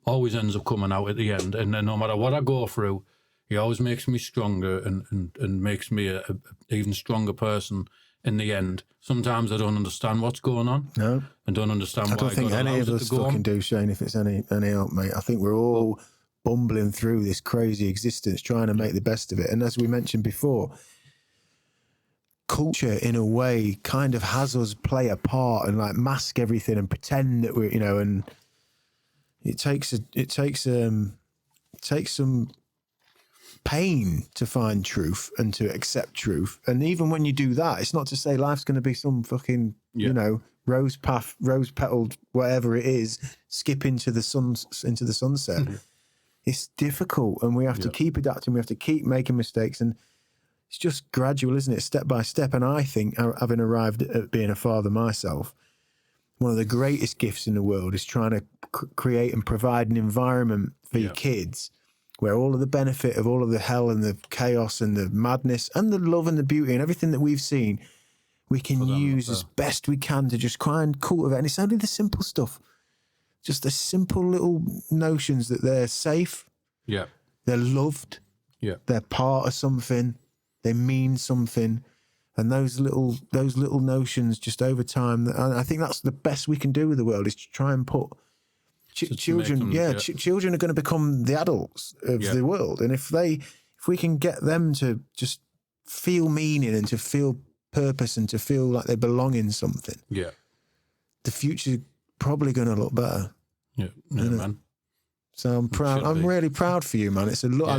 always ends up coming out at the end. And then no matter what I go through, he always makes me stronger and makes me a even stronger person in the end. Sometimes I don't understand what's going on.
No.
I don't understand why
I don't think any of us fucking do, Shane, if it's any help, mate. I think we're all bumbling through this crazy existence, trying to make the best of it. And as we mentioned before, culture in a way kind of has us play a part and like mask everything and pretend that we're, and it takes some pain to find truth and to accept truth. And even when you do that, it's not to say life's going to be some fucking, rose petaled, whatever it is, skip into the sunset. It's difficult, and we have to keep adapting. We have to keep making mistakes, and it's just gradual, isn't it? Step by step. And I think, having arrived at being a father myself, one of the greatest gifts in the world is trying to create and provide an environment for your kids where all of the benefit of all of the hell and the chaos and the madness and the love and the beauty and everything that we've seen, we can use as best we can to just try and cultivate. And it's only the simple stuff, just the simple little notions that they're safe, they're loved, they're part of something, they mean something. And those little notions just over time, and I think that's the best we can do with the world, is to try and put children. Children are going to become the adults of the world, and if we can get them to just feel meaning and to feel purpose and to feel like they belong in something, the future's probably going to look better.
Yeah, man.
So I'm proud. I'm really proud for you, man. It's a lot.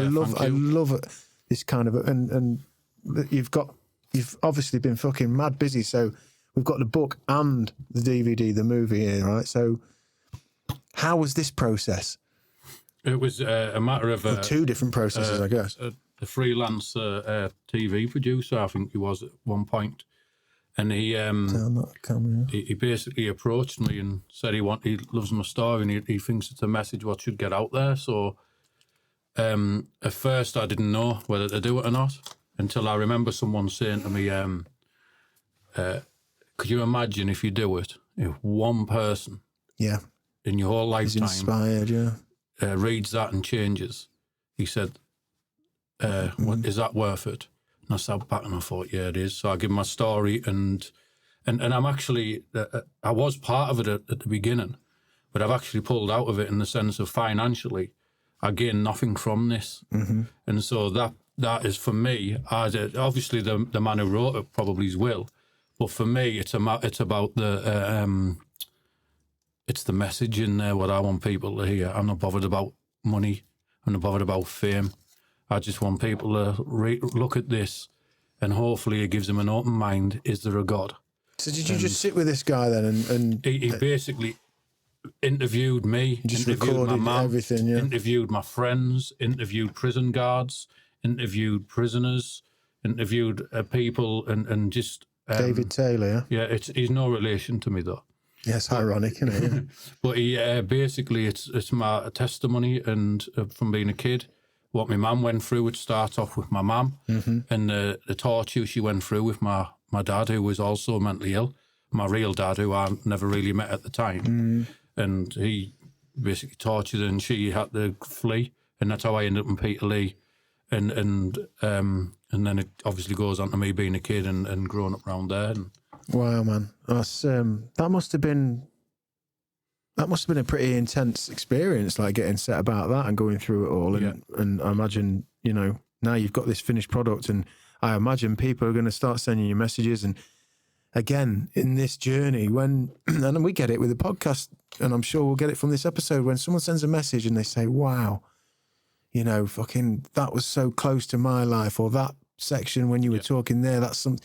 I love this kind of and You've obviously been fucking mad busy, so we've got the book and the DVD, the movie here, right? So how was this process?
It was a matter of...
two different processes, I guess.
A freelance TV producer, I think he was at one point, and he basically approached me and said he loves my story and he thinks it's a message what should get out there. So at first I didn't know whether to do it or not, until I remember someone saying to me, could you imagine if you do it, if one person in your whole lifetime
inspired,
reads that and changes? He said, what, is that worth it? And I sat back and I thought, yeah, it is. So I give my story and I'm actually, I was part of it at the beginning, but I've actually pulled out of it in the sense of financially, I gain nothing from this. And so that is, for me, obviously the man who wrote it probably will, but for me, it's about it's the message in there, what I want people to hear. I'm not bothered about money. I'm not bothered about fame. I just want people to look at this, and hopefully it gives them an open mind. Is there a God?
So did you just sit with this guy then? And
he basically interviewed me,
just
interviewed
recorded
my mum,
everything,
interviewed my friends, interviewed prison guards, interviewed prisoners, interviewed people, and just...
David Taylor,
he's no relation to me, though.
Yes, ironic, isn't it?
But he basically, it's my testimony and from being a kid, what my mum went through. It starts off with my mum and the torture she went through with my dad, who was also mentally ill. My real dad, who I never really met at the time. And he basically tortured her and she had to flee. And that's how I ended up in Peterlee. And then it obviously goes on to me being a kid and growing up around there. And,
wow, man, that's that must have been a pretty intense experience, like getting set about that and going through it all. And I imagine, now you've got this finished product, and I imagine people are going to start sending you messages, and again, in this journey, when, and we get it with the podcast, and I'm sure we'll get it from this episode, when someone sends a message and they say, wow, you know, fucking, that was so close to my life, or that section when you were talking there, that's some,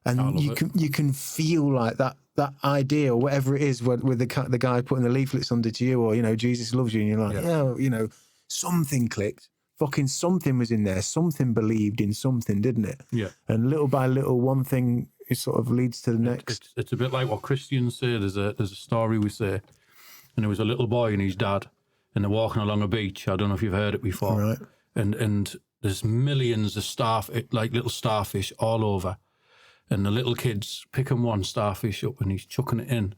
and you can feel like that idea or whatever it is with the guy putting the leaflets under to you, or, you know, Jesus loves you, and you're like, yeah, you know, something clicked. Fucking something was in there. Something believed in something, didn't it?
Yeah.
And little by little, one thing it sort of leads to the next.
It's a bit like what Christians say. There's a story we say, and there was a little boy and his dad, and they're walking along a beach. I don't know if you've heard it before.
Right.
And there's millions of like little starfish all over, and the little kid's picking one starfish up and he's chucking it in,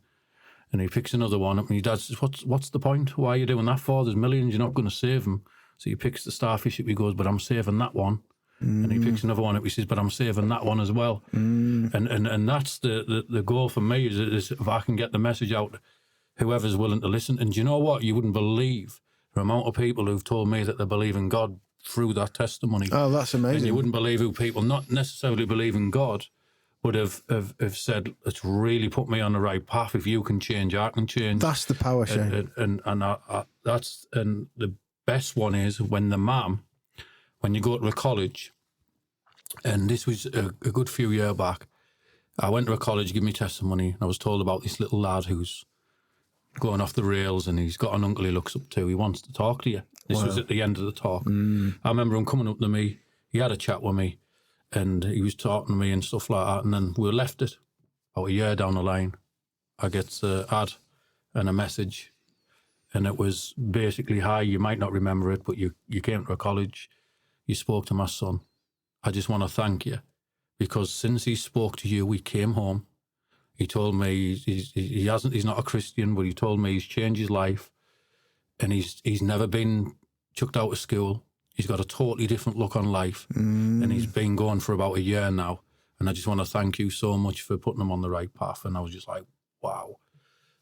and he picks another one up, and his dad says, "What's the point? Why are you doing that for? There's millions. You're not going to save them." So he picks the starfish up, he goes, "But I'm saving that one." And he picks another one up, he says, "But I'm saving that one as well." And that's the goal for me, is if I can get the message out, whoever's willing to listen. And do you know what? You wouldn't believe the amount of people who've told me that they believe in God through that testimony.
Oh, that's amazing.
And you wouldn't believe who people not necessarily believe in God would have said, "It's really put me on the right path. If you can change, I can change."
That's the power, Shane.
And the best one is when the mum, when you go to a college, and this was a good few years back, I went to a college, give me testimony, and I was told about this little lad who's going off the rails, and he's got an uncle he looks up to. He wants to talk to you. This was at the end of the talk. I remember him coming up to me. He had a chat with me, and he was talking to me and stuff like that, and then we left it. About a year down the line, I get an ad and a message, and it was basically, "Hi, you might not remember it, but you came to a college, you spoke to my son. I just want to thank you, because since he spoke to you, we came home. He told me he's not a Christian, but he told me he's changed his life, and he's never been chucked out of school. He's got a totally different look on life, and he's been going for about a year now. And I just want to thank you so much for putting him on the right path." And I was just like, wow.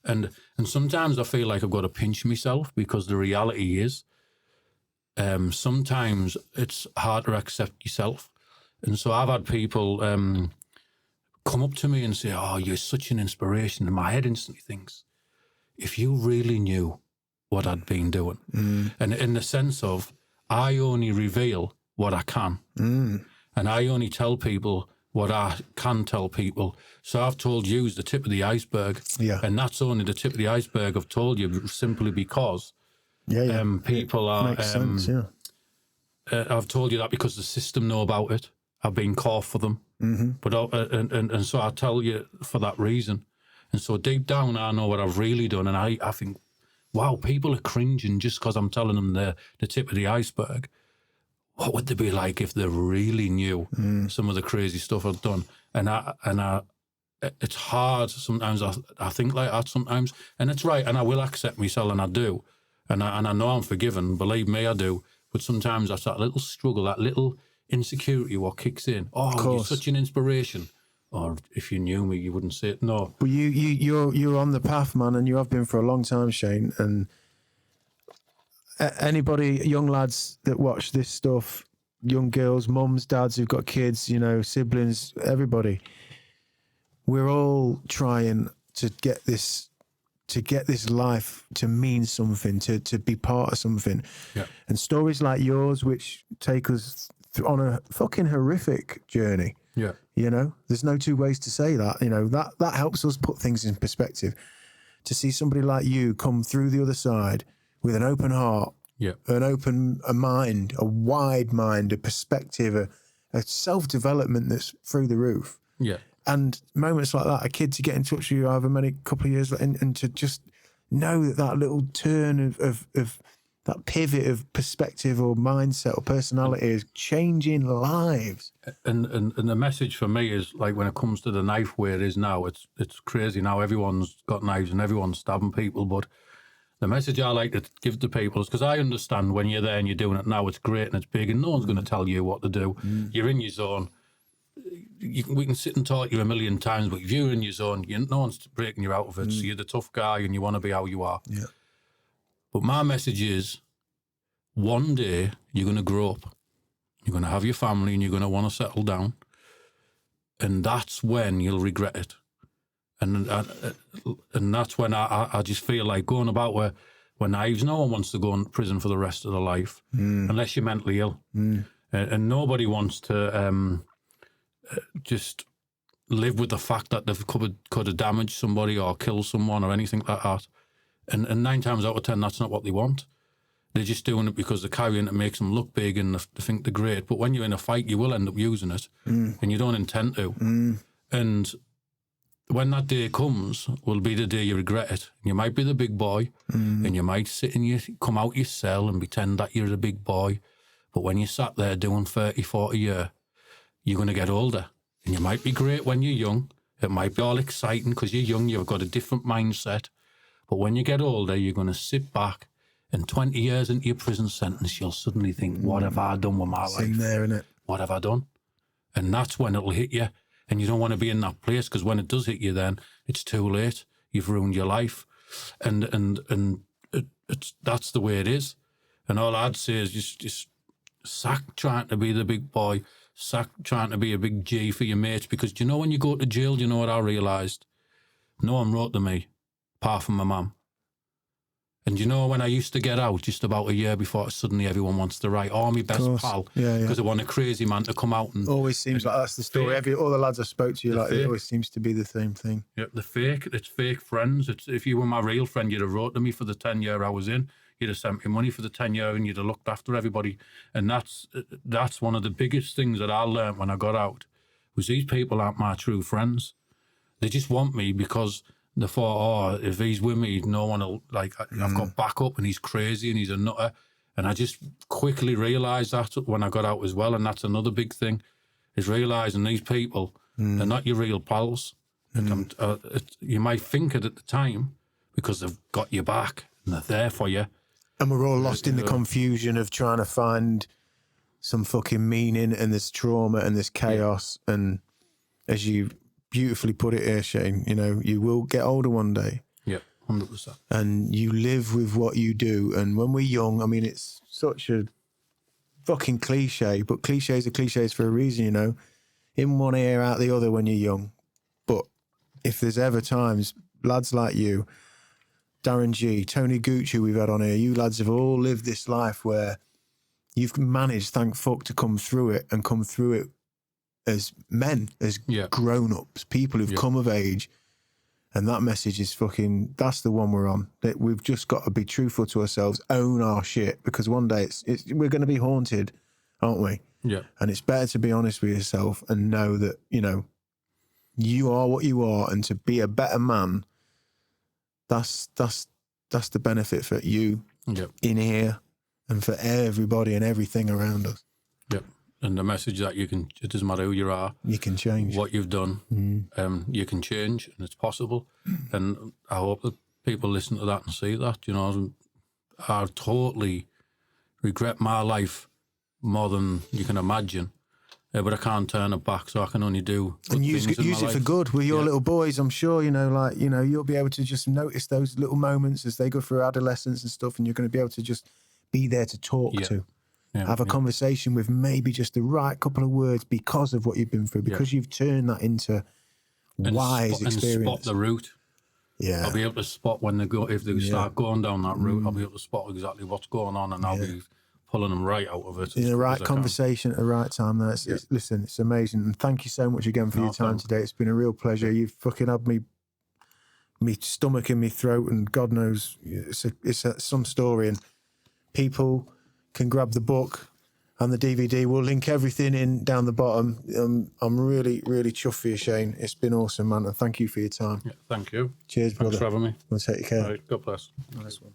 And sometimes I feel like I've got to pinch myself, because the reality is, sometimes it's hard to accept yourself. And so I've had people come up to me and say, "Oh, you're such an inspiration." And my head instantly thinks, if you really knew what I'd been doing. And in the sense of, I only reveal what I can. And I only tell people what I can tell people. So I've told you is the tip of the iceberg.
Yeah.
And that's only the tip of the iceberg I've told you, simply because people are...
Makes sense, yeah.
I've told you that because the system know about it. I've been caught for them. But and so I tell you for that reason. And so deep down, I know what I've really done. And I think, wow, people are cringing just because I'm telling them the tip of the iceberg. What would they be like if they really knew some of the crazy stuff I've done? And it's hard sometimes. I think like that sometimes, and it's right. And I will accept myself, and I do, and I know I'm forgiven. Believe me, I do. But sometimes that's that little struggle, that little insecurity, what kicks in. Oh, you're such an inspiration. Or if you knew me, you wouldn't say it. No.
But you're on the path, man, and you have been for a long time, Shane. And anybody, young lads that watch this stuff, young girls, mums, dads who've got kids, you know, siblings, everybody, we're all trying to get this life to mean something, to be part of something.
Yeah.
And stories like yours, which take us on a fucking horrific journey.
Yeah.
You know, there's no two ways to say that. You know, that helps us put things in perspective. To see somebody like you come through the other side with an open heart, a mind, a wide mind, a perspective, a self-development that's through the roof.
Yeah.
And moments like that, a kid to get in touch with you however many couple of years, and to just know that little turn of that pivot of perspective or mindset or personality is changing lives.
And the message for me is, like, when it comes to the knife where it is now, it's crazy now. Everyone's got knives and everyone's stabbing people. But the message I like to give to people is, because I understand when you're there and you're doing it now, it's great and it's big and no one's going to tell you what to do. You're in your zone. We can sit and talk to you a million times, but if you're in your zone, no one's breaking you out of it. So you're the tough guy and you want to be how you are.
Yeah.
But my message is, one day you're going to grow up. You're going to have your family and you're going to want to settle down. And that's when you'll regret it. And that's when I just feel like going about where knives, no one wants to go in prison for the rest of their life unless you're mentally ill. And nobody wants to just live with the fact that they've could have damaged somebody or killed someone or anything like that. And 9 times out of 10, that's not what they want. They're just doing it because they're carrying it makes them look big and they think they're great. But when you're in a fight, you will end up using it and you don't intend to. And when that day comes, will be the day you regret it. You might be the big boy and you might come out your cell and pretend that you're the big boy. But when you sat there doing 30, 40 a year, you're going to get older. And you might be great when you're young. It might be all exciting because you're young, you've got a different mindset. But when you get older, you're going to sit back and 20 years into your prison sentence, you'll suddenly think, what have I done with my life?
In there, innit?
What have I done? And that's when it'll hit you. And you don't want to be in that place because when it does hit you then, it's too late. You've ruined your life. And that's the way it is. And all I'd say is just sack trying to be the big boy, sack trying to be a big G for your mates, because do you know when you go to jail, do you know what I realised? No one wrote to me, apart from my mum. And you know when I used to get out just about a year before suddenly everyone wants to write, my best pal, because I want a crazy man to come out and...
Always seems like that's the story. All the lads I spoke to, it always seems to be the same thing.
Yeah, it's fake friends. If you were my real friend, you'd have wrote to me for the 10 year I was in. You'd have sent me money for the 10 year and you'd have looked after everybody. And that's one of the biggest things that I learned when I got out, was these people aren't my true friends. They just want me because they thought, if he's with me, no one will, I've got backup and he's crazy and he's a nutter. And I just quickly realised that when I got out as well. And that's another big thing, is realising these people, they're not your real pals. You might think it at the time because they've got your back and they're there for you.
And we're all lost in the confusion of trying to find some fucking meaning and this trauma and this chaos. Yeah. And as you beautifully put it here, Shane, you will get older one day.
Yeah, 100%.
And you live with what you do. And when we're young, I mean, it's such a fucking cliche, but cliches are cliches for a reason, in one ear, out the other when you're young. But if there's ever times, lads like you, Darren G, Tony Gooch, who we've had on here, you lads have all lived this life where you've managed, thank fuck, to come through it as men, as grown-ups, people who've come of age. And that message is that's the one we're on. That we've just got to be truthful to ourselves, own our shit, because one day we're going to be haunted, aren't we?
Yeah.
And it's better to be honest with yourself and know that, you are what you are, and to be a better man, that's the benefit for you in here and for everybody and everything around us.
Yep. And the message that it doesn't matter who you are.
You can change.
What you've done. You can change and it's possible. And I hope that people listen to that and see that, I totally regret my life more than you can imagine. But I can't turn it back, so I can only do good
and use it for good. With your little boys, I'm sure, you'll be able to just notice those little moments as they go through adolescence and stuff, and you're going to be able to just be there to talk to. Yeah, have a conversation with maybe just the right couple of words because of what you've been through, because you've turned that into wise experience.
And spot the route.
Yeah.
I'll be able to spot when if they start going down that route, I'll be able to spot exactly what's going on, and I'll be pulling them right out of it.
In the right conversation at the right time. Listen, it's amazing. And thank you so much again for your time today. It's been a real pleasure. You've fucking had me stomach in my throat, and God knows it's some story. And people can grab the book and the DVD. We'll link everything in down the bottom. I'm really, really chuffed for you, Shane. It's been awesome, man. And thank you for your time.
Yeah, thank you.
Cheers, brother.
Thanks for having me.
We'll take care.
All right, God bless.
Nice one.